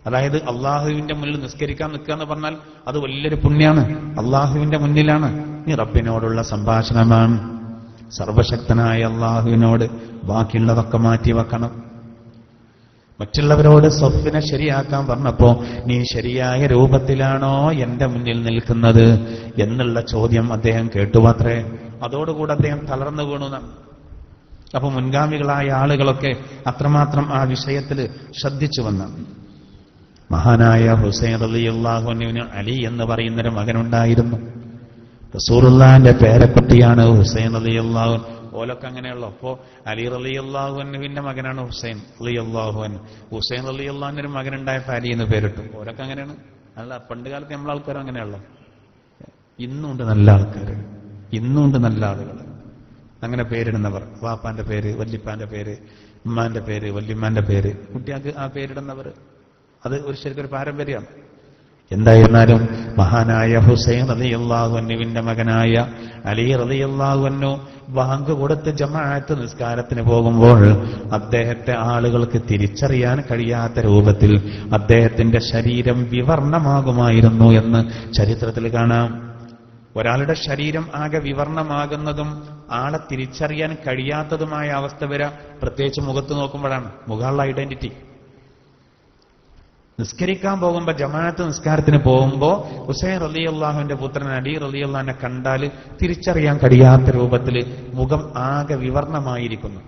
അതായത് അള്ളാഹുവിന്റെ മുന്നിൽ നിസ്കരിക്കാൻ നിൽക്കുക എന്ന് പറഞ്ഞാൽ അത് വലിയൊരു പുണ്യാണ്. അള്ളാഹുവിന്റെ മുന്നിലാണ്. നീ റബ്ബിനോടുള്ള സംഭാഷണമാണ്. സർവശക്തനായ അള്ളാഹുവിനോട് ബാക്കിയുള്ളതൊക്കെ മാറ്റി വെക്കണം. മറ്റുള്ളവരോട് സ്വഫിനെ ശരിയാക്കാൻ പറഞ്ഞപ്പോ നീ ശരിയായ രൂപത്തിലാണോ എന്റെ മുന്നിൽ നിൽക്കുന്നത് എന്നുള്ള ചോദ്യം അദ്ദേഹം കേട്ടുമാത്രേ. അതോടുകൂടെ അദ്ദേഹം തളർന്നു വീണു. അപ്പൊ മുൻഗാമികളായ ആളുകളൊക്കെ അത്രമാത്രം ആ വിഷയത്തിൽ ശ്രദ്ധിച്ചു വന്ന മഹാനായ ഹുസൈൻ റളിയല്ലാഹു അൻഹുവിന് അലി എന്ന് പറയുന്നൊരു മകനുണ്ടായിരുന്നു. റസൂലുള്ളാഹിന്റെ പേരക്കുട്ടിയാണ് ഹുസൈൻ റളിയല്ലാഹു അൻഹു. ഓലൊക്കെ അങ്ങനെയുള്ള അപ്പോ അലി റളിയല്ലാഹു അൻഹുവിന്റെ മകനാണ് ഹുസൈൻ റളിയല്ലാഹു അൻഹു. ഹുസൈൻ റളിയല്ലാഹു അൻഹു ഒരു മകനുണ്ടായപ്പോൾ അലി എന്ന് പേരിട്ടു. ഓലൊക്കെ അങ്ങനെയാണ്. അല്ല, പണ്ട് കാലത്ത് നമ്മളെ ആൾക്കാരും അങ്ങനെയുള്ള. ഇന്നുണ്ട് നല്ല ആൾക്കാർ, ഇന്നുണ്ട് നല്ല ആളുകൾ അങ്ങനെ പേരിടുന്നവർ. വാപ്പാന്റെ പേര്, വല്യപ്പാന്റെ പേര്, ഉമ്മാന്റെ പേര്, വല്യമ്മാന്റെ പേര്, കുട്ടികൾക്ക് ആ പേരിടുന്നവർ. അത് ഒരു ശരിക്കൊരു പാരമ്പര്യമാണ്. എന്തായിരുന്നാലും മഹാനായ ഹുസൈൻ റളിയല്ലാഹു അൻഹുവിന്റെ മകനായ അലി റളിയല്ലാഹു അൻഹു ബാങ്ക് കൊടുത്ത് ജമാഅത്ത് നിസ്കാരത്തിന് പോകുമ്പോൾ അദ്ദേഹത്തെ ആളുകൾക്ക് തിരിച്ചറിയാൻ കഴിയാത്ത രൂപത്തിൽ അദ്ദേഹത്തിന്റെ ശരീരം വിവർണമാകുമായിരുന്നു എന്ന് ചരിത്രത്തിൽ കാണാം. ഒരാളുടെ ശരീരം ആകെ വിവർണമാകുന്നതും ആളെ തിരിച്ചറിയാൻ കഴിയാത്തതുമായ അവസ്ഥ വരെ പ്രത്യേകിച്ച് മുഖത്ത് നോക്കുമ്പോഴാണ്. മുഖമുള്ള ഐഡന്റിറ്റി. നിസ്കരിക്കാൻ പോകുമ്പോ, ജമാഅത്ത് നിസ്കാരത്തിന് പോകുമ്പോ ഹുസൈൻ റളിയല്ലാഹുവിന്റെ പുത്രൻ അലി റളിയല്ലാഹുവിനെ കണ്ടാൽ തിരിച്ചറിയാൻ കഴിയാത്ത രൂപത്തിൽ മുഖം ആകെ വിവർണമായിരിക്കുന്നു.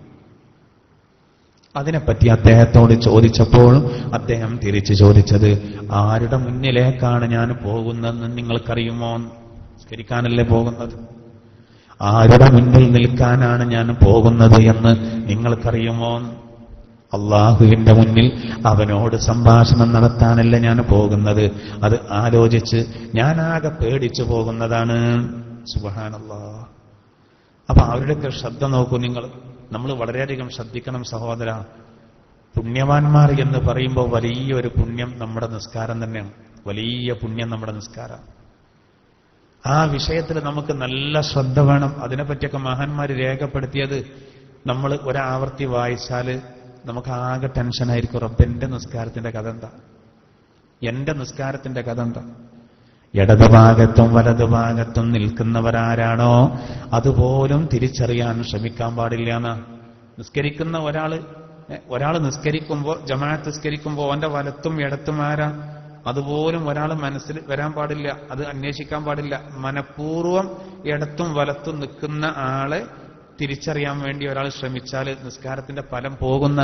അതിനെപ്പറ്റി അദ്ദേഹത്തോട് ചോദിച്ചപ്പോൾ അദ്ദേഹം തിരിച്ചു ചോദിച്ചത്, ആരുടെ മുന്നിലേക്കാണ് ഞാൻ പോകുന്നതെന്ന് നിങ്ങൾക്കറിയുമോ? നിസ്കരിക്കാനല്ലേ പോകുന്നത്. ആരുടെ മുന്നിൽ നിൽക്കാനാണ് ഞാൻ പോകുന്നത് എന്ന് നിങ്ങൾക്കറിയുമോ? അള്ളാഹുവിന്റെ മുന്നിൽ അവനോട് സംഭാഷണം നടത്താനല്ല ഞാൻ പോകുന്നത്. അത് ആലോചിച്ച് ഞാനാകെ പേടിച്ചു പോകുന്നതാണ്. സുബ്ഹാനല്ലാഹ്. അപ്പൊ അവരുടെയൊക്കെ ശ്രദ്ധ നോക്കൂ നിങ്ങൾ. നമ്മൾ വളരെയധികം ശ്രദ്ധിക്കണം സഹോദര. പുണ്യവാന്മാർ എന്ന് പറയുമ്പോൾ വലിയൊരു പുണ്യം നമ്മുടെ നിസ്കാരം തന്നെയാണ്. വലിയ പുണ്യം നമ്മുടെ നിസ്കാരം. ആ വിഷയത്തിൽ നമുക്ക് നല്ല ശ്രദ്ധ വേണം. അതിനെപ്പറ്റിയൊക്കെ മഹാന്മാർ രേഖപ്പെടുത്തിയത് നമ്മൾ ഒരാവർത്തി വായിച്ചാൽ നമുക്ക് ആകെ ടെൻഷനായിരിക്കും. റബ്ബെന്റെ നിസ്കാരത്തിന്റെ കഥ എന്താ? എന്റെ നിസ്കാരത്തിന്റെ കഥ എന്താ? ഇടതുഭാഗത്തും വലതുഭാഗത്തും നിൽക്കുന്നവരാരാണോ അതുപോലും തിരിച്ചറിയാൻ ശ്രമിക്കാൻ പാടില്ല എന്നാ. നിസ്കരിക്കുന്ന ഒരാൾ നിസ്കരിക്കുമ്പോൾ, ജമാഅത്ത് നിസ്കരിക്കുമ്പോൾ അവന്റെ വലത്തും ഇടത്തും ആരാ അതുപോലും ഒരാൾ മനസ്സിൽ വരാൻ പാടില്ല. അത് അന്വേഷിക്കാൻ പാടില്ല. മനഃപൂർവ്വം ഇടത്തും വലത്തും നിൽക്കുന്ന ആളെ തിരിച്ചറിയാൻ വേണ്ടി ഒരാൾ ശ്രമിച്ചാൽ നിസ്കാരത്തിന്റെ ഫലം പോകുന്ന,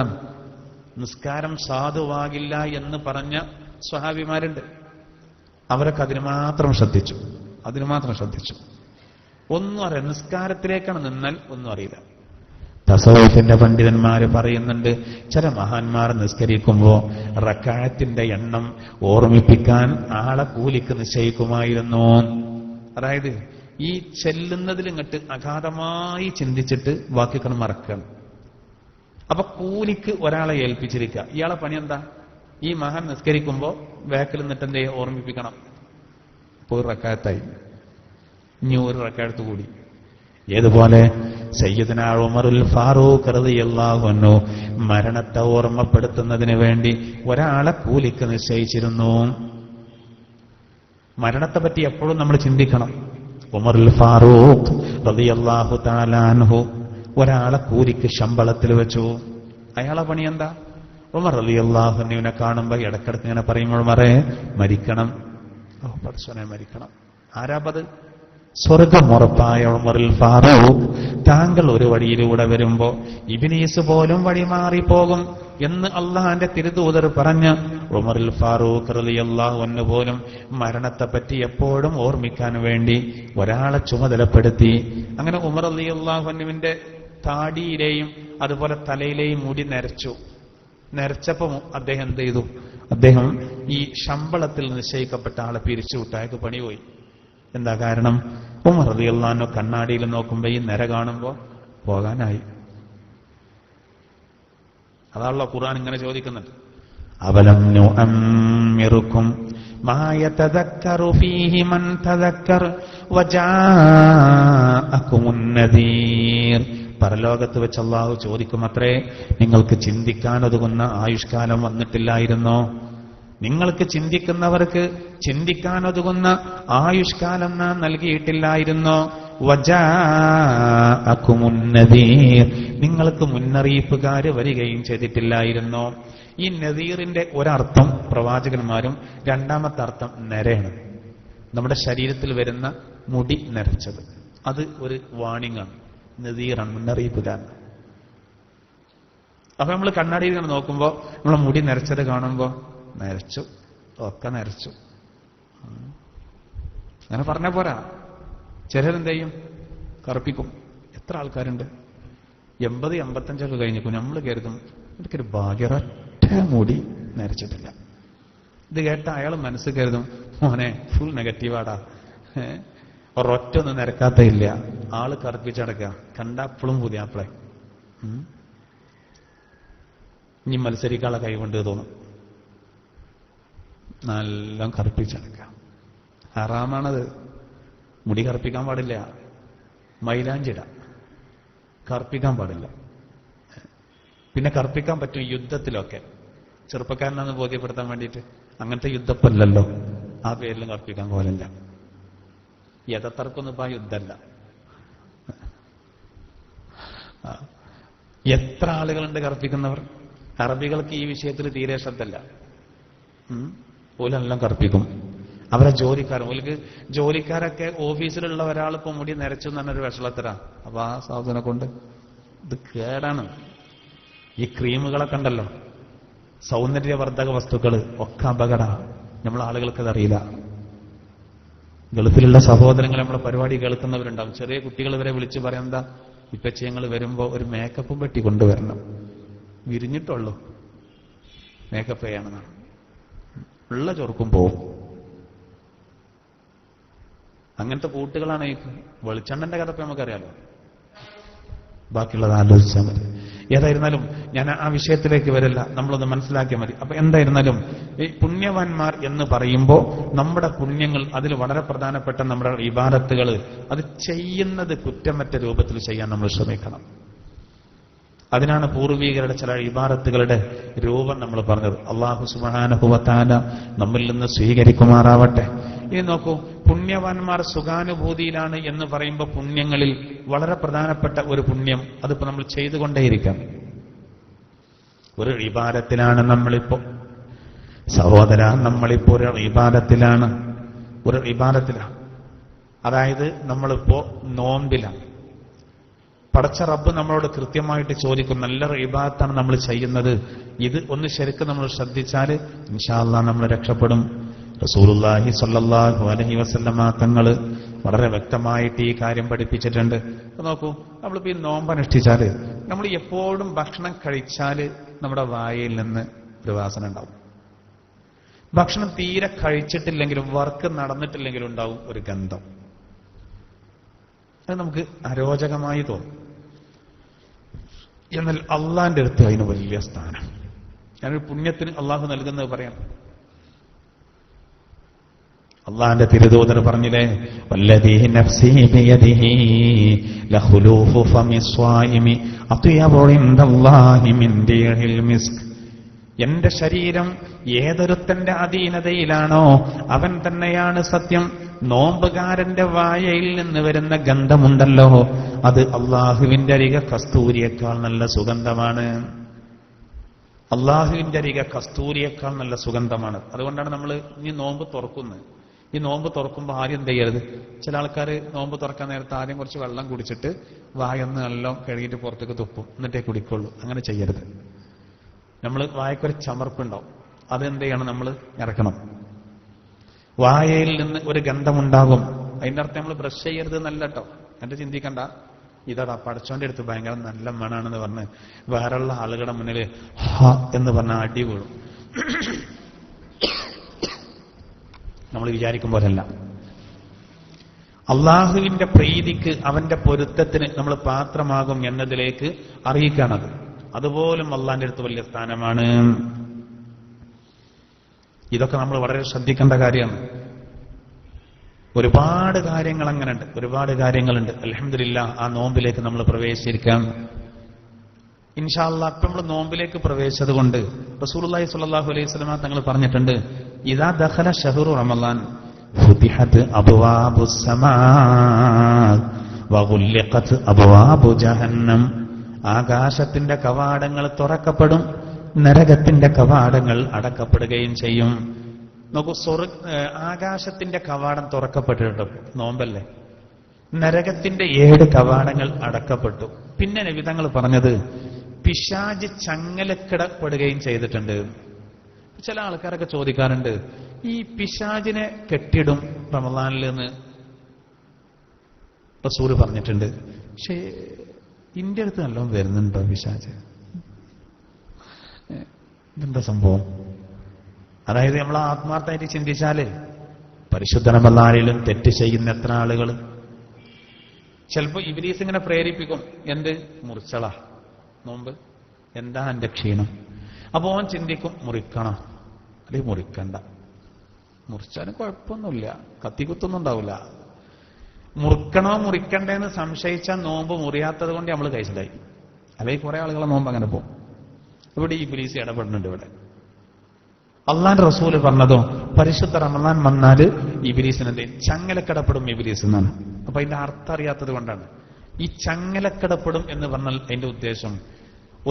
നിസ്കാരം സാധുവാകില്ല എന്ന് പറഞ്ഞ സ്വഹാബിമാരുണ്ട്. അവരൊക്കെ അതിന് മാത്രം ശ്രദ്ധിച്ചു. ഒന്നും അറിയാം. നിസ്കാരത്തിലേക്കാണ് നിന്നാൽ ഒന്നും അറിയില്ല. തസവൂഫിന്റെ പണ്ഡിതന്മാര് പറയുന്നുണ്ട്, ചില മഹാന്മാർ നിസ്കരിക്കുമ്പോൾ റക്അത്തിന്റെ എണ്ണം ഓർമ്മിപ്പിക്കാൻ ആളെ കൂലിക്ക് നിശ്ചയിക്കുമായിരുന്നു. അതായത് ഈ ചെല്ലുന്നതിൽ ഇങ്ങോട്ട് അഗാധമായി ചിന്തിച്ചിട്ട് ബാക്കിക്കണം മറക്കണം. അപ്പൊ കൂലിക്ക് ഒരാളെ ഏൽപ്പിച്ചിരിക്കുക. ഇയാളെ പണി എന്താ? ഈ മഹാൻ നിസ്കരിക്കുമ്പോ ബാക്കിൽ നിന്നിട്ട് എന്തേ ഓർമ്മിപ്പിക്കണം. ഇപ്പോൾ ഒരു റക്അത്തായി, ഇനി ഒരു റക്അത്ത് കൂടി. ഏതുപോലെ സയ്യിദുനാ ഉമറുൽ ഫാറൂഖ് റളിയല്ലാഹു അൻഹു മരണത്തെ ഓർമ്മപ്പെടുത്തുന്നതിന് വേണ്ടി ഒരാളെ കൂലിക്ക് നിശ്ചയിച്ചിരുന്നു. മരണത്തെപ്പറ്റി എപ്പോഴും നമ്മൾ ചിന്തിക്കണം. ഉമറുൽ ഫാറൂഖ് റളിയല്ലാഹു തആല അൻഹു ഒരാളെ കൂലിക്ക് ശമ്പളത്തിൽ വെച്ചു. അയാളെ പണി എന്താ? ഉമർ റളിയല്ലാഹു അൻഹുവിനെ കാണുമ്പോൾ ഇടക്കിടക്ക് ഇങ്ങനെ പറയും, ഉമറേ മരിക്കണം, പടച്ചോനെ മരിക്കണം. ആരാപ്പത്? സ്വർഗം ഉറപ്പായ ഉമറുൽ ഫാറൂഖ്, താങ്കൾ ഒരു വഴിയിലൂടെ വരുമ്പോ ഇബ്ലീസ് പോലും വഴിമാറിപ്പോകും എന്ന് അള്ളാഹുവിന്റെ തിരുദൂതർ പറഞ്ഞ ഉമറുൽ ഫാറൂഖ് റളിയല്ലാഹു അൻഹു പോലും മരണത്തെപ്പറ്റി എപ്പോഴും ഓർമ്മിക്കാൻ വേണ്ടി ഒരാളെ ചുമതലപ്പെടുത്തി. അങ്ങനെ ഉമർ റളിയല്ലാഹു അൻഹുവിന്റെ താടിയിലെയും അതുപോലെ തലയിലെയും മുടി നരച്ചപ്പോ അദ്ദേഹം എന്ത് ചെയ്തു? അദ്ദേഹം ഈ ശമ്പളത്തിൽ നിശ്ചയിക്കപ്പെട്ട ആളെ പിരിച്ചുവിട്ടായക്ക് പണി പോയി. എന്താ കാരണം? ഉമർ റളിയല്ലാഹു അൻഹു കണ്ണാടിയിൽ നോക്കുമ്പോ ഈ നര കാണുമ്പോ പോകാനായി. അതാണല്ലോ ഖുർആൻ ഇങ്ങനെ ചോദിക്കുന്നുണ്ട്, അവലം നുഅമ്മിറുക്കും മാ യതദക്കറു ഫീഹി മൻ തദക്കർ വജാഅകുമുൻ നദീർ. പരലോകത്ത് വെച്ച് അല്ലാഹു ചോദിക്കുമത്രേ, നിങ്ങൾക്ക് ചിന്തിക്കാനൊതുങ്ങുന്ന ആയുഷ്കാലം വന്നിട്ടില്ലായിരുന്നോ? നിങ്ങൾക്ക് ചിന്തിക്കുന്നവർക്ക് ചിന്തിക്കാനൊതുങ്ങുന്ന ആയുഷ്കാലം നാം നൽകിയിട്ടില്ലായിരുന്നോ? വജാഅകുമുൻ നദീർ, നിങ്ങൾക്ക് മുന്നറിയിപ്പുകാര് വരികയും ചെയ്തിട്ടില്ലായിരുന്നോ? ഈ നദീറിന്റെ ഒരർത്ഥം പ്രവാചകന്മാരും, രണ്ടാമത്തെ അർത്ഥം നരയാണ്. നമ്മുടെ ശരീരത്തിൽ വരുന്ന മുടി നരച്ചത്, അത് ഒരു വാണിംഗ് ആണ്, നദീറാണ്, മുന്നറിയിപ്പുകാരൻ. അപ്പൊ നമ്മൾ കണ്ണാടിയിൽ ഇങ്ങനെ നോക്കുമ്പോ നമ്മളെ മുടി നരച്ചത് കാണുമ്പോ നരച്ചു, ഒക്കെ നരച്ചു അങ്ങനെ പറഞ്ഞ പോരാ. ചിലരെന്ത് ചെയ്യും? കറുപ്പിക്കും. എത്ര ആൾക്കാരുണ്ട്? 80-85 കഴിഞ്ഞിരിക്കും. നമ്മൾ കരുതും എനിക്കൊരു ഭാഗ്യറൊറ്റ മുടി നരച്ചിട്ടില്ല. ഇത് കേട്ട അയാൾ മനസ്സ് കരുതും മോനെ ഫുൾ നെഗറ്റീവാടാ, ഒരൊറ്റ ഒന്നും നിരക്കാത്ത ഇല്ല, ആള് കറുപ്പിച്ചടക്കുക, കണ്ടപ്പോഴും പുതിയാപ്പിളെ. ഇനി മത്സരിക്കാനുള്ള കൈകൊണ്ട് തോന്നും. നല്ല കറുപ്പിച്ചടക്കുക. ഹറാമാണത്. മുടി കറുപ്പിക്കാൻ പാടില്ല. മൈലാഞ്ചിട കറുപ്പിക്കാൻ പാടില്ല. പിന്നെ കറുപ്പിക്കാൻ പറ്റും യുദ്ധത്തിലൊക്കെ. ചെറുപ്പക്കാരനാന്ന് ബോധ്യപ്പെടുത്താൻ വേണ്ടിയിട്ട്. അങ്ങനത്തെ യുദ്ധപ്പല്ലല്ലോ, ആ പേരിലും കറുപ്പിക്കാൻ പോലില്ല. യഥത്തർക്കൊന്നും ഇപ്പൊ ആ യുദ്ധമല്ല. എത്ര ആളുകളുണ്ട് കറുപ്പിക്കുന്നവർ? അറബികൾക്ക് ഈ വിഷയത്തിൽ തീരെ ശ്രദ്ധല്ല. ഓലെല്ലാം കറുപ്പിക്കും. അവരെ ഓൽക്ക് ജോലിക്കാരൊക്കെ ഓഫീസിലുള്ള ഒരാൾ ഇപ്പൊ മുടി നരച്ചു എന്ന് പറഞ്ഞൊരു വിഷളത്തരാ. അപ്പൊ ആ സാധുവിനെ കൊണ്ട് ഇത് കേടാണ്. ഈ ക്രീമുകളൊക്കെ ഉണ്ടല്ലോ, സൗന്ദര്യവർദ്ധക വസ്തുക്കൾ ഒക്കെ അപകട. നമ്മൾ ആളുകൾക്കത് അറിയില്ല. ഗൾഫിലുള്ള സഹോദരങ്ങൾ നമ്മുടെ പരിപാടി കേൾക്കുന്നവരുണ്ടാവും. ചെറിയ കുട്ടികൾ വരെ വിളിച്ചു പറയാം, എന്താ ഇപ്പച്ചയങ്ങൾ വരുമ്പോ ഒരു മേക്കപ്പും പെട്ടി കൊണ്ടുവരണം, വിരിഞ്ഞിട്ടുള്ളൂ മേക്കപ്പ് ചെയ്യാണെന്നാണ്. ഉള്ള ചൊറുക്കും പോവും. അങ്ങനത്തെ കൂട്ടുകളാണ് ഈ വെളിച്ചെണ്ണന്റെ കഥ. നമുക്കറിയാലോ, ബാക്കിയുള്ളത് ആലോചിച്ചാൽ മതി. ഏതായിരുന്നാലും ഞാൻ ആ വിഷയത്തിലേക്ക് വരില്ല, നമ്മളൊന്ന് മനസ്സിലാക്കിയാൽ മതി. അപ്പൊ എന്തായിരുന്നാലും ഈ പുണ്യവാന്മാർ എന്ന് പറയുമ്പോൾ നമ്മുടെ പുണ്യങ്ങൾ, അതിൽ വളരെ പ്രധാനപ്പെട്ട നമ്മുടെ ഇബാദത്തുകൾ, അത് ചെയ്യുന്നത് കുറ്റമറ്റ രൂപത്തിൽ ചെയ്യാൻ നമ്മൾ ശ്രമിക്കണം. അതിനാണ് പൂർവികരുടെ ചില ഇബാദത്തുകളുടെ രൂപം നമ്മൾ പറഞ്ഞത്. അല്ലാഹു സുബ്ഹാനഹു വ തആല നമ്മിൽ നിന്ന് സ്വീകരിക്കുമാറാവട്ടെ. ഇനി നോക്കൂ, പുണ്യവാന്മാർ സുഖാനുഭൂതിയിലാണ് എന്ന് പറയുമ്പോൾ പുണ്യങ്ങളിൽ വളരെ പ്രധാനപ്പെട്ട ഒരു പുണ്യം, അതിപ്പോ നമ്മൾ ചെയ്തുകൊണ്ടേയിരിക്കാം. ഒരു ഇബാദത്തിലാണ് നമ്മളിപ്പോ, സഹോദര, നമ്മളിപ്പോ ഒരു ഇബാദത്തിലാണ്. അതായത് നമ്മളിപ്പോ നോമ്പിലാണ്. പടച്ച റബ്ബ് നമ്മളോട് കൃത്യമായിട്ട് ചോദിക്കും, നല്ല ഇബാദത്താണ് നമ്മൾ ചെയ്യുന്നത്, ഇത് ഒന്ന് ശരിക്കും നമ്മൾ ശ്രദ്ധിച്ചാൽ ഇൻഷാ അല്ലാഹ് നമ്മൾ രക്ഷപ്പെടും. റസൂലുള്ളാഹി സ്വല്ലല്ലാഹു അലൈഹി വസല്ലമ തങ്ങൾ വളരെ വ്യക്തമായിട്ട് ഈ കാര്യം പഠിപ്പിച്ചിട്ടുണ്ട്. നോക്കൂ, നമ്മളിപ്പോ ഈ നോമ്പ് അനുഷ്ഠിച്ചാല് നമ്മൾ എപ്പോഴും ഭക്ഷണം കഴിച്ചാല് നമ്മുടെ വായയിൽ നിന്ന് ഒരു വാസന ഉണ്ടാവും. ഭക്ഷണം തീരെ കഴിച്ചിട്ടില്ലെങ്കിലും വർക്ക് നടന്നിട്ടില്ലെങ്കിലും ഉണ്ടാവും ഒരു ഗന്ധം. അത് നമുക്ക് അരോചകമായി തോന്നും. എന്നാൽ അള്ളാന്റെ അടുത്ത് അതിന് വലിയ സ്ഥാനം. ഞാനൊരു പുണ്യത്തിന് അള്ളാഹു നൽകുന്നത് പറയാം. അള്ളാന്റെ തിരുദൂതർ പറഞ്ഞില്ലേ, വല്ലദീ നഫ്സീ ബിയദിഹി ലഖുലൂഫു ഫമിസ്വായിമി അത്യബു ഇൻദല്ലാഹി മിൻ ദീഹിൽ മിസ്ക്. എന്റെ ശരീരം ഏതൊരുത്തന്റെ അധീനതയിലാണോ അവൻ തന്നെയാണ് സത്യം. നോമ്പുകാരന്റെ വായയിൽ നിന്ന് വരുന്ന ഗന്ധമുണ്ടല്ലോ, അത് അള്ളാഹുവിന്റെ അരികെ കസ്തൂരിയേക്കാൾ നല്ല സുഗന്ധമാണ്. അള്ളാഹുവിന്റെ അരികെ കസ്തൂരിയേക്കാൾ നല്ല സുഗന്ധമാണ്. അതുകൊണ്ടാണ് നമ്മൾ ഈ നോമ്പ് തുറക്കുന്നത്. ഈ നോമ്പ് തുറക്കുമ്പോൾ ആദ്യം എന്ത് ചെയ്യരുത്? ചില ആൾക്കാർ നോമ്പ് തുറക്കാൻ നേരത്തെ ആദ്യം കുറച്ച് വെള്ളം കുടിച്ചിട്ട് വായൊന്ന് നല്ലോണം കഴുകിയിട്ട് പുറത്തേക്ക് തുപ്പും, എന്നിട്ടേ കുടിക്കുള്ളൂ. അങ്ങനെ ചെയ്യരുത്. നമ്മൾ വായക്കൊരു ചമർപ്പുണ്ടാവും, അതെന്ത് ചെയ്യണം? നമ്മൾ ഇറക്കണം. വായയിൽ നിന്ന് ഒരു ഗന്ധമുണ്ടാകും. അതിന്റെ അർത്ഥം നമ്മൾ ബ്രഷ് ചെയ്യരുത് എന്നല്ല കേട്ടോ. എന്റെ ചിന്തിക്കണ്ട, ഇതാടാ പടച്ചോന്റെ അടുത്ത് ഭയങ്കര നല്ല മണാണെന്ന് പറഞ്ഞ് വേറെയുള്ള ആളുകളുടെ മുന്നിൽ ഹ എന്ന് പറഞ്ഞ അടി വീഴും. നമ്മൾ വിചാരിക്കും പോലല്ല. അള്ളാഹുവിന്റെ പ്രീതിക്ക്, അവന്റെ പൊരുത്തത്തിന് നമ്മൾ പാത്രമാകും എന്നതിലേക്ക് അറിയിക്കാണത്. അതുപോലും അള്ളാന്റെ അടുത്ത് വലിയ സ്ഥാനമാണ്. ഇതൊക്കെ നമ്മൾ വളരെ ശ്രദ്ധിക്കേണ്ട കാര്യമാണ്. ഒരുപാട് കാര്യങ്ങൾ അങ്ങനെയുണ്ട്, ഒരുപാട് കാര്യങ്ങളുണ്ട്. അൽഹംദുലില്ലാഹ്, ആ നോമ്പിലേക്ക് നമ്മൾ പ്രവേശിച്ചിരിക്കാം. ഇൻഷാ അല്ലാഹ് ഇപ്പം നമ്മൾ നോമ്പിലേക്ക് പ്രവേശിച്ചത് കൊണ്ട് റസൂലുള്ളാഹി സ്വല്ലല്ലാഹു അലൈഹി വസല്ലം തങ്ങൾ പറഞ്ഞിട്ടുണ്ട്, ഇദാ ദഖല ശഹ്റു റമളാൻ ഫുതിഹത് അബ്വാബുസ് സമാ വഗുല്ലിഖത് അബ്വാബു ജഹന്നം. ആകാശത്തിന്റെ കവാടങ്ങൾ തുറക്കപ്പെടും, നരകത്തിന്റെ കവാടങ്ങൾ അടക്കപ്പെടുകയും ചെയ്യും. നോക്കൂ, ആകാശത്തിന്റെ കവാടം തുറക്കപ്പെട്ടിട്ടുണ്ട്, നോമ്പല്ലേ. നരകത്തിന്റെ 7 കവാടങ്ങൾ അടക്കപ്പെട്ടു. പിന്നെ നബി തങ്ങൾ പറഞ്ഞത് പിശാച് ചങ്ങലക്കിടപ്പെടുകയും ചെയ്തിട്ടുണ്ട്. ചില ആൾക്കാരൊക്കെ ചോദിക്കാറുണ്ട്, ഈ പിശാചിനെ കെട്ടിടും റമളാനിൽ നിന്ന്. റസൂല് പറഞ്ഞിട്ടുണ്ട്. പക്ഷേ ഇന്റെ അടുത്ത് നല്ലോണം വരുന്നുണ്ടോ പിശാച്? ഇതെന്താ സംഭവം? അതായത് നമ്മൾ ആത്മാർത്ഥമായിട്ട് ചിന്തിച്ചാല് പരിശുദ്ധ റമളാനിലും തെറ്റ് ചെയ്യുന്ന എത്ര ആളുകൾ. ചിലപ്പോ ഇബ്ലീസ് ഇങ്ങനെ പ്രേരിപ്പിക്കും, എന്ത് മുറിച്ചള നോമ്പ്, എന്താ എന്റെ ക്ഷീണം. അപ്പൊ അവൻ ചിന്തിക്കും മുറിക്കണം അല്ലെങ്കിൽ മുറിക്കണ്ട. മുറിച്ചാലും കുഴപ്പമൊന്നുമില്ല, കത്തിക്കുത്തൊന്നും ഉണ്ടാവില്ല. മുറിക്കണോ മുറിക്കണ്ടേന്ന് സംശയിച്ചാൽ നോമ്പ് മുറിയാത്തത് കൊണ്ട് നമ്മൾ കഴിച്ചിലായി. അല്ലെങ്കിൽ കുറെ ആളുകളെ നോമ്പ് അങ്ങനെ പോകും. ഇവിടെ ഇബ്ലീസ് ഇടപെടുന്നുണ്ട്. ഇവിടെ അള്ളാന്റെ റസൂല് പറഞ്ഞതോ പരിശുദ്ധ റമളാൻ വന്നാല് ഇബ്ലീസിനെന്ത് ചങ്ങലക്കടപ്പെടും ഇബ്ലീസ് എന്നാണ്. അപ്പൊ അതിന്റെ അർത്ഥം അറിയാത്തത് കൊണ്ടാണ്. ഈ ചങ്ങലക്കടപ്പെടും എന്ന് പറഞ്ഞാൽ അതിന്റെ ഉദ്ദേശം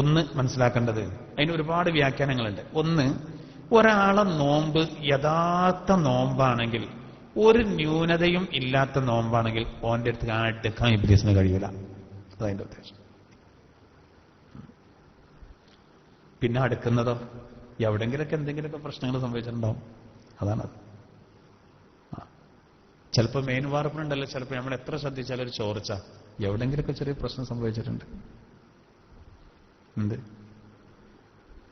ഒന്ന് മനസ്സിലാക്കേണ്ടത്, അതിന് ഒരുപാട് വ്യാഖ്യാനങ്ങളുണ്ട്. ഒന്ന്, ഒരാളെ നോമ്പ് യഥാർത്ഥ നോമ്പാണെങ്കിൽ, ഒരു ന്യൂനതയും ഇല്ലാത്ത നോമ്പാണെങ്കിൽ ഓന്റെ അടുത്ത് അടുക്കാൻ ഇബ്ലീസിന് കഴിയൂല. അതതിന്റെ ഉദ്ദേശം. പിന്നെ അടുക്കുന്നതോ എവിടെങ്കിലൊക്കെ എന്തെങ്കിലുമൊക്കെ പ്രശ്നങ്ങൾ സംഭവിച്ചിട്ടുണ്ടാവും. അതാണത്. ചിലപ്പോൾ മെയിൻ വാർപ്പിനുണ്ടല്ലോ, ചിലപ്പോൾ നമ്മൾ എത്ര ശ്രദ്ധിച്ചാലും ഒരു ചോർച്ച, എവിടെങ്കിലൊക്കെ ചെറിയ പ്രശ്നം സംഭവിച്ചിട്ടുണ്ട്. എന്ത്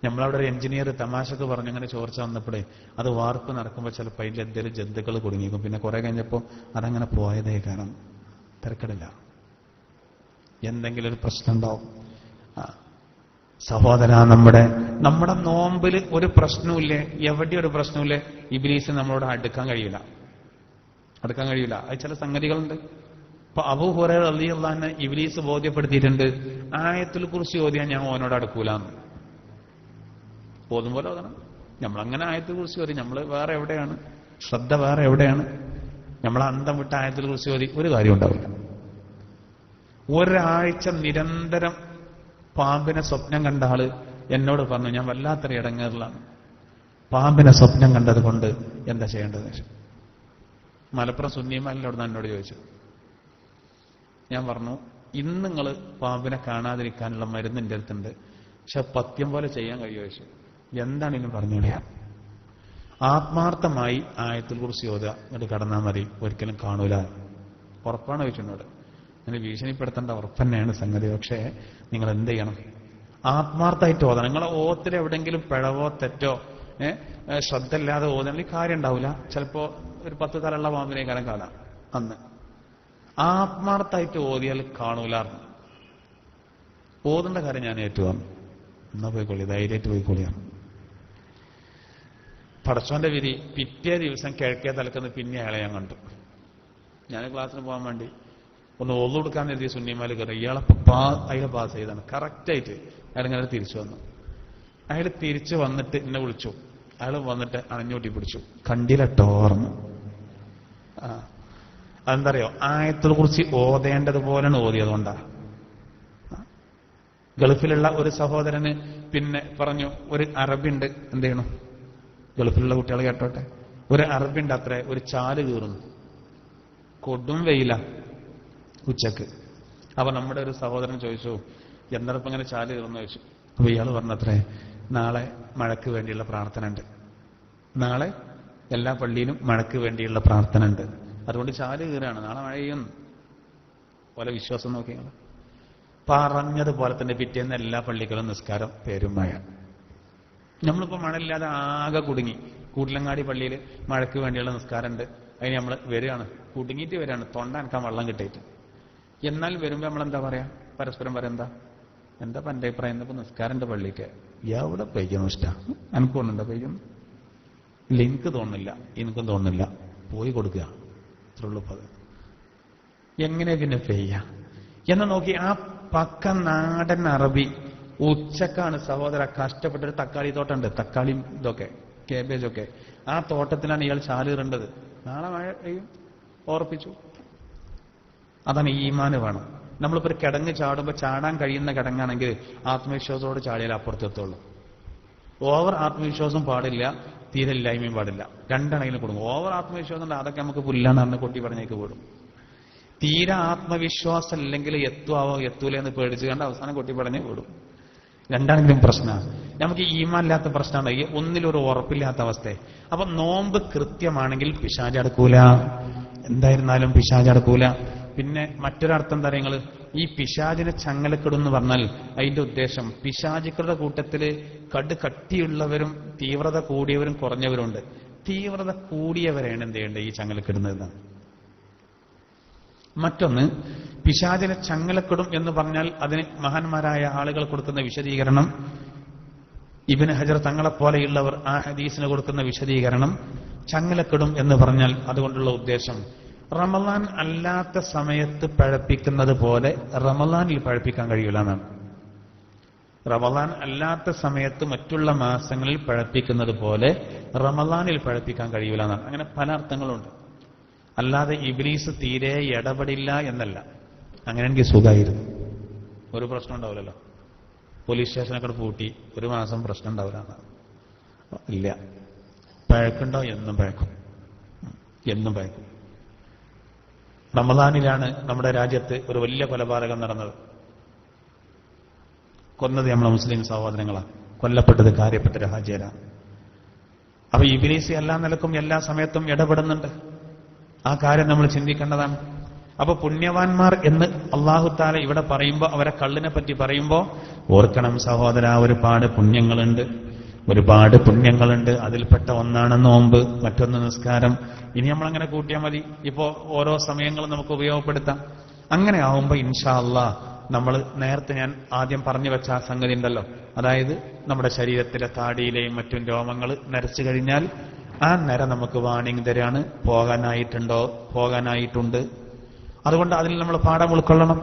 നമ്മളവിടെ ഒരു എഞ്ചിനീയർ തമാശക്ക് പറഞ്ഞു അങ്ങനെ ചോർച്ച വന്നപ്പോഴേ അത് വാർപ്പ് നടക്കുമ്പോൾ ചിലപ്പോൾ അതിൽ എന്തെങ്കിലും ജന്തുക്കൾ കുടുങ്ങിക്കും. പിന്നെ കുറെ കഴിഞ്ഞപ്പോൾ അതങ്ങനെ പോയതേ കാരണം തിരക്കിടില്ല, എന്തെങ്കിലും ഒരു പ്രശ്നം ഉണ്ടാവും. സഹോദര, നമ്മുടെ നോമ്പിൽ ഒരു പ്രശ്നമില്ലേ, എവിടെ ഒരു പ്രശ്നമില്ലേ, ഇബ്ലീസ് നമ്മളോട് അടുക്കാൻ കഴിയില്ല. അത് ചില സംഗതികളുണ്ട്. ഇപ്പൊ അബൂ ഹുറൈറ റളിയല്ലാഹു അൻഹു ഇബ്ലീസ് ബോധ്യപ്പെടുത്തിയിട്ടുണ്ട്, ആയത്തുൽ കുർസി ഓതിയാൻ ഞാൻ ഓനോട് അടുക്കൂലെന്ന്. ഓതും പോലെ ഓതണം. നമ്മളങ്ങനെ ആയത്തുൽ കുർസി ഓതി, നമ്മൾ വേറെ എവിടെയാണ് ശ്രദ്ധ, വേറെ എവിടെയാണ്. നമ്മൾ അന്തം വിട്ട ആയത്തുൽ കുർസി ഓതി ഒരു കാര്യം ഉണ്ടാവില്ല. ഒരാഴ്ച നിരന്തരം പാമ്പിനെ സ്വപ്നം കണ്ട ആള് എന്നോട് പറഞ്ഞു, ഞാൻ വല്ലാത്തൊരു ഇടങ്ങേറിലാണ്, പാമ്പിനെ സ്വപ്നം കണ്ടത് കൊണ്ട് എന്താ ചെയ്യേണ്ടത്? മലപ്പുറം സുന്നിമാലിനോട് എന്നോട് ചോദിച്ചു. ഞാൻ പറഞ്ഞു, ഇന്ന് നിങ്ങൾ പാമ്പിനെ കാണാതിരിക്കാനുള്ള മരുന്ന് എൻ്റെ അടുത്തുണ്ട്, പക്ഷെ പത്യം പോലെ ചെയ്യാൻ കഴിയുമോ ചോദിച്ചു. എന്താണ് ഇനി പറഞ്ഞോളിയാ? ആത്മാർത്ഥമായി ആയത്തുൽ കുർസി ഓതുക, എന്നിട്ട് കടന്നാൽ മതി, ഒരിക്കലും കാണൂല. ഉറപ്പാണ് ചോദിച്ചെന്നോട്. അങ്ങനെ ഭീഷണിപ്പെടുത്തേണ്ട ഉറപ്പ് തന്നെയാണ് സംഗതി. പക്ഷേ നിങ്ങൾ എന്ത് ചെയ്യണം? ആത്മാർത്ഥമായിട്ട് ഓതണം. നിങ്ങളെ ഓത്തിൽ എവിടെയെങ്കിലും പിഴവോ തെറ്റോ ശ്രദ്ധ ഇല്ലാതെ ഓതണമെങ്കിൽ കാര്യം ഉണ്ടാവില്ല. ചിലപ്പോ ഒരു 10 തലയുള്ള പാമ്പിനെ കാലം കാണാം. അന്ന് ആത്മാർത്ഥമായിട്ട് ഓതിയാൽ കാണൂലാർന്നു. ഓതേണ്ട കാര്യം ഞാൻ ഏറ്റുവാന്നു. എന്നാ പോയിക്കൊള്ളി, ധൈര്യമായിട്ട് പോയിക്കൊള്ളിയാണ്. പടച്ചോന്റെ വിധി, പിറ്റേ ദിവസം കിഴക്കേ തലക്കുന്ന പിന്നെ അയാളെ ഞാൻ കണ്ടു. ഞാൻ ക്ലാസ്സിന് പോകാൻ വേണ്ടി ഒന്ന് ഒളു കൊടുക്കാൻ എഴുതിയ സുന്നിമാല് കയറി. അയാളെ പാസ് ചെയ്താണ് കറക്റ്റായിട്ട്. അയാളിങ്ങനെ തിരിച്ചു വന്നു. അയാൾ തിരിച്ചു വന്നിട്ട് എന്നെ വിളിച്ചു. അയാൾ വന്നിട്ട് അണഞ്ഞൂട്ടി പിടിച്ചു. കണ്ടില്ലട്ടോർന്ന്. അതെന്തറിയോ, ആയത്തുൽ കുർസി ഓതേണ്ടതുപോലെയാണ് ഓതിയതുകൊണ്ടാ. ഗൾഫിലുള്ള ഒരു സഹോദരന് പിന്നെ പറഞ്ഞു, ഒരു അറബിണ്ട്, എന്ത് ചെയ്യണം, ഗൾഫിലുള്ള കുട്ടികൾ കേട്ടോട്ടെ, ഒരു അറബിണ്ട് അത്ര, ഒരു ചാല് കീറുന്നു, കൊടും വെയില ഉച്ചക്ക്. അപ്പൊ നമ്മുടെ ഒരു സഹോദരൻ ചോദിച്ചു, എന്താണ് ഇപ്പൊ ഇങ്ങനെ ചാല് കീറുന്നു ചോദിച്ചു. അപ്പൊ ഇയാൾ പറഞ്ഞത്രേ, നാളെ മഴയ്ക്ക് വേണ്ടിയുള്ള പ്രാർത്ഥന ഉണ്ട്, നാളെ എല്ലാ പള്ളിയിലും മഴയ്ക്ക് വേണ്ടിയുള്ള പ്രാർത്ഥന ഉണ്ട്, അതുകൊണ്ട് ചാല് കീറാണ്, നാളെ മഴ ചെയ്യുന്നു. പോലെ വിശ്വാസം നോക്കിയാൽ പറഞ്ഞതുപോലെ തന്നെ പിറ്റേന്ന് എല്ലാ പള്ളികളും നിസ്കാരം പേരും മഴ. നമ്മളിപ്പോ മഴയില്ലാതെ ആകെ കുടുങ്ങി. കൂട്ടിലങ്ങാടി പള്ളിയിൽ മഴയ്ക്ക് വേണ്ടിയുള്ള നിസ്കാരമുണ്ട്, അതിന് നമ്മൾ വരികയാണ്, കുടുങ്ങിയിട്ട് വരികയാണ്, തൊണ്ട അനക്കാൻ വെള്ളം കിട്ടിയിട്ട്. എന്നാൽ വരുമ്പോ നമ്മളെന്താ പറയാ, പരസ്പരം പറയാം, എന്താ പന്റെ അഭിപ്രായം, ഇന്നിപ്പോ നിസ്കാരന്റെ പള്ളിക്ക് എവിടെ പെയ്യുന്നു ഇഷ്ടം, എനിക്ക് തോന്നുന്നുണ്ടോ പെയ്യുന്നു? ഇല്ല, എനിക്ക് തോന്നുന്നില്ല, എനിക്കും തോന്നുന്നില്ല, പോയി കൊടുക്കുക, അത്രയുള്ളൂ. എങ്ങനെ പിന്നെ പെയ്യ എന്ന് നോക്കി. ആ പക്ക നാടൻ അറബി ഉച്ചക്കാണ് സഹോദര കഷ്ടപ്പെട്ടൊരു തക്കാളി തോട്ടമുണ്ട്, തക്കാളിയും ഇതൊക്കെ കേബേജൊക്കെ, ആ തോട്ടത്തിലാണ് ഇയാൾ ചാലിറേണ്ടത്. നാളെ മഴ പെയ്യും ഓർപ്പിച്ചു. അതാണ് ഈമാന് വേണം. നമ്മളിപ്പോ ഒരു കിടങ്ങ് ചാടുമ്പോൾ ചാടാൻ കഴിയുന്ന കിടങ്ങാണെങ്കിൽ ആത്മവിശ്വാസത്തോട് ചാടിയാൽ അപ്പുറത്തെത്തുള്ളൂ. ഓവർ ആത്മവിശ്വാസം പാടില്ല, തീരെ ഇല്ലായ്മയും പാടില്ല, രണ്ടെണ്ണയിലും കൊടുക്കും. ഓവർ ആത്മവിശ്വാസം ഉണ്ട്, അതൊക്കെ നമുക്ക് പുല്ലാന്ന് പറഞ്ഞ് കൊട്ടി പറഞ്ഞേക്ക് വിടും. തീരെ ആത്മവിശ്വാസം ഇല്ലെങ്കിൽ എത്തുവോ എത്തൂല എന്ന് പേടിച്ച് കണ്ട് അവസാനം കൊട്ടി പറഞ്ഞ് വിടും. രണ്ടാണെങ്കിലും പ്രശ്നമാണ്. നമുക്ക് ഈമാനില്ലാത്ത പ്രശ്നമാണ്, ഈ ഒന്നിലൊരു ഉറപ്പില്ലാത്ത അവസ്ഥ. അപ്പൊ നോമ്പ് കൃത്യമാണെങ്കിൽ പിശാച് അടുക്കൂല, എന്തായിരുന്നാലും പിശാച് അടുക്കൂല. പിന്നെ മറ്റൊരർത്ഥം എന്താ നിങ്ങൾ ഈ പിശാചിനെ ചങ്ങലക്കിടും എന്ന് പറഞ്ഞാൽ അതിന്റെ ഉദ്ദേശം പിശാചുക്കളുടെ കൂട്ടത്തില് കട്ടിയുള്ളവരും തീവ്രത കൂടിയവരും കുറഞ്ഞവരുണ്ട്. തീവ്രത കൂടിയവരെയാണ് എന്ത് ചെയ്യേണ്ടത്? ഈ ചങ്ങലക്കിടുന്നത്. മറ്റൊന്ന്, പിശാചിനെ ചങ്ങലക്കിടും എന്ന് പറഞ്ഞാൽ അതിന് മഹാന്മാരായ ആളുകൾ കൊടുക്കുന്ന വിശദീകരണം, ഇബ്നു ഹജർ തങ്ങളെപ്പോലെയുള്ളവർ ആ ഹദീസിന് കൊടുക്കുന്ന വിശദീകരണം, ചങ്ങലക്കിടും എന്ന് പറഞ്ഞാൽ അതുകൊണ്ടുള്ള ഉദ്ദേശം റമളാൻ അല്ലാത്ത സമയത്ത് പഴപ്പിക്കുന്നത് പോലെ റമളാനിൽ പഴപ്പിക്കാൻ കഴിയില്ല എന്നാണ്. റമളാൻ അല്ലാത്ത സമയത്ത് മറ്റുള്ള മാസങ്ങളിൽ പഴപ്പിക്കുന്നത് പോലെ റമളാനിൽ പഴപ്പിക്കാൻ കഴിയില്ല എന്നാണ്. അങ്ങനെ പല അർത്ഥങ്ങളുണ്ട്. അല്ലാതെ ഇബ്ലീസ് തീരെ ഇടപെടില്ല എന്നല്ല. അങ്ങനെ എനിക്ക് സുഖമായിരുന്നു, ഒരു പ്രശ്നം ഉണ്ടാവില്ലല്ലോ. പോലീസ് സ്റ്റേഷനൊക്കെ പൂട്ടി ഒരു മാസം പ്രശ്നം ഉണ്ടാവില്ല. ഇല്ല, പഴക്കുണ്ടോ? എന്നും പഴക്കും, എന്നും പഴക്കും. റമളാനിലാണ് നമ്മുടെ രാജ്യത്ത് ഒരു വലിയ കൊലപാതകം നടന്നത്. കൊന്നത് നമ്മളെ മുസ്ലിം സഹോദരങ്ങളാണ്, കൊല്ലപ്പെട്ടത് കാര്യപ്പെട്ട ഹാജിയരാണ്. അപ്പൊ ഇബ്ലീസ് എല്ലാ നിലക്കും എല്ലാ സമയത്തും ഇടപെടുന്നുണ്ട്. ആ കാര്യം നമ്മൾ ചിന്തിക്കേണ്ടതാണ്. അപ്പൊ പുണ്യവാന്മാർ എന്ന് അല്ലാഹു തആല ഇവിടെ പറയുമ്പോൾ, അവരെ കള്ളിനെ പറ്റി പറയുമ്പോൾ ഓർക്കണം സഹോദര, ഒരുപാട് പുണ്യങ്ങളുണ്ട്, ഒരുപാട് പുണ്യങ്ങളുണ്ട്. അതിൽപ്പെട്ട ഒന്നാണ് നോമ്പ്, മറ്റൊന്ന് നിസ്കാരം. ഇനി നമ്മളങ്ങനെ കൂട്ടിയാൽ മതി. ഇപ്പോ ഓരോ സമയങ്ങളും നമുക്ക് ഉപയോഗപ്പെടുത്താം. അങ്ങനെ ആവുമ്പോ ഇൻഷാ അല്ലാഹ് നമ്മൾ നേരത്തെ ഞാൻ ആദ്യം പറഞ്ഞു വെച്ച ആ സംഗതി ഉണ്ടല്ലോ, അതായത് നമ്മുടെ ശരീരത്തിലെ താടിയിലെയും മറ്റും രോമങ്ങൾ നരച്ചു കഴിഞ്ഞാൽ ആ നര നമുക്ക് വാണിംഗ് തരാണ്, പോകാനായിട്ടുണ്ട്. അതുകൊണ്ട് അതിൽ നമ്മൾ പാഠം ഉൾക്കൊള്ളണം.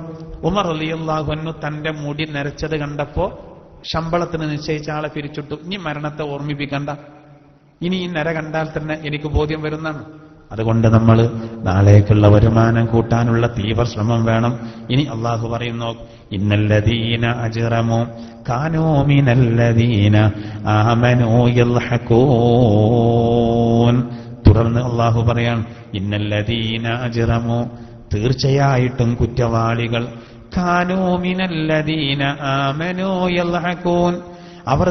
ഉമർ റളിയല്ലാഹു അൻഹു തന്റെ മുടി നരച്ചത് കണ്ടപ്പോ ശമ്പളത്തിന് നിശ്ചയിച്ച ആളെ പിരിച്ചിട്ടു. ഇനി മരണത്തെ ഓർമ്മിപ്പിക്കണ്ട, ഇനി ഈ നര കണ്ടാൽ തന്നെ എനിക്ക് ബോധ്യം വരുന്നതാണ്. അതുകൊണ്ട് നമ്മൾ നാളേക്കുള്ള വരുമാനം കൂട്ടാനുള്ള തീവ്ര ശ്രമം വേണം. ഇനി അള്ളാഹു പറയുന്നു, ഇന്നല്ലദീന അജ്റമു കാനൂ മിനല്ലദീന ആമനൂ യൽഹഖൂൻ. തുടർന്ന് അള്ളാഹു പറയാൻ, ഇന്നല്ലദീന അജ്റമു, തീർച്ചയായിട്ടും കുറ്റവാളികൾ, കാനൂ മിനല്ലദീന ആമനൂ യൽഹഖൂൻ, അവർ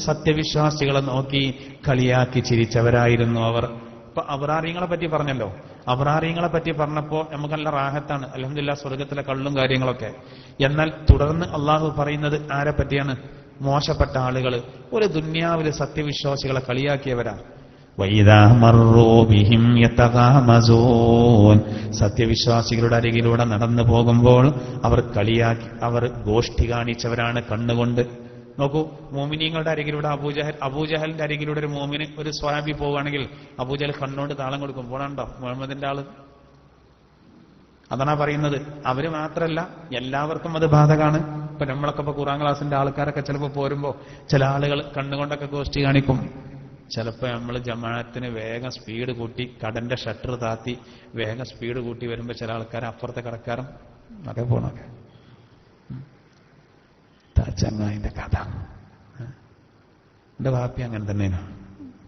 സത്യവിശ്വാസികളെ നോക്കി കളിയാക്കി ചിരിച്ചവരായിരുന്നു അവർ. ഇപ്പൊ അബ്റാറിങ്ങളെ പറ്റി പറഞ്ഞല്ലോ. അബ്റാറിങ്ങളെ പറ്റി പറഞ്ഞപ്പോ നമുക്ക് നല്ല റാഹത്താണ്, അൽഹംദുലില്ലാഹ്, സ്വർഗത്തിലെ കള്ളും കാര്യങ്ങളൊക്കെ. എന്നാൽ തുടർന്ന് അള്ളാഹു പറയുന്നത് ആരെ പറ്റിയാണ്? മോശപ്പെട്ട ആളുകൾ, ഒരു ദുന്യാവിലെ സത്യവിശ്വാസികളെ കളിയാക്കിയവരാ. വൈദാ മർറൂ ബിഹിം യതഗാമസൂൻ, സത്യവിശ്വാസികളുടെ അരികിലൂടെ നടന്നു പോകുമ്പോൾ അവർ കളിയാക്കി, അവർ ഗോഷ്ഠി കാണിച്ചവരാണ് കണ്ണുകൊണ്ട്. നോക്കൂ, മോമിനീങ്ങളുടെ അരികിലൂടെ അബൂജഹലിന്റെ അരികിലൂടെ ഒരു മോമിന്, ഒരു സ്വഹാബി പോവുകയാണെങ്കിൽ അബൂജഹൽ കണ്ണോണ്ട് താളം കൊടുക്കും. പോണുണ്ടോ മുഹമ്മദിന്റെ ആള്? അതാണ് പറയുന്നത്. അവര് മാത്രല്ല, എല്ലാവർക്കും അത് ബാധകമാണ്. ഇപ്പൊ നമ്മളൊക്കെ ഇപ്പൊ ഖുർആൻ ക്ലാസിന്റെ ആൾക്കാരൊക്കെ ചിലപ്പോൾ പോരുമ്പോ ചില ആളുകൾ കണ്ണുകൊണ്ടൊക്കെ ഗോഷ്ഠി കാണിക്കും. ചിലപ്പോൾ നമ്മൾ ജമാഅത്തിന് വേഗം സ്പീഡ് കൂട്ടി, കടന്റെ ഷട്ടർ താത്തി വേഗം സ്പീഡ് കൂട്ടി വരുമ്പോ ചില ആൾക്കാർ അപ്പുറത്തെ കടക്കാരും അതേ പോണൊക്കെ. ചങ്ങായിന്റെ കഥ, എന്റെ വാപ്പി അങ്ങനെ തന്നെയാണ്.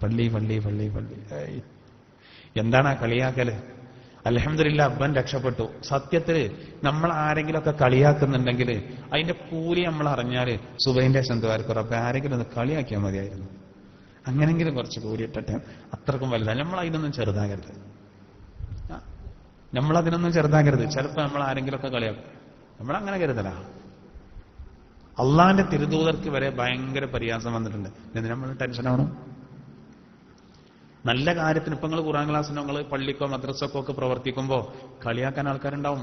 പള്ളി പള്ളി പള്ളി പള്ളി. എന്താണ് ആ കളിയാക്കല്? അൽഹംദുലില്ലാഹ്, അബ്ബൻ രക്ഷപ്പെട്ടു. സത്യത്തില് നമ്മൾ ആരെങ്കിലുമൊക്കെ കളിയാക്കുന്നുണ്ടെങ്കിൽ അതിന്റെ കൂലി നമ്മൾ അറിഞ്ഞാല് സുബഹിന്റെ ശന്തവാർക്കും റബ്ബെ ആരെങ്കിലും ഒന്ന് കളിയാക്കിയാൽ മതിയായിരുന്നു, അങ്ങനെങ്കിലും കുറച്ച് കൂലി ഇട്ടിട്ട്. അത്രക്കും വലുതാണ്. നമ്മൾ അതിനൊന്നും ചെറുതാകരുത്, നമ്മളതിനൊന്നും ചെറുതാകരുത്. ചിലപ്പോൾ നമ്മൾ ആരെങ്കിലുമൊക്കെ കളിയാക്കും, നമ്മളങ്ങനെ കരുതല. അള്ളാന്റെ തിരുദൂതർക്ക് വരെ ഭയങ്കര പരിഹാസം വന്നിട്ടുണ്ട്. എന്തിനാ നമ്മൾ ടെൻഷനാവണം? നല്ല കാര്യത്തിന് ഇപ്പൊ നിങ്ങൾ ഖുർആൻ ക്ലാസ്സിനോ നിങ്ങൾ പള്ളിക്കോ മദ്രസക്കോ ഒക്കെ പ്രവർത്തിക്കുമ്പോ കളിയാക്കാൻ ആൾക്കാരുണ്ടാവും.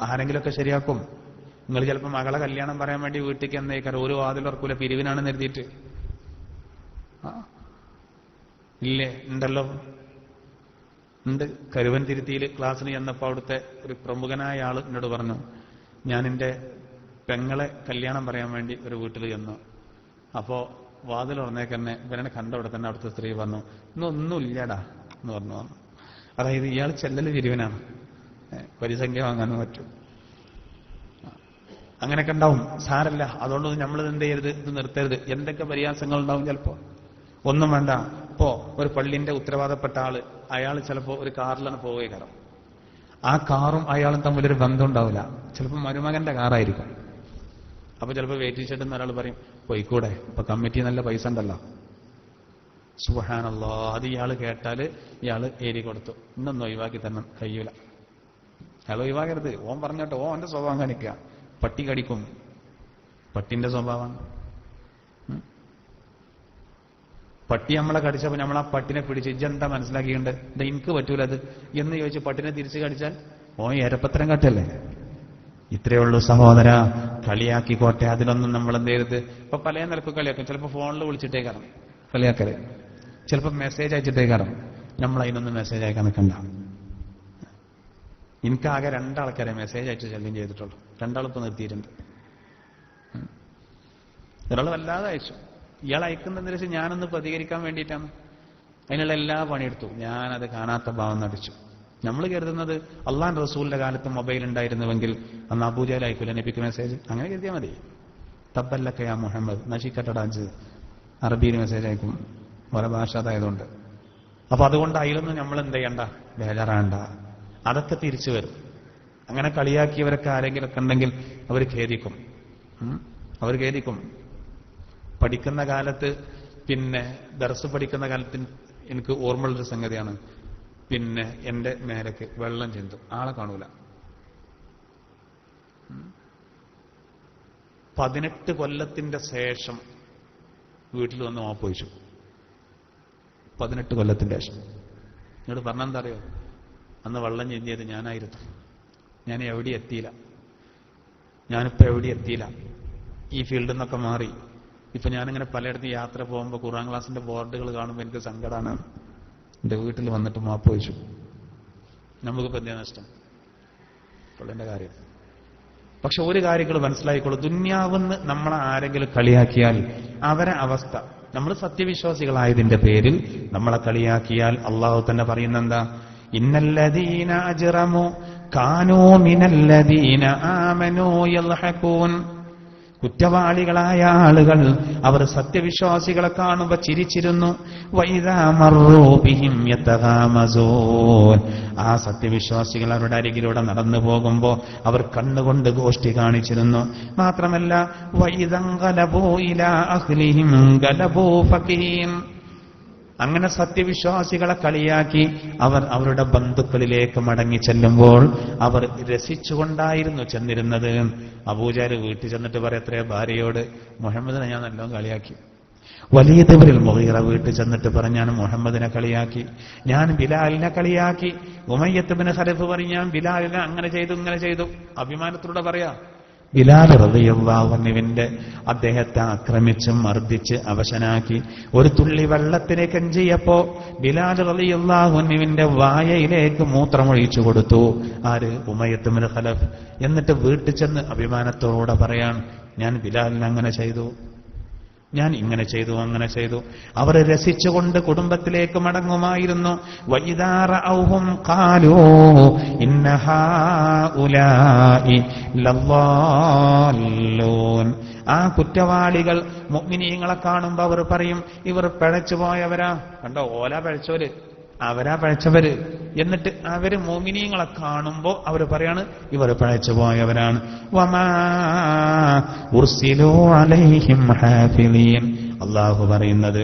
ആരെങ്കിലുമൊക്കെ ശരിയാക്കും. നിങ്ങൾ ചിലപ്പോൾ മകളെ കല്യാണം പറയാൻ വേണ്ടി വീട്ടിലേക്ക് എന്നേക്കാർ ഒരു വാതിലുറക്കൂല, പിരിവിനാണെന്ന് എഴുതിയിട്ട്. ഇല്ലേ? ഉണ്ടല്ലോ, ഉണ്ട്. കരുവൻതിരുത്തിയിൽ ക്ലാസ്സിന് ചെന്നപ്പോൾ അവിടുത്തെ ഒരു പ്രമുഖനായ ആള് എന്നോട് പറഞ്ഞു, ഞാൻ എന്റെ പെങ്ങളെ കല്യാണം പറയാൻ വേണ്ടി ഒരു വീട്ടിൽ ചെന്നു. അപ്പോ വാതിൽ തുറന്നേക്കന്നെ ഇവരെ കണ്ടവിടെ തന്നെ അവിടുത്തെ സ്ത്രീ പറഞ്ഞു, ഇന്നൊന്നുമില്ലടാ എന്ന് പറഞ്ഞു. അതായത് ഇയാൾ ചെല്ലല് പിരിവിനാണ്, പരിസംഖ്യ വാങ്ങാനും പറ്റും. അങ്ങനെയൊക്കെ ഉണ്ടാവും. സാരല്ല, അതുകൊണ്ട് നമ്മൾ എന്ത് ചെയ്യരുത്, ഇത് നിർത്തരുത്. എന്തൊക്കെ പരിഹാസങ്ങൾ ഉണ്ടാവും ചിലപ്പോ. ഒന്നും വേണ്ട. ഇപ്പോ ഒരു പള്ളിന്റെ ഉത്തരവാദപ്പെട്ട ആള്, അയാൾ ചിലപ്പോ ഒരു കാറിലാണ് പോവുകയും ആ കാറും അയാളും തമ്മിലൊരു ബന്ധം ഉണ്ടാവില്ല. ചിലപ്പോൾ മരുമകന്റെ കാറായിരിക്കും. അപ്പൊ ചിലപ്പോൾ വെയിറ്റിംഗ് ഷെഡിൽ നിന്ന് ഒരാൾ പറയും, പോയിക്കൂടെ, ഇപ്പൊ കമ്മിറ്റി നല്ല പൈസ ഉണ്ടല്ലോ. സുബ്ഹാനല്ലാഹ്, അത് ഇയാൾ കേട്ടാല് ഇയാള് ഏരി കൊടുത്തു, ഇന്നൊന്നും ഒഴിവാക്കി തന്നെ കഴിയൂല. അയാൾ ഒഴിവാകരുത്. ഓൻ പറഞ്ഞോട്ടെ, ഓന്റെ സ്വഭാവം കാണിക്കുക. പട്ടി കടിക്കും, പട്ടിന്റെ സ്വഭാവമാണ്. പട്ടി നമ്മളെ കടിച്ചപ്പോൾ നമ്മൾ ആ പട്ടിനെ പിടിച്ച് ഇജ്ജെന്താ മനസ്സിലാക്കിയുണ്ട്, ഇത് എനിക്ക് പറ്റൂല അത് എന്ന് ചോദിച്ച് പട്ടിനെ തിരിച്ചു കടിച്ചാൽ ഓൻ എരപ്പത്തരം കാട്ടല്ലേ? ഇത്രയേ ഉള്ളൂ സഹോദര. കളിയാക്കിക്കോട്ടെ, അതിലൊന്നും നമ്മൾ എന്ത് ചെയ്യരുത്. ഇപ്പൊ പല നിലക്ക് കളിയാക്കും. ചിലപ്പോൾ ഫോണിൽ വിളിച്ചിട്ടേക്കാരം കളിയാക്കല്, ചിലപ്പോൾ മെസ്സേജ് അയച്ചിട്ടേക്കാരം. നമ്മൾ അതിനൊന്നും മെസ്സേജ് അയക്കാൻ നിൽക്കണ്ട. എനിക്കാകെ 2 ആൾക്കാരെ മെസ്സേജ് അയച്ച് ശല്യം ചെയ്തിട്ടുള്ളൂ. 2 ആളിപ്പോ നിർത്തിയിട്ടുണ്ട്. ഒരാൾ വല്ലാതെ അയച്ചു. ഇയാൾ അയക്കുന്നതിന് വെച്ചാൽ ഞാനൊന്ന് പ്രതികരിക്കാൻ വേണ്ടിയിട്ടാണ്. അതിനുള്ള എല്ലാ പണിയെടുത്തു. ഞാനത് കാണാത്ത ഭാവം നടിച്ചു. നമ്മൾ കരുതുന്നത് അള്ളാഹ് റസൂലിന്റെ കാലത്ത് മൊബൈൽ ഉണ്ടായിരുന്നുവെങ്കിൽ അന്ന് അബൂജഹൽ അയക്കൂല നബിക്ക് മെസ്സേജ്, അങ്ങനെ കരുതിയാൽ മതി. തബ്ബല്ലക്കയാ മുഹമ്മദ്, നശിക്കട്ടടാഞ്ച്, അറബിയിൽ മെസ്സേജ് അയക്കും, പല ഭാഷ അതായതുകൊണ്ട്. അപ്പൊ അതുകൊണ്ട് അതിലൊന്നും നമ്മൾ എന്ത് ചെയ്യണ്ട, ബേജാറാണ്ട. അതൊക്കെ തിരിച്ചു വരും. അങ്ങനെ കളിയാക്കിയവരൊക്കെ ആരെങ്കിലൊക്കെ ഉണ്ടെങ്കിൽ അവർ ഖേദിക്കും. അവർ ഖേദിക്കും. പഠിക്കുന്ന കാലത്ത്, പിന്നെ ദർസ് പഠിക്കുന്ന കാലത്ത് എനിക്ക് ഓർമ്മയുള്ളൊരു സംഗതിയാണ്. പിന്നെ എന്റെ മേലേക്ക് വെള്ളം ചെന്തും, ആളെ കാണൂല. 18 കൊല്ലത്തിന്റെ ശേഷം വീട്ടിൽ വന്ന് ഓപ്പോയിച്ചു. 18 കൊല്ലത്തിന്റെ ശേഷം. എന്നോട് പറഞ്ഞെന്താ അറിയോ, അന്ന് വെള്ളം ചെന്നിയത് ഞാനായിരുന്നു. ഞാൻ എവിടെ എത്തിയില്ല. ഞാനിപ്പോ എവിടെ എത്തിയില്ല. ഈ ഫീൽഡിൽ നിന്നൊക്കെ മാറി. ഇപ്പൊ ഞാനിങ്ങനെ പലയിടത്തും യാത്ര പോകുമ്പോൾ ഖുർആൻ ക്ലാസിന്റെ ബോർഡുകൾ കാണുമ്പോൾ എനിക്ക് സങ്കടമാണ്. എന്റെ വീട്ടിൽ വന്നിട്ട് മാപ്പ് ചോദിച്ചു. നമുക്കിപ്പോ എന്താ നഷ്ടം? ഉള്ളതിന്റെ കാര്യം. പക്ഷെ ഒരു കാര്യങ്ങൾ മനസ്സിലായിക്കോളൂ, ദുന്യാവെന്ന് നമ്മളെ ആരെങ്കിലും കളിയാക്കിയാൽ അവരെ അവസ്ഥ, നമ്മൾ സത്യവിശ്വാസികളായതിന്റെ പേരിൽ നമ്മളെ കളിയാക്കിയാൽ അള്ളാഹു തന്നെ പറയുന്നെന്താ, ഇന്നല്ലദീന അജ്റമു കാനൂ മിനല്ലദീന ആമനൂ യൽഹഖൂൻ. കുറ്റവാളികളായ ആളുകൾ അവർ സത്യവിശ്വാസികളെ കാണുമ്പോൾ ചിരിച്ചിരുന്നു. വഇദാ മർറൂ ബിഹിം യതഗാമസൂൻ. ആ സത്യവിശ്വാസികൾ അവരുടെ അരികിലൂടെ നടന്നു പോകുമ്പോൾ അവർ കണ്ണുകൊണ്ട് ഗോഷ്ഠി കാണിച്ചിരുന്നു. മാത്രമല്ല വഇദൻഖലബൂ ഇലാ അഹ്ലിഹിം ഗലബൂ ഫഖീൻ. അങ്ങനെ സത്യവിശ്വാസികളെ കളിയാക്കി അവർ അവരുടെ ബന്ധുക്കളിലേക്ക് മടങ്ങി ചെല്ലുമ്പോൾ അവർ രസിച്ചുകൊണ്ടായിരുന്നു ചെന്നിരുന്നത്. അബൂജഹൽ വീട്ടിൽ ചെന്നിട്ട് പറയത്രേ ഭാര്യയോട്, മുഹമ്മദിനെ ഞാൻ നല്ലോണം കളിയാക്കി. വലീദ് ഇബ്നുൽ മുഗീറ വീട്ടിൽ ചെന്നിട്ട് പറഞ്ഞാണ് മുഹമ്മദിനെ കളിയാക്കി, ഞാൻ ബിലാലിനെ കളിയാക്കി. ഉമയ്യത്ത് ഇബ്നു ഖലഫ് പറയും, ഞാൻ ബിലാലിനെ അങ്ങനെ ചെയ്തു ഇങ്ങനെ ചെയ്തു. അഭിമാനത്തോടെ പറയാ. ബിലാൽ റളിയല്ലാഹു അൻഹുവിന്റെ അദ്ദേഹത്തെ ആക്രമിച്ച് മർദ്ദിച്ച് അവശനാക്കി. ഒരു തുള്ളി വെള്ളത്തിന് കെഞ്ചിയപ്പോ ബിലാൽ റളിയല്ലാഹു അൻഹുവിന്റെ വായയിലേക്ക് മൂത്രമൊഴിച്ചു കൊടുത്തു. ആര്? ഉമയ്യത്ത് ഇബ്നു ഖലഫ്. എന്നിട്ട് വീട്ടിൽ ചെന്ന് അഭിമാനത്തോടെ പറയാൻ, ഞാൻ ബിലാലിനെ അങ്ങനെ ചെയ്തു, ഞാൻ ഇങ്ങനെ ചെയ്തു അങ്ങനെ ചെയ്തു. അവർ രസിച്ചുകൊണ്ട് കുടുംബത്തിലേക്ക് മടങ്ങുമായിരുന്നു. വഇദാ റഔഹും ഖാലൂ ഇന്ന ഹാഉലാഇ ലളാല്ലൂൻ. ആ കുറ്റവാളികൾ മുഅ്മിനീങ്ങളെ കാണുമ്പോൾ അവർ പറയും, ഇവർ പിഴച്ചു പോയവരാ. കണ്ടോ, ഓല പിഴച്ചവര്, അവരാ പിഴച്ചവര്. എന്നിട്ട് അവര് മുഅ്മിനീങ്ങളെ കാണുമ്പോ അവർ പറയാണ്, ഇവർ പിഴച്ചു പോയവരാണ്. വമാ ഉർസിലൂ അലൈഹിം ഹാഫിളീൻ. അല്ലാഹു പറയുന്നത്,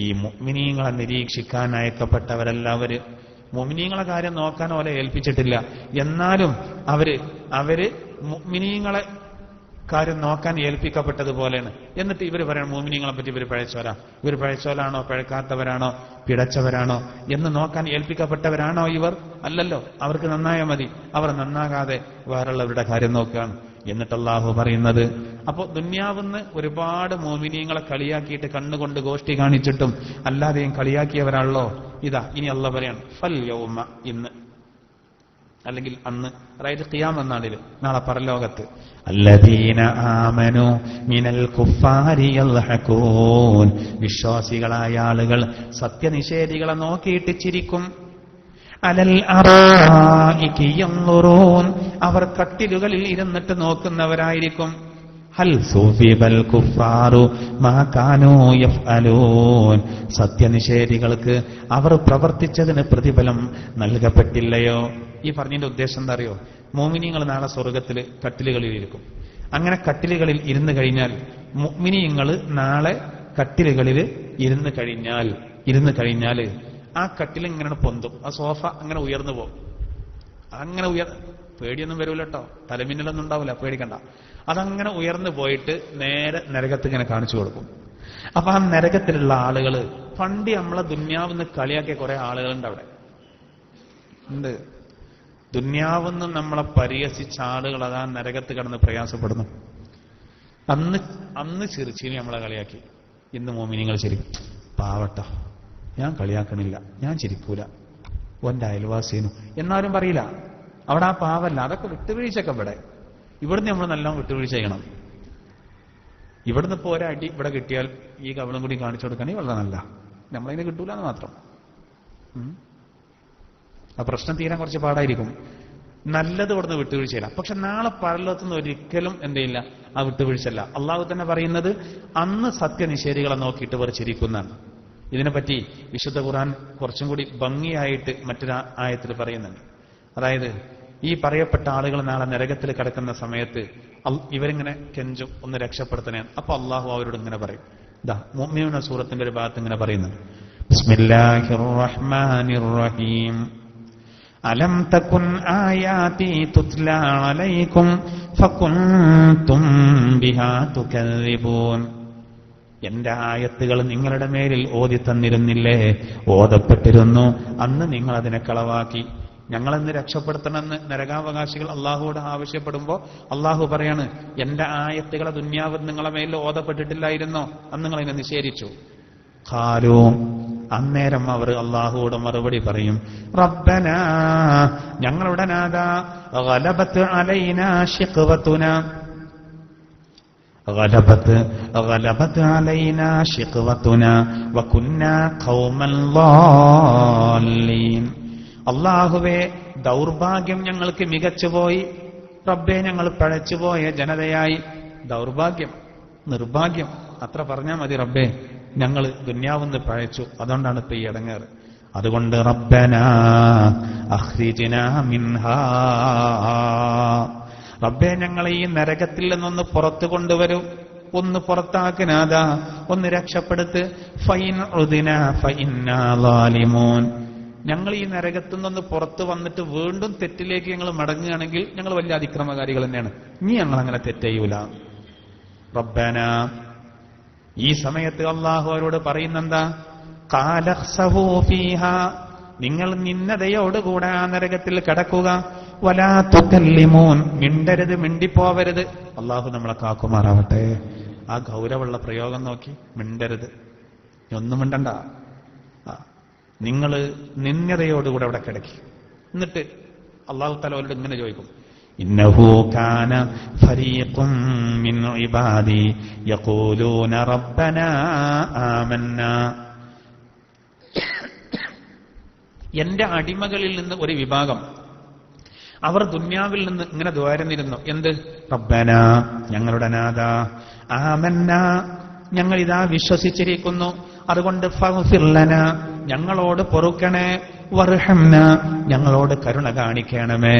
ഈ മുഅ്മിനീങ്ങളെ നിരീക്ഷിക്കാൻ അയക്കപ്പെട്ടവരെല്ലാവര് മുഅ്മിനീങ്ങളെ കാര്യം നോക്കാൻ ഓലെ ഏൽപ്പിച്ചിട്ടില്ല. എന്നാലും അവര് മുഅ്മിനീങ്ങളെ കാര്യം നോക്കാൻ ഏൽപ്പിക്കപ്പെട്ടതുപോലെയാണ്. എന്നിട്ട് ഇവർ പറയണം, മുഅ്മിനീങ്ങളെ പറ്റി ഇവർ പിഴച്ചവരാ, ഇവർ പിഴച്ചവരാണോ പിഴക്കാത്തവരാണോ പിഴച്ചവരാണോ എന്ന് നോക്കാൻ ഏൽപ്പിക്കപ്പെട്ടവരാണോ ഇവർ? അല്ലല്ലോ. അവർക്ക് നന്നായാൽ മതി. അവർ നന്നാകാതെ വേറുള്ളവരുടെ കാര്യം നോക്കുകയാണ്. എന്നിട്ട് അല്ലാഹു പറയുന്നത്, അപ്പോ ദുന്യാവെന്ന് ഒരുപാട് മുഅ്മിനീങ്ങളെ കളിയാക്കിയിട്ട് കണ്ണുകൊണ്ട് ഗോഷ്ഠി കാണിച്ചിട്ടും അല്ലാതെയും കളിയാക്കിയവരാണല്ലോ. ഇതാ ഇനി അല്ലാഹു പറയാണ്, ഫൽ യൗമ, ഇന്ന് അല്ലെങ്കിൽ അന്ന്, അതായത് ഖിയാമത്ത് നാളിൽ, നാളെ പരലോകത്ത്, അല്ലദീന ആമനു മിനൽ കുഫാരി യൽഹഖൂൻ. വിശ്വാസികളായ ആളുകൾ സത്യനിഷേധികളെ നോക്കിയിട്ട് ചിരിക്കും. അലൽ അറായികി യൻദുറൂൻ. അവർ കട്ടിലുകളിൽ ഇരുന്നിട്ട് നോക്കുന്നവരായിരിക്കും. ഹൽ സുഫിബൽ കുഫാറു മാ കാനൂ യഫ്അലൂൻ. സത്യനിഷേധികൾക്ക് അവർ പ്രവർത്തിച്ചതിന് പ്രതിഫലം നൽകപ്പെട്ടില്ലയോ? ഈ പറഞ്ഞതിന്റെ ഉദ്ദേശം എന്താ അറിയോ? മുഅ്മിനീങ്ങൾ നാളെ സ്വർഗത്തിൽ കട്ടിലുകളിൽ ഇരിക്കും. അങ്ങനെ കട്ടിലുകളിൽ ഇരുന്ന് കഴിഞ്ഞാൽ മുഅ്മിനീങ്ങൾ നാളെ കട്ടിലുകളിൽ ഇരുന്ന് കഴിഞ്ഞാൽ ആ കട്ടിൽ ഇങ്ങനെ പൊന്തും. ആ സോഫ അങ്ങനെ ഉയർന്നു പോകും. അങ്ങനെ പേടിയൊന്നും വരൂല കേട്ടോ, തലമിന്നലൊന്നും ഉണ്ടാവില്ല, പേടിക്കണ്ട. അതങ്ങനെ ഉയർന്നു പോയിട്ട് നേരെ നരകത്ത് ഇങ്ങനെ കാണിച്ചു കൊടുക്കും. അപ്പൊ ആ നരകത്തിലുള്ള ആളുകൾ, പണ്ട് നമ്മളെ ദുന്യാവെന്ന് കളിയാക്കിയ കുറെ ആളുകളുണ്ട് അവിടെ ഉണ്ട്. ദുന്യാവെന്നും നമ്മളെ പരിഹസിച്ച ആളുകൾ അതാ നരകത്ത് കിടന്ന് പ്രയാസപ്പെടുന്നു. അന്ന് ചിരിച്ചിനി നമ്മളെ കളിയാക്കി. ഇന്ന് മോമിനിങ്ങൾ ചിരിക്കും. പാവട്ട, ഞാൻ കളിയാക്കണില്ല, ഞാൻ ചിരിക്കൂല, ഓന്റെ അയൽവാസിനു എന്നാലും പറയില്ല. അവിടെ ആ പാവല്ല, അതൊക്കെ വിട്ടുവീഴ്ചയൊക്കെ ഇവിടുന്ന് നമ്മൾ നല്ലോണം വിട്ടുവീഴ്ച ചെയ്യണം. ഇവിടുന്ന് ഇപ്പോൾ ഒരടി ഇവിടെ കിട്ടിയാൽ ഈ കവളും കൂടി കാണിച്ചു കൊടുക്കണേ വളരെ നല്ല, നമ്മളതിന് കിട്ടൂല എന്ന് മാത്രം. ആ പ്രശ്നം തീരാൻ കുറച്ച് പാടായിരിക്കും. നല്ലത് ഇവിടുന്ന് വിട്ടുവീഴ്ചയില്ല. പക്ഷെ നാളെ പരലോകത്തുനിന്ന് ഒരിക്കലും എന്തെയില്ല, ആ വിട്ടുവീഴ്ചയല്ല. അള്ളാഹു തന്നെ പറയുന്നത് അന്ന് സത്യനിഷേധികളെ നോക്കിയിട്ട് ഇവർ ചിരിക്കുന്നതാണ്. ഇതിനെപ്പറ്റി വിശുദ്ധ ഖുർആൻ കുറച്ചും കൂടി ഭംഗിയായിട്ട് മറ്റൊരു ആയത്തിൽ പറയുന്നുണ്ട്. അതായത് ഈ പറയപ്പെട്ട ആളുകൾ നാളെ നരകത്തിൽ കിടക്കുന്ന സമയത്ത് ഇവരിങ്ങനെ കെഞ്ചും, ഒന്ന് രക്ഷപ്പെടുത്തണേ. അപ്പൊ അള്ളാഹു അവരോട് ഇങ്ങനെ പറയും. മുഅ്മിനൂന സൂറത്തിന്റെ ഒരു ഭാഗത്ത് ഇങ്ങനെ പറയുന്നുണ്ട്, ബിസ്മില്ലാഹിർ റഹ്മാനിർ റഹീം അലം തകുൻ ആയാതി തുത്ലാ അലൈക്കും ഫകുൻതും ബിഹാ തുകദ്ദിബൂൻ. എന്റെ ആയത്തുകൾ നിങ്ങളുടെ മേലിൽ ഓതി തന്നിരുന്നില്ലേ, ഓതപ്പെട്ടിരുന്നു, അന്ന് നിങ്ങൾ അതിനെ കളവാക്കി. ഞങ്ങളെന്ന് രക്ഷപ്പെടുത്തണമെന്ന് നരകാവകാശികൾ അള്ളാഹുവോട് ആവശ്യപ്പെടുമ്പോ അള്ളാഹു പറയാണ്, എന്റെ ആയത്തുകളെ ദുന്യാവ് നിങ്ങളെ മേലിൽ ഓതപ്പെട്ടിട്ടില്ലായിരുന്നോ, അന്ന് നിങ്ങൾ അതിനെ നിഷേധിച്ചു. ഖാലൂ, അന്നേരം അവർ അള്ളാഹുവോട് മറുപടി പറയും, റബ്ബനാ, ഞങ്ങളുടെ നാഥാ, ഗലബത്ത് അലൈനാ ശിഖ്വതുനാ غلبت علينا شقوتنا وكنا قوما ضالين. അല്ലാഹുവേ, ദൗർഭാഗ്യം ഞങ്ങൾക്ക് മികച്ചുപോയി. റബ്ബേ, ഞങ്ങൾ പഴച്ചുപോയ ജനതയായി. ദൗർഭാഗ്യം, നിർഭാഗ്യം അത്ര പറഞ്ഞാൽ മതി. റബ്ബേ, ഞങ്ങൾ ദുന്യാവെന്ന് പഴച്ചു, അതുകൊണ്ടാണ് ഇപ്പൊ ഈ ഇടങ്ങേറ്. അതുകൊണ്ട് റബ്ബനാ അഖ്രിജ്നാ മിൻഹാ, റബ്ബേ, ഞങ്ങളെ ഈ നരകത്തിൽ നിന്നൊന്ന് പുറത്തു കൊണ്ടുവരൂ, ഒന്ന് പുറത്താക്കിനാഥ, ഒന്ന് രക്ഷപ്പെടുത്ത്. ഫൈൻ ഉദിന ഫഇന്നാ ളാലിമൂൻ. ഞങ്ങൾ ഈ നരകത്തിൽ നിന്ന് പുറത്തു വന്നിട്ട് വീണ്ടും തെറ്റിലേക്ക് ഞങ്ങൾ മടങ്ങുകയാണെങ്കിൽ ഞങ്ങൾ വലിയ അതിക്രമകാരികൾ തന്നെയാണ്. ഇനി ഞങ്ങൾ അങ്ങനെ തെറ്റെയ്യൂല. റബ്ബന, ഈ സമയത്ത് അള്ളാഹു അവരോട് പറയുന്നെന്താ, ഖാലഖ്സഹൂ ഫീഹാ, നിങ്ങൾ നിന്നതയോടുകൂടെ ആ നരകത്തിൽ കിടക്കുക. വലാ തുകല്ലിമൂൻ, മിണ്ടരുത്, മിണ്ടിപ്പോവരുത്. അള്ളാഹു നമ്മളെ കാക്കുമാറാവട്ടെ. ആ ഗൗരവമുള്ള പ്രയോഗം നോക്കി, മിണ്ടരുത്, ഒന്നും മിണ്ടണ്ട. നിങ്ങൾ നിന്ദതയോടുകൂടെ അവിടെ കിടക്കി. എന്നിട്ട് അള്ളാഹു തആല അവരോട് ഇങ്ങനെ ചോദിക്കും, ഇന്നഹു കാന ഫരീഖും മിൻ ഇബാദി യഖൂലൂന റബ്ബനാ ആമന്നാ. എന്റെ അടിമകളിൽ നിന്ന് ഒരു വിഭാഗം അവർ ദുന്യാവിൽ നിന്ന് ഇങ്ങനെ ദ്വാരുന്നിരുന്നു. എന്ത്? റബ്ബനാ, ഞങ്ങളുടെ നാഥാ, ആമന്നാ, ഞങ്ങൾ ഇതാ വിശ്വസിച്ചിരിക്കുന്നു, അതുകൊണ്ട് ഫഗ്ഫിർ ലനാ, ഞങ്ങളോട് പൊറുക്കണേ, വർഹംനാ, ഞങ്ങളോട് കരുണ കാണിക്കണമേ,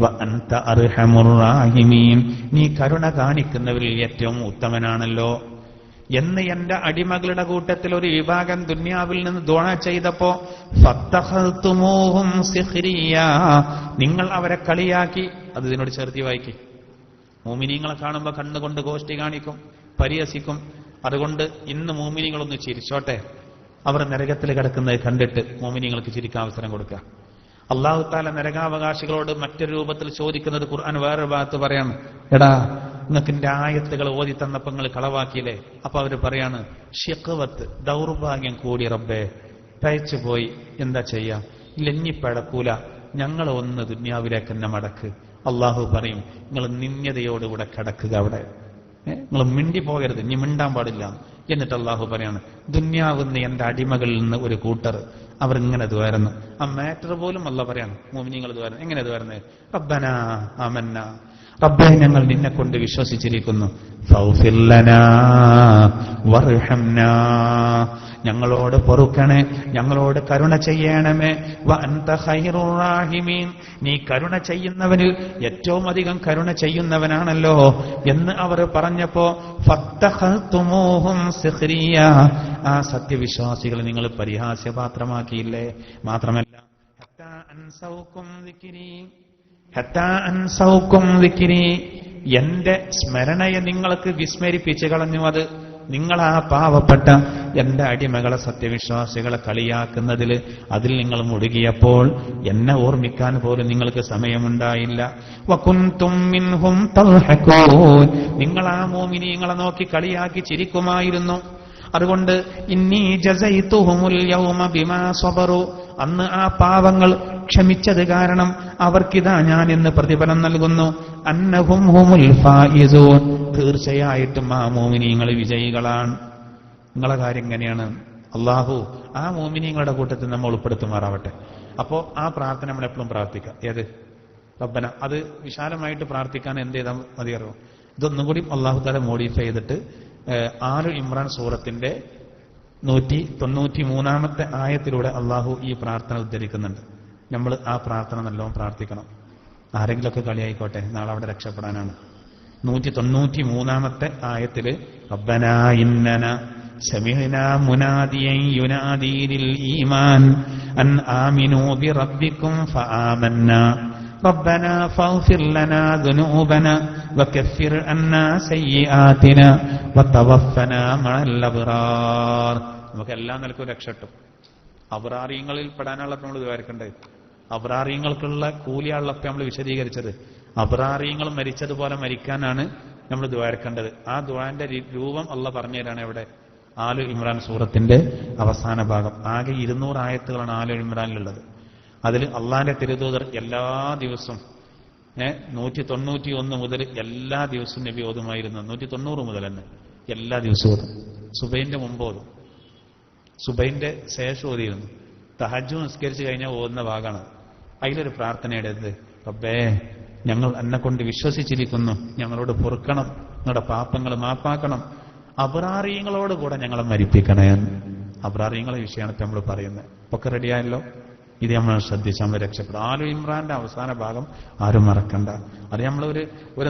വ അൻത അർഹമുർ റാഹിമീൻ, നീ കരുണ കാണിക്കുന്നവരിൽ ഏറ്റവും ഉത്തമനാണല്ലോ എന്ന് എന്റെ അടിമകളുടെ കൂട്ടത്തിൽ ഒരു വിഭാഗം ദുന്യാവിൽ നിന്ന് ദുആ ചെയ്തപ്പോ ഫത്തഖൽതുമൂഹും സിഖ്രിയാ, നിങ്ങൾ അവരെ കളിയാക്കി. അത് ഇതിനോട് ചേർത്തി വായിക്കി. മോമിനീങ്ങളെ കാണുമ്പോൾ കണ്ണുകൊണ്ട് ഗോഷ്ടി കാണിക്കും, പരിഹസിക്കും. അതുകൊണ്ട് ഇന്ന് മോമിനീങ്ങളൊന്ന് ചിരിച്ചോട്ടെ. അവർ നരകത്തിൽ കിടക്കുന്നത് കണ്ടിട്ട് മോമിനീങ്ങൾക്ക് ചിരിക്കാൻ അവസരം കൊടുക്കുക. അല്ലാഹു തആല നരകാവകാശികളോട് മറ്റൊരു രൂപത്തിൽ ചോദിക്കുന്നത് ഖുർആൻ വേറൊരു ഭാഗത്ത് പറയാണ്, എടാ, നിങ്ങൾക്ക് എന്റെ ആയത്തുകൾ ഓതി തന്നപ്പോൾ നിങ്ങൾ കളവാക്കിയില്ലേ? അപ്പൊ അവര് പറയാണ്, ഷിഖ്വത്ത്, ദൗർഭാഗ്യം കൂടി റബ്ബേ, പയച്ചു പോയി, എന്താ ചെയ്യാ, ഇല്ലെഞ്ഞിപ്പഴക്കൂല, ഞങ്ങൾ ഒന്ന് ദുന്യാവിലേക്ക് തന്നെ മടക്ക്. അള്ളാഹു പറയും, നിങ്ങൾ നിന്യതയോടുകൂടെ കിടക്കുക അവിടെ, നിങ്ങൾ മിണ്ടി പോകരുത്, ഇനി മിണ്ടാൻ പാടില്ല. എന്നിട്ട് അള്ളാഹു പറയാണ്, ദുന്യാവുന്ന എന്റെ അടിമകളിൽ നിന്ന് ഒരു കൂട്ടർ അവർ ഇങ്ങനെ ദ്വാരുന്നു. ആ മാറ്റർ പോലും അള്ളാഹു പറയാണ്, മുഅ്മിനീങ്ങൾ ദ്വാരുന്നു. എങ്ങനെ ദ്വാരുന്നത്? റബ്ബനാ ആമന്നാ, റബ്ബേ, ഞങ്ങൾ നിന്നെ കൊണ്ട് വിശ്വസിച്ചിരിക്കുന്നു, ഫഗ്ഫിർ ലനാ വർഹംനാ, ഞങ്ങളോട് പൊറുക്കണേ, ഞങ്ങളോട് കരുണ ചെയ്യണമേ, വ അൻത ഖൈറുർ റാഹിമീൻ, നീ കരുണ ചെയ്യുന്നവനിൽ ഏറ്റവും അധികം കരുണ ചെയ്യുന്നവനാണല്ലോ എന്ന് അവർ പറഞ്ഞപ്പോ ഫത്തഖൽതുമൂഹും സിഖ്രിയാ, ആ സത്യവിശ്വാസികളെ നിങ്ങൾ പരിഹാസ്യപാത്രമാക്കിയില്ലേ. മാത്രമല്ല ഹത്താ അൻസൗകും ദിക്രി, ഹത്താ അൻസൗകും ദിക്രി, എന്റെ സ്മരണയെ നിങ്ങൾക്ക് വിസ്മരിപ്പിച്ചു കളഞ്ഞു. അത് നിങ്ങൾ ആ പാവപ്പെട്ട എന്റെ അടിമകളെ സത്യവിശ്വാസികളെ കളിയാക്കുന്നതിൽ അതിൽ നിങ്ങൾ മുഴുകിയപ്പോൾ എന്നെ ഓർമ്മിക്കാൻ പോലും നിങ്ങൾക്ക് സമയമുണ്ടായില്ല. വകുൻതും മിൻഹും തൽഹഖൂൻ, നിങ്ങൾ ആ മുഅ്മിനീങ്ങളെ നോക്കി കളിയാക്കി ചിരിക്കുമായിരുന്നു. അതുകൊണ്ട് ഇന്നി ജസൈതുഹുമുൽ യൗമ ബിമാ സബറു, അന്ന് ആ പാവങ്ങൾ ക്ഷമിച്ചത് കാരണം അവർക്കിതാ ഞാൻ ഇന്ന് പ്രതിഫലം നൽകുന്നു. അന്നഹും ഹുമുൽ ഫായിസൂൻ, തീർച്ചയായിട്ടും ആ മുഅ്മിനീങ്ങൾ വിജയികളാണ്. നിങ്ങളെ കാര്യം എങ്ങനെയാണ്? അല്ലാഹു ആ മുഅ്മിനീങ്ങളുടെ കൂട്ടത്തിൽ നമ്മൾ ഉൾപ്പെടുത്തുമാറാവട്ടെ. അപ്പോ ആ പ്രാർത്ഥന നമ്മൾ എപ്പോഴും പ്രാർത്ഥിക്കാം. ഏത് റബ്ബന, അത് വിശാലമായിട്ട് പ്രാർത്ഥിക്കാൻ എന്ത് ചെയ്താൽ മതിയറിയോ? ഇതൊന്നും കൂടി അല്ലാഹു തആല മോഡിഫൈ ചെയ്തിട്ട് ആലു ഇമ്രാൻ സൂറത്തിന്റെ 193-ാമത്തെ ആയത്തിലൂടെ അള്ളാഹു ഈ പ്രാർത്ഥന ഉദ്ധരിക്കുന്നുണ്ട്. നമ്മൾ ആ പ്രാർത്ഥന നല്ലോണം പ്രാർത്ഥിക്കണം. ആരെങ്കിലുമൊക്കെ കളിയായിക്കോട്ടെ, നാളെ അവിടെ രക്ഷപ്പെടാനാണ്. 193-ാമത്തെ ആയത്തില് റബ്ബനാ ഇന്നന സമിഅനാ മുനാദിയൻ യുനാദി ലിൽ ഈമാൻ അൻ ആമിനൂ ബിറബ്ബികും ഫആമന്നാ റബ്ബനാ ഫഗ്ഫിർ ലനാ ദുനൂബനാ വകഫിർ അന്നാ സയ്യിആതിനാ വതവഫനാ മഅൽ അബ്റാർ. നമുക്ക് എല്ലാ നിലക്കും രക്ഷട്ടും. അബ്റാറിയങ്ങളിൽ പെടാനുള്ള നമ്മൾ ദ്വാരക്കണ്ടേ? അബ്റാറിയങ്ങൾക്കുള്ള കൂലിയാളൊക്കെ നമ്മൾ വിശദീകരിച്ചത്. അബ്റാറിയങ്ങൾ മരിച്ചതുപോലെ മരിക്കാനാണ് നമ്മൾ ദ്വാരക്കേണ്ടത്. ആ ദ്വാന്റെ രൂപം അള്ളാഹ് പറഞ്ഞുതരാണ് എവിടെ? ആലു ഇമ്രാൻ സൂറത്തിന്റെ അവസാന ഭാഗം. ആകെ 200 ആയത്തുകളാണ് ആലു ഇമ്രാനിലുള്ളത്. അതിൽ അള്ളാന്റെ തിരുദൂതർ എല്ലാ ദിവസവും 191 മുതൽ എല്ലാ ദിവസവും നബി ഓതുമായിരുന്നു. 190 മുതൽ തന്നെ എല്ലാ ദിവസവും ഓതും. സുബൈന്റെ മുമ്പ് ഓതും, സുബൈന്റെ ശേഷം ഓതിയിരുന്നു. തഹജ്ജുദ് നിസ്കരിച്ചു കഴിഞ്ഞാൽ ഓതുന്ന ഭാഗമാണ്. അതിലൊരു പ്രാർത്ഥനയുടേത്, റബ്ബേ ഞങ്ങൾ എന്നെ കൊണ്ട് വിശ്വസിച്ചിരിക്കുന്നു, ഞങ്ങളോട് പൊറുക്കണം, നിങ്ങളുടെ പാപങ്ങൾ മാപ്പാക്കണം, അബ്റാറിയങ്ങളോട് കൂടെ ഞങ്ങളെ മരിപ്പിക്കണേ. അബ്റാറിയങ്ങളെ വിഷയമാണ് ഇപ്പം നമ്മൾ പറയുന്നത്. ഒക്കെ റെഡിയായല്ലോ? ഇത് നമ്മൾ ശ്രദ്ധിച്ച് നമ്മൾ രക്ഷപ്പെടും. ആലു ഇമ്രാന്റെ അവസാന ഭാഗം ആരും മറക്കണ്ട. അത് നമ്മൾ ഒരു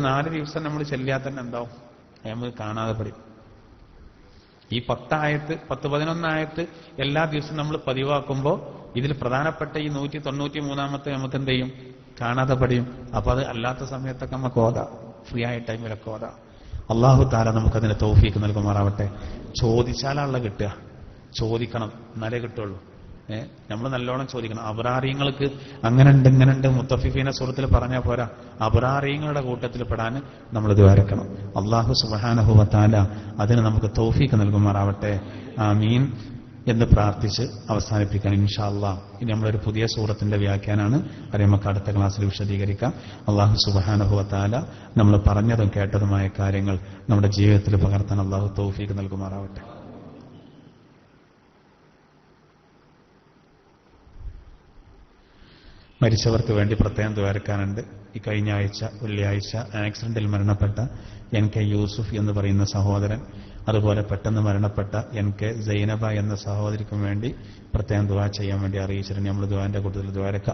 4 ദിവസം നമ്മൾ ചെല്ലിയാൽ തന്നെ എന്താവും? നമ്മൾ കാണാതെ പഠിക്കും. ഈ 10-11 ആയത്ത് എല്ലാ ദിവസവും നമ്മൾ പതിവാക്കുമ്പോൾ ഇതിൽ പ്രധാനപ്പെട്ട ഈ 193-ാമത്തെ നമുക്ക് എന്ത് ചെയ്യും? കാണാതെ പഠിയും. അപ്പൊ അത് അല്ലാത്ത സമയത്തൊക്കെ നമുക്ക് ഓതാം, ഫ്രീ ആയ ടൈമിലൊക്കെ ഓതാം. അല്ലാഹു തആല നമുക്കതിന് തൗഫീക്ക് നൽകുമാറാവട്ടെ. ചോദിച്ചാലുള്ള കിട്ടുക, ചോദിക്കണം, എന്നാലേ കിട്ടുള്ളൂ. നമ്മൾ നല്ലോണം ചോദിക്കണം. അബ്റാറിയങ്ങൾക്ക് അങ്ങനെ ഉണ്ട് ഇങ്ങനെ ഉണ്ട് മുത്തഫിഫീന സൂറത്തിൽ പറഞ്ഞാൽ പോരാ, അബ്റാറിയങ്ങളുടെ കൂട്ടത്തിൽ പെടാൻ നമ്മൾ ദ്വാരക്കണം. അല്ലാഹു സുബ്ഹാനഹു വ തആല അതിന് നമുക്ക് തൗഫീക്ക് നൽകുമാറാവട്ടെ. ആമീൻ എന്ന് പ്രാർത്ഥിച്ച് അവസാനിപ്പിക്കാൻ ഇൻഷാ അല്ലാഹ്. ഇനി നമ്മളൊരു പുതിയ സൂറത്തിന്റെ വ്യാഖ്യാനാണ്. അത് നമുക്ക് അടുത്ത ക്ലാസ്സിൽ വിശദീകരിക്കാം. അല്ലാഹു സുബ്ഹാനഹു വ തആല നമ്മൾ പറഞ്ഞതും കേട്ടതുമായ കാര്യങ്ങൾ നമ്മുടെ ജീവിതത്തിൽ പകർത്താൻ അല്ലാഹു തൗഫീക്ക് നൽകുമാറാവട്ടെ. മരിച്ചവർക്ക് വേണ്ടി പ്രത്യേകം ദ്വാരക്കാനുണ്ട്. ഈ കഴിഞ്ഞ ആഴ്ച വെള്ളിയാഴ്ച ആക്സിഡന്റിൽ മരണപ്പെട്ട NK യൂസുഫ് എന്ന് പറയുന്ന സഹോദരൻ, അതുപോലെ പെട്ടെന്ന് മരണപ്പെട്ട NK സൈനബ എന്ന സഹോദരിക്കും വേണ്ടി പ്രത്യേകം ദുആ ചെയ്യാൻ വേണ്ടി അറിയിച്ചിട്ടുണ്ട്. നമ്മൾ ദുആന്റെ കൂട്ടത്തിൽ ദ്വാരക്ക.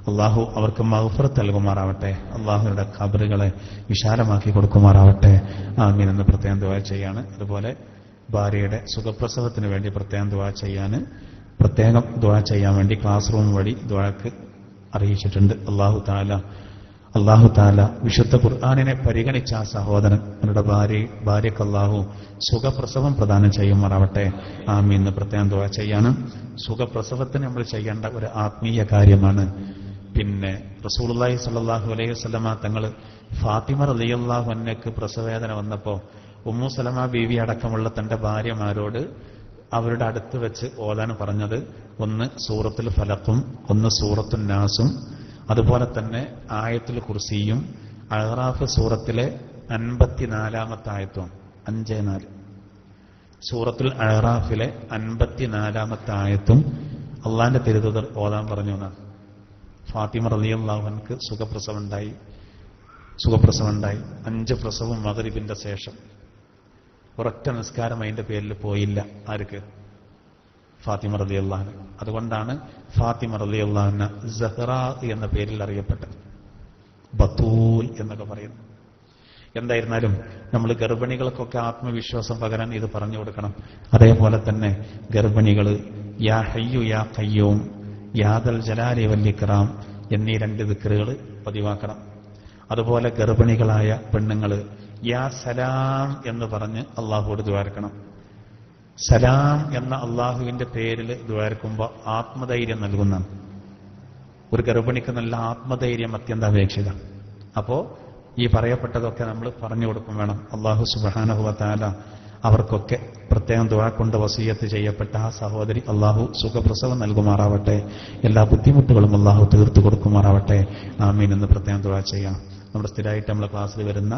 അള്ളാഹു അവർക്ക് മഗ്ഫിറത്ത് നൽകുമാറാവട്ടെ. അള്ളാഹുയുടെ ഖബറുകളെ വിശാലമാക്കി കൊടുക്കുമാറാവട്ടെ. ആമീൻ എന്ന് പ്രത്യേകം ദുആ ചെയ്യാണ്. അതുപോലെ ഭാര്യയുടെ സുഖപ്രസവത്തിന് വേണ്ടി പ്രത്യേകം ദുആ ചെയ്യാൻ വേണ്ടി ക്ലാസ് റൂം വഴി ദുആക്ക് അറിയിച്ചിട്ടുണ്ട്. അല്ലാഹു തആല വിശുദ്ധ ഖുർആനിനെ പരിഗണിച്ച ആ സഹോദരൻ അവരുടെ ഭാര്യക്ക് അല്ലാഹു സുഖപ്രസവം പ്രദാനം ചെയ്യുമാറാവട്ടെ. ആമീൻ എന്ന് പ്രത്യേകം ദുആ ചെയ്യാണ്. സുഖപ്രസവത്തിന് നമ്മൾ ചെയ്യേണ്ട ഒരു ആത്മീയ കാര്യമാണ്. പിന്നെ റസൂലുള്ളാഹി സ്വല്ലല്ലാഹു അലൈഹി വസല്ലമ തങ്ങൾ ഫാത്തിമ റളിയല്ലാഹു അൻഹയ്ക്ക് പ്രസവവേദന വന്നപ്പോൾ ഉമ്മു സലമ ബീവി അടക്കമുള്ള തന്റെ ഭാര്യമാരോട് അവരുടെ അടുത്ത് വെച്ച് ഓതാൻ പറഞ്ഞത് ഒന്ന് സൂറത്തുൽ ഫലഖും ഒന്ന് സൂറത്തുൻ നാസും അതുപോലെ തന്നെ ആയത്തുൽ കുർസിയും അഅ്റാഫ് സൂറത്തിലെ 54-ാമത്തെ ആയത്തും 5-4 സൂറത്തുൽ അഅ്റാഫിലെ 54-ാമത്തെ ആയത്തും അള്ളാന്റെ തിരുദൂതർ ഓതാൻ പറഞ്ഞു എന്നാണ്. ഫാത്തിമ റളിയല്ലാഹു അൻഹക്ക് സുഖപ്രസവം ഉണ്ടായി. 5 പ്രസവം മഗ്രിബിന്റെ ശേഷം. ഒരൊറ്റ നിസ്കാരം അതിന്റെ പേരിൽ പോയില്ല. ആർക്ക്? ഫാത്തിമ റളിയല്ലാഹു അൻഹ. അതുകൊണ്ടാണ് ഫാത്തിമ റളിയല്ലാഹു അൻഹ സഹ്റ എന്ന പേരിൽ അറിയപ്പെട്ടത്. ബത്തൂൽ എന്നൊക്കെ പറയുന്നു. എന്തായിരുന്നാലും നമ്മൾ ഗർഭിണികൾക്കൊക്കെ ആത്മവിശ്വാസം പകരാൻ ഇത് പറഞ്ഞു കൊടുക്കണം. അതേപോലെ തന്നെ ഗർഭിണികൾ യാ ഹയ്യു യാ ഖയ്യൂം യാ ദൽ ജലാലി വൽ ഇക്റാം എന്നീ 2 ദിക്റുകൾ പതിവാക്കണം. അതുപോലെ ഗർഭിണികളായ പെണ്ണുങ്ങൾ യാ സലാം എന്ന് പറഞ്ഞ് അള്ളാഹുവോട് ദ്വാരക്കണം. സലാം എന്ന അള്ളാഹുവിന്റെ പേരിൽ ദ്വാരക്കുമ്പോൾ ആത്മധൈര്യം നൽകുന്നതാണ്. ഒരു ഗർഭിണിക്ക് നല്ല ആത്മധൈര്യം അത്യന്താപേക്ഷിത. അപ്പോ ഈ പറയപ്പെട്ടതൊക്കെ നമ്മൾ പറഞ്ഞു കൊടുക്കും വേണം. അള്ളാഹു സുബ്ഹാനഹു വ തആല അവർക്കൊക്കെ പ്രത്യേകം ദുആ കൊണ്ട് വസിയത്ത് ചെയ്യപ്പെട്ട ആ സഹോദരി അള്ളാഹു സുഖപ്രസവം നൽകുമാറാവട്ടെ. എല്ലാ ബുദ്ധിമുട്ടുകളും അള്ളാഹു തീർത്തു കൊടുക്കുമാറാവട്ടെ. ആമീൻ എന്ന് പ്രത്യേകം ദുആ ചെയ്യാം. നമ്മുടെ സ്ഥിരമായിട്ട് നമ്മളെ ക്ലാസ്സിൽ വരുന്ന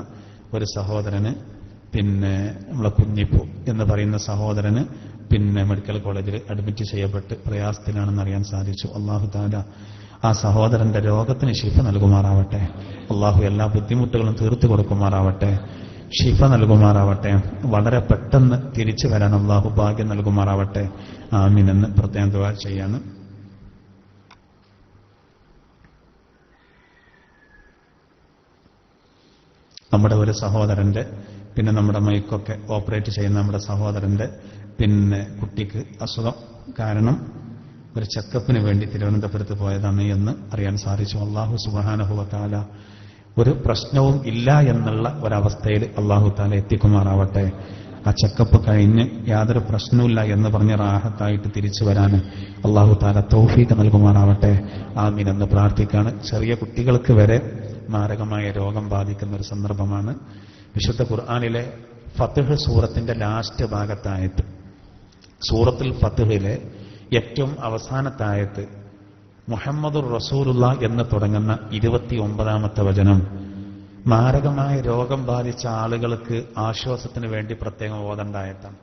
ഒരു സഹോദരന് നമ്മളെ കുഞ്ഞിപ്പു എന്ന് പറയുന്ന സഹോദരന് മെഡിക്കൽ കോളേജിൽ അഡ്മിറ്റ് ചെയ്യപ്പെട്ട് പ്രയാസത്തിലാണെന്ന് അറിയാൻ സാധിച്ചു. അള്ളാഹു തആല ആ സഹോദരന്റെ രോഗത്തിന് ശിഫ നൽകുമാറാവട്ടെ. അള്ളാഹു എല്ലാ ബുദ്ധിമുട്ടുകളും തീർത്തു കൊടുക്കുമാറാവട്ടെ. ശിഫ നൽകുമാറാവട്ടെ. വളരെ പെട്ടെന്ന് തിരിച്ചു വരാൻ അള്ളാഹു ഭാഗ്യം നൽകുമാറാവട്ടെ. ആമീൻ എന്ന് പ്രത്യേകം ദുആ ചെയ്യാണ്. നമ്മുടെ ഒരു സഹോദരന്റെ നമ്മുടെ മൈക്കൊക്കെ ഓപ്പറേറ്റ് ചെയ്യുന്ന നമ്മുടെ സഹോദരന്റെ കുട്ടിക്ക് അസുഖം കാരണം ഒരു ചെക്കപ്പിന് വേണ്ടി തിരുവനന്തപുരത്ത് പോയതാണ് എന്ന് അറിയാൻ സാധിച്ചു. അള്ളാഹു സുബ്ഹാനഹു വ തആല ഒരു പ്രശ്നവും ഇല്ല എന്നുള്ള ഒരവസ്ഥയിൽ അള്ളാഹു തആല എത്തിക്കുമാറാവട്ടെ. ആ ചെക്കപ്പ് കഴിഞ്ഞ് യാതൊരു പ്രശ്നവുമില്ല എന്ന് പറഞ്ഞ് റാഹത്തായിട്ട് തിരിച്ചു വരാൻ അള്ളാഹു തആല തൗഫീഖ് നൽകുമാറാവട്ടെ. ആമീൻ എന്ന് പ്രാർത്ഥിക്കാണ്. ചെറിയ കുട്ടികൾക്ക് വരെ മാരകമായ രോഗം ബാധിക്കുന്ന ഒരു സന്ദർഭമാണ്. വിശുദ്ധ ഖുർആനിലെ ഫത്ഹ് സൂറത്തിന്റെ ലാസ്റ്റ് ഭാഗത്തായത്, സൂറത്തുൽ ഫത്ഹിലെ ഏറ്റവും അവസാനത്തായത് മുഹമ്മദുർ റസൂലുള്ളാഹ് എന്ന് തുടങ്ങുന്ന 29ാമത്തെ വചനം മാരകമായ രോഗം ബാധിച്ച ആളുകൾക്ക് ആശ്വാസത്തിന് വേണ്ടി പ്രത്യേകം ഓതണ്ടായതാണ്.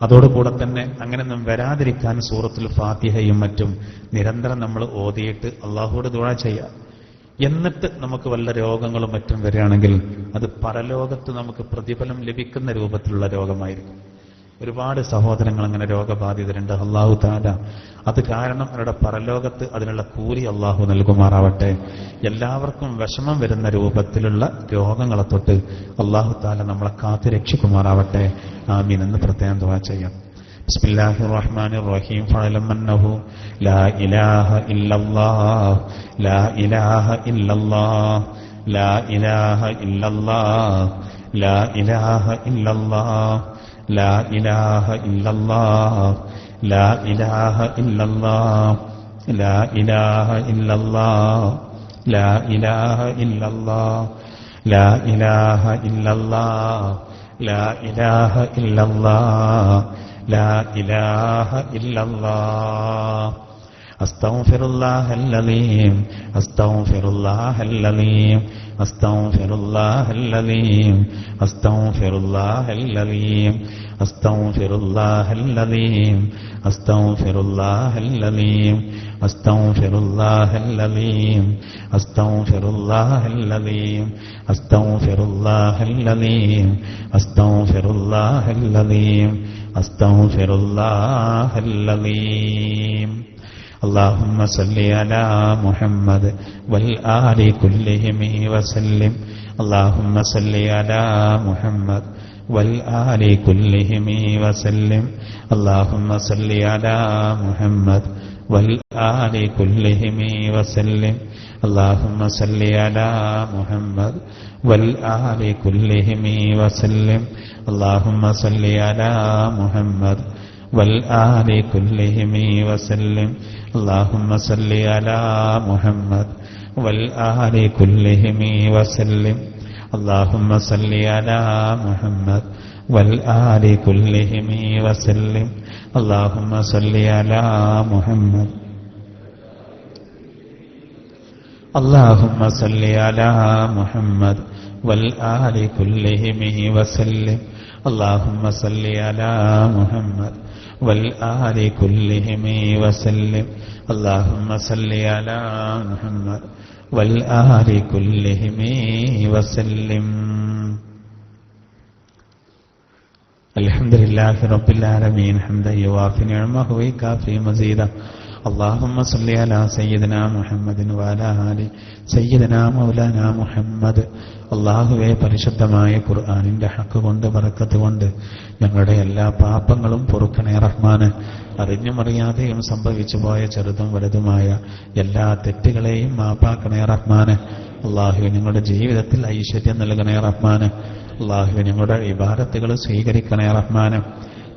അതോടുകൂടെ തന്നെ അങ്ങനെയൊന്നും വരാതിരിക്കാൻ സൂറത്തുൽ ഫാത്തിഹയും മറ്റും നിരന്തരം നമ്മൾ ഓതിയിട്ട് അള്ളാഹുവോട് ദുആ ചെയ്യാം. എന്നിട്ട് നമുക്ക് വല്ല രോഗങ്ങളും മറ്റും വരികയാണെങ്കിൽ അത് പരലോകത്ത് നമുക്ക് പ്രതിഫലം ലഭിക്കുന്ന രൂപത്തിലുള്ള രോഗമായിരിക്കും. ഒരുപാട് സഹോദരങ്ങൾ അങ്ങനെ രോഗബാധിതരുണ്ട്. അള്ളാഹു തആല അത് കാരണം അവരുടെ പരലോകത്ത് അതിനുള്ള കൂലി അള്ളാഹു നൽകുമാറാവട്ടെ. എല്ലാവർക്കും വിഷമം വരുന്ന രൂപത്തിലുള്ള രോഗങ്ങളെ തൊട്ട് അള്ളാഹു തആല നമ്മളെ കാത്തു രക്ഷിക്കുമാറാവട്ടെ. ആമീൻ എന്ന് പ്രത്യേകം ദുആ ചെയ്യാം. ബിസ്മില്ലാഹിർ റഹ്മാനിർ റഹീം. ഫഅലം അന്നഹു ലാ ഇലാഹ ഇല്ലല്ലാഹ് ലാ ഇലാഹ ഇല്ലല്ലാഹ് ലാ ഇലാഹ ഇല്ലല്ലാഹ് ലാ ഇലാഹ ഇല്ലല്ലാഹ് ലാ ഇലാഹ ഇല്ലല്ലാഹ് ലാ ഇലാഹ ഇല്ലല്ലാഹ് ലാ ഇലാഹ ഇല്ലല്ലാഹ് ലാ ഇലാഹ ഇല്ലല്ലാഹ് ലാ ഇലാഹ ഇല്ലല്ലാഹ് ലാ ഇലാഹ ഇല്ലല്ലാഹ് ലാ ഇലാഹ ഇല്ലല്ലാഹ് അസ്തഗ്ഫിറുല്ലാഹൽ അലീം അസ്തഗ്ഫിറുല്ലാഹൽ അലീം അസ്തഗ്ഫിറുല്ലാഹൽ അലീം അസ്തഗ്ഫിറുല്ലാഹൽ അലീം അസ്തഗ്ഫിറുല്ലാഹൽ അലീം അസ്തഗ്ഫിറുല്ലാഹൽ അലീം അസ്തഗ്ഫിറുല്ലാഹൽ അലീം അസ്തഗ്ഫിറുല്ലാഹൽ അലീം അസ്തഗ്ഫിറുല്ലാഹൽ അലീം അസ്തഗ്ഫിറുല്ലാഹൽ അലീം അസ്തഗ്ഫിറുല്ലാഹൽ അലീം. اللهم صل على محمد والآل كلهم وسلم. اللهم صل على محمد والآل كلهم وسلم. اللهم صل على محمد والآل كلهم وسلم. اللهم صل على محمد والآل كلهم وسلم. اللهم صل على محمد والآل كلهم وسلم. اللهم صل على محمد والآل كلهم وسلم. اللهم صل على محمد والآل كلهم وسلم. اللهم صل على محمد. اللهم صل على محمد والآل كلهم وسلم. اللهم صل على محمد والآل كلهم وسلم. اللهم صل على محمد والآل كلهم وسلم. الحمد لله رب العالمين حمدا يوافي نعمه ويكافي مزيدا. അല്ലാഹുമ്മ സല്ലി അലാ സയ്യിദിനാ മുഹമ്മദിൻ വഅലാ ആലി സയ്യിദിനാ മൗലാനാ മുഹമ്മദ്. അല്ലാഹുവേ, പരിശുദ്ധമായ ഖുർആനിന്റെ ഹക്ക് കൊണ്ട് ബറക്കത്ത് കൊണ്ട് ഞങ്ങളുടെ എല്ലാ പാപങ്ങളും പൊറുക്കണേ റഹ്മാന്. അറിഞ്ഞും അറിയാതെയും സംഭവിച്ചു പോയ ചെറുതും വലുതുമായ എല്ലാ തെറ്റുകളെയും മാപ്പാക്കണേ റഹ്മാന്. അല്ലാഹുവേ, ഞങ്ങളുടെ ജീവിതത്തിൽ ഐശ്വര്യം നൽകണേ റഹ്മാന്. അല്ലാഹുവേ, ഞങ്ങളുടെ ഇബാദത്തുകൾ സ്വീകരിക്കണേ റഹ്മാന്.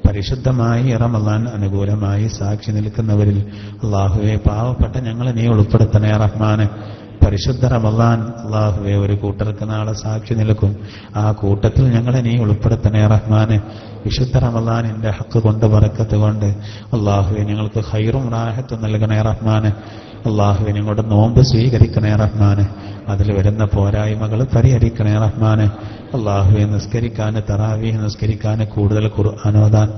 പരിശുദ്ധമായി റമളാൻ അനുകൂലമായി സാക്ഷി നിൽക്കുന്നവരിൽ അല്ലാഹുവേ, പാവപ്പെട്ട ഞങ്ങളെ നീ ഉൾപ്പെടുത്തണേ റഹ്മാന്. പരിശുദ്ധ റമളാൻ അല്ലാഹുവേ, ഒരു കൂട്ടർക്ക് നാളെ സാക്ഷി നിൽക്കും. ആ കൂട്ടത്തിൽ ഞങ്ങളെ നീ ഉൾപ്പെടുത്തണേ റഹ്മാന്. വിശുദ്ധ റമളാനിന്റെ ഹക്ക് കൊണ്ട് ബറക്കത്ത് കൊണ്ട് അല്ലാഹുവേ, ഞങ്ങൾക്ക് ഖൈറും റാഹത്തും നൽകണേ റഹ്മാന്. അല്ലാഹുവേ, ഞങ്ങളുടെ നോമ്പ് സ്വീകരിക്കണേ റഹ്മാന്. അതിൽ വരുന്ന പോരായ്മകൾ പരിഹരിക്കണേ റഹ്മാന്. അല്ലാഹുവേ, നിസ്കരിക്കാൻ, തറാവീഹ് നിസ്കരിക്കാൻ, കൂടുതൽ ഖുർആൻ ഓതാൻ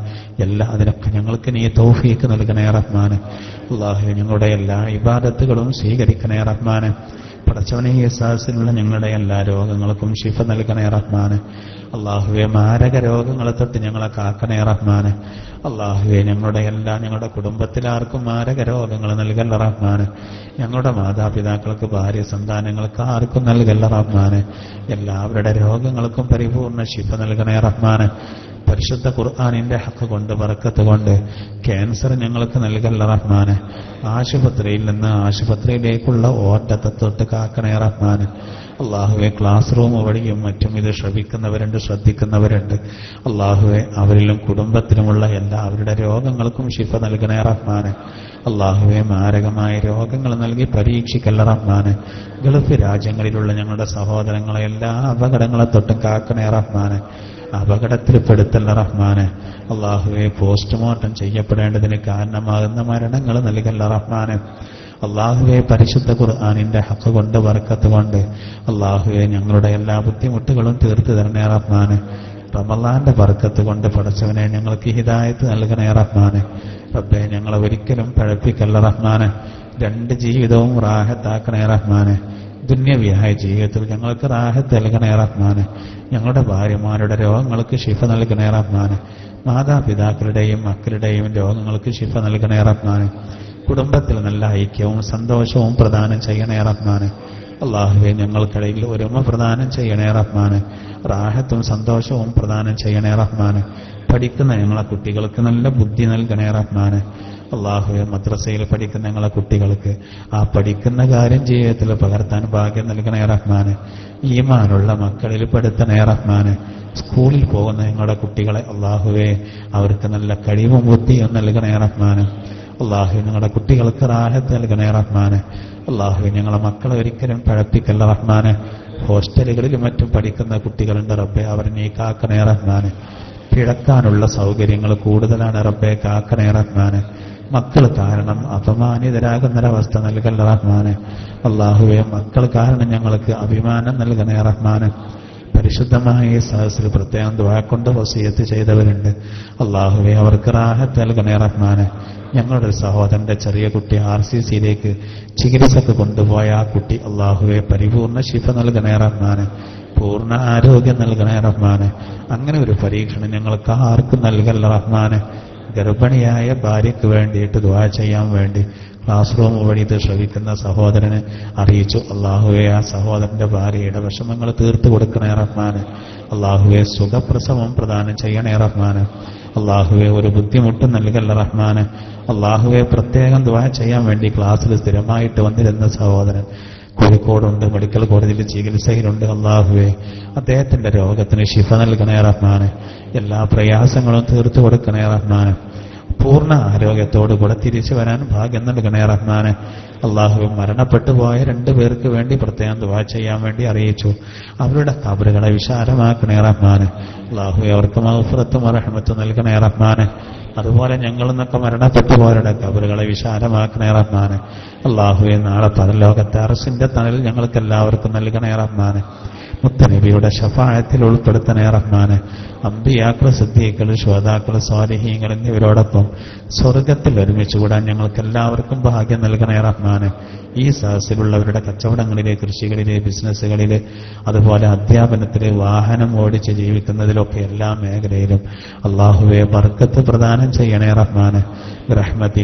അതിനൊക്കെ ഞങ്ങൾക്ക് നീ തൗഫീഖ് നൽകണേ റഹ്മാന്. അല്ലാഹുവേ, ഞങ്ങളുടെ എല്ലാ ഇബാദത്തുകളും സ്വീകരിക്കണേ റഹ്മാന്. പടച്ചവനെ, ഈ സാഹസിലുള്ള ഞങ്ങളുടെ എല്ലാ രോഗങ്ങൾക്കും ശിഫ നൽകണേ റഹ്മാന്. അല്ലാഹുവേ, മാരക രോഗങ്ങളെ തൊട്ട് ഞങ്ങളെ കാക്കണേ റഹ്മാന്. അല്ലാഹുവേ, ഞങ്ങളുടെ കുടുംബത്തിലാർക്കും മാരക രോഗങ്ങൾ നൽകല്ല റഹ്മാന്. ഞങ്ങളുടെ മാതാപിതാക്കൾക്ക്, ഭാര്യ സന്താനങ്ങൾക്ക് ആർക്കും നൽകല്ല റഹ്മാന്. എല്ലാവരുടെ രോഗങ്ങൾക്കും പരിപൂർണ ശിഫ നൽകണേ റഹ്മാന്. പരിശുദ്ധ ഖുർആനിന്റെ ഹക്ക് കൊണ്ട് ബറക്കത്ത് കൊണ്ട് ക്യാൻസർ ഞങ്ങൾക്ക് നൽകല്ല റഹ്മാന്. ആശുപത്രിയിൽ നിന്ന് ആശുപത്രിയിലേക്കുള്ള ഓട്ടത്തെ തൊട്ട് കാക്കണേ റഹ്മാന്. അല്ലാഹുവേ, ക്ലാസ് റൂം വഴിയും മറ്റും ഇത് ശ്രവിക്കുന്നവരുണ്ട്, ശ്രദ്ധിക്കുന്നവരുണ്ട്. അല്ലാഹുവേ, അവരിലും കുടുംബത്തിലുമുള്ള എല്ലാവരുടെ രോഗങ്ങൾക്കും ശിഫ നൽകണേ റഹ്മാന്. അല്ലാഹുവേ, മാരകമായ രോഗങ്ങൾ നൽകി പരീക്ഷിക്കല്ല റഹ്മാന്. ഗൾഫ് രാജ്യങ്ങളിലുള്ള ഞങ്ങളുടെ സഹോദരങ്ങളെ എല്ലാ അപകടങ്ങളെ തൊട്ടും കാക്കണേ റഹ്മാന്. അപകടത്തിൽ പെടുത്തല്ല റഹ്മാന്. അല്ലാഹുവേ, പോസ്റ്റ്മോർട്ടം ചെയ്യപ്പെടേണ്ടതിന് കാരണമാകുന്ന മരണങ്ങൾ നൽകല്ല റഹ്മാന്. അല്ലാഹുവേ, പരിശുദ്ധ ഖുർആനിന്റെ ഹക്ക് കൊണ്ട് ബറക്കത്ത് കൊണ്ട് അല്ലാഹുവേ, ഞങ്ങളുടെ എല്ലാ ബുദ്ധിമുട്ടുകളും തീർത്തു തരണേ റഹ്മാന്. റമളാന്റെ ബറക്കത്ത് കൊണ്ട് പടച്ചവനെ, ഞങ്ങൾക്ക് ഹിദായത്ത് നൽകണേ റഹ്മാന്. റബ്ബേ, ഞങ്ങളെ ഒരിക്കലും പഴപ്പിക്കല്ല റഹ്മാന്. രണ്ട് ജീവിതവും റാഹത്താക്കണേ റഹ്മാന്. ദുന്യവിയായ ജീവിതത്തിൽ ഞങ്ങൾക്ക് റാഹത്ത് നൽകണേ റഹ്മാന്. ഞങ്ങളുടെ ഭാര്യമാരുടെ രോഗങ്ങൾക്ക് ശിഫ നൽകണേ റഹ്മാന്. മാതാപിതാക്കളുടെയും മക്കളുടെയും രോഗങ്ങൾക്ക് ശിഫ നൽകണേ റഹ്മാന്. കുടുംബത്തിൽ നല്ല ഐക്യവും സന്തോഷവും പ്രദാനം ചെയ്യണേ റഹ്മാന്. അല്ലാഹുവേ, ഞങ്ങൾക്കിടയിൽ ഒരുമ പ്രദാനം ചെയ്യണേ റഹ്മാന്. റാഹത്തും സന്തോഷവും പ്രദാനം ചെയ്യണേ റഹ്മാന്. പഠിക്കുന്ന ഞങ്ങളെ കുട്ടികൾക്ക് നല്ല ബുദ്ധി നൽകണേ റഹ്മാന്. അല്ലാഹുവേ, മദ്രസയിൽ പഠിക്കുന്ന ഞങ്ങളെ കുട്ടികൾക്ക് ആ പഠിക്കുന്ന കാര്യം ജീവിതത്തിൽ പകർത്താൻ ഭാഗ്യം നൽകണേ റഹ്മാന്. ഈമാനുള്ള മക്കളിൽ പെടുത്തണേ റഹ്മാന്. സ്കൂളിൽ പോകുന്ന ഞങ്ങളുടെ കുട്ടികളെ അല്ലാഹുവേ, അവർക്ക് നല്ല കഴിവും ബുദ്ധിയും നൽകണേ റഹ്മാന്. അല്ലാഹുവേ, ഞങ്ങളുടെ കുട്ടികൾക്ക് റാഹത്ത് നൽകണേ റഹ്മാന്. അല്ലാഹുവേ, ഞങ്ങളെ മക്കളെ ഒരിക്കലും പഴപ്പിക്കല്ല റഹ്മാന്. ഹോസ്റ്റലുകളിലും മറ്റും പഠിക്കുന്ന കുട്ടികളുണ്ട് റബ്ബേ, അവരെ നീ കാക്കണേ റഹ്മാന്. കിടക്കാനുള്ള സൗകര്യങ്ങൾ കൂടുതലാണ് റബ്ബേ, കാക്കണേ റഹ്മാന്. മക്കൾ കാരണം അപമാനിതരാകുന്നൊരവസ്ഥ നൽകല്ല റഹ്മാന്. അല്ലാഹുവേ, മക്കൾ കാരണം ഞങ്ങൾക്ക് അഭിമാനം നൽകണേ റഹ്മാന്. പരിശുദ്ധമായ ഈ സഹസിൽ പ്രത്യേകം ദുആ കൊണ്ട് വസിയത്ത് ചെയ്തവരുണ്ട്. അല്ലാഹുവേ, അവർക്ക് റാഹത്ത് നൽകണേ റഹ്മാന്. ഞങ്ങളുടെ ഒരു സഹോദരന്റെ ചെറിയ കുട്ടി RCCയിലേക്ക് ചികിത്സക്ക് കൊണ്ടുപോയ ആ കുട്ടി അല്ലാഹുവേ, പരിപൂർണ ശിഫ നൽകണേ റഹ്മാന്. പൂർണ്ണ ആരോഗ്യം നൽകണേ റഹ്മാന്. അങ്ങനെ ഒരു പരീക്ഷണം ഞങ്ങൾക്ക് ആർക്കും നൽകല്ല റഹ്മാന്. ഗർഭിണിയായ ഭാര്യയ്ക്ക് വേണ്ടിയിട്ട് ദുആ ചെയ്യാൻ വേണ്ടി ക്ലാസ് റൂം വഴി ഇത് ശ്രവിക്കുന്ന സഹോദരനെ അറിയിച്ചു. അല്ലാഹുവേ, ആ സഹോദരന്റെ ഭാര്യയുടെ വിഷമങ്ങൾ തീർത്തു കൊടുക്കണേ റഹ്മാന്. അല്ലാഹുവേ, സുഖപ്രസവം പ്രദാനം ചെയ്യണേ റഹ്മാന്. അല്ലാഹുവേ, ഒരു ബുദ്ധിമുട്ടും നൽകല്ല റഹ്മാന്. അല്ലാഹുവേ, പ്രത്യേകം ദുആ ചെയ്യാൻ വേണ്ടി ക്ലാസ്സിൽ സ്ഥിരമായിട്ട് വന്നിരുന്ന സഹോദരൻ കോഴിക്കോടുണ്ട്, മെഡിക്കൽ കോളേജിൽ ചികിത്സയിലുണ്ട്. അല്ലാഹുവേ, അദ്ദേഹത്തിന്റെ രോഗത്തിന് ശിഫ നൽകണേ റഹ്മാന്. എല്ലാ പ്രയാസങ്ങളും തീർത്തു കൊടുക്കണേ റഹ്മാന്. പൂർണ്ണ ആരോഗ്യത്തോടുകൂടെ തിരിച്ചു വരാൻ ഭാഗ്യം നൽകണേ റഹ്മാന്. അല്ലാഹുവേ, മരണപ്പെട്ടു പോയ 2 പേർക്ക് വേണ്ടി പ്രത്യേകം ദുആ ചെയ്യാൻ വേണ്ടി അറിയിച്ചു. അവരുടെ ഖബറുകളെ വിശാലമാക്കണേ റഹ്മാന്. അല്ലാഹുവേ, അവർക്ക് മഗ്ഫിറത്തും റഹ്മത്തും നൽകണേ റഹ്മാന്. അതുപോലെ ഞങ്ങളിൽ നിന്നൊക്കെ മരണപ്പെട്ടു പോയവരുടെ ഖബറുകളെ വിശാലമാക്കണേ റഹ്മാന്. അല്ലാഹുവേ, നാളെ പരലോകത്തെ അർശിന്റെ തണൽ ഞങ്ങൾക്ക് എല്ലാവർക്കും നൽകണേ റഹ്മാന്. മുത്തനബിയുടെ ശഫാഅത്തിൽ ഉൾപ്പെടുത്തണേ റഹ്മാന്. അമ്പിയാക്കൾ, സിദ്ദീഖുകൾ, ശുഹദാക്കൾ, സ്വാലിഹീങ്ങൾ എന്നിവരോടൊപ്പം സ്വർഗത്തിൽ ഒരുമിച്ച് കൂടാൻ ഞങ്ങൾക്ക് എല്ലാവർക്കും ഭാഗ്യം നൽകണേ റഹ്മാന്. ഈ സഹസിലുള്ളവരുടെ കച്ചവടങ്ങളിലെ, കൃഷികളിലെ, ബിസിനസ്സുകളിലെ, അതുപോലെ അധ്യാപനത്തിലെ, വാഹനം ഓടിച്ച് ജീവിക്കുന്നതിലൊക്കെ എല്ലാ മേഖലയിലും അല്ലാഹുവേ, ബർക്കത്ത് പ്രദാനം ചെയ്യണേ റഹ്മാന്. റഹ്മത്തി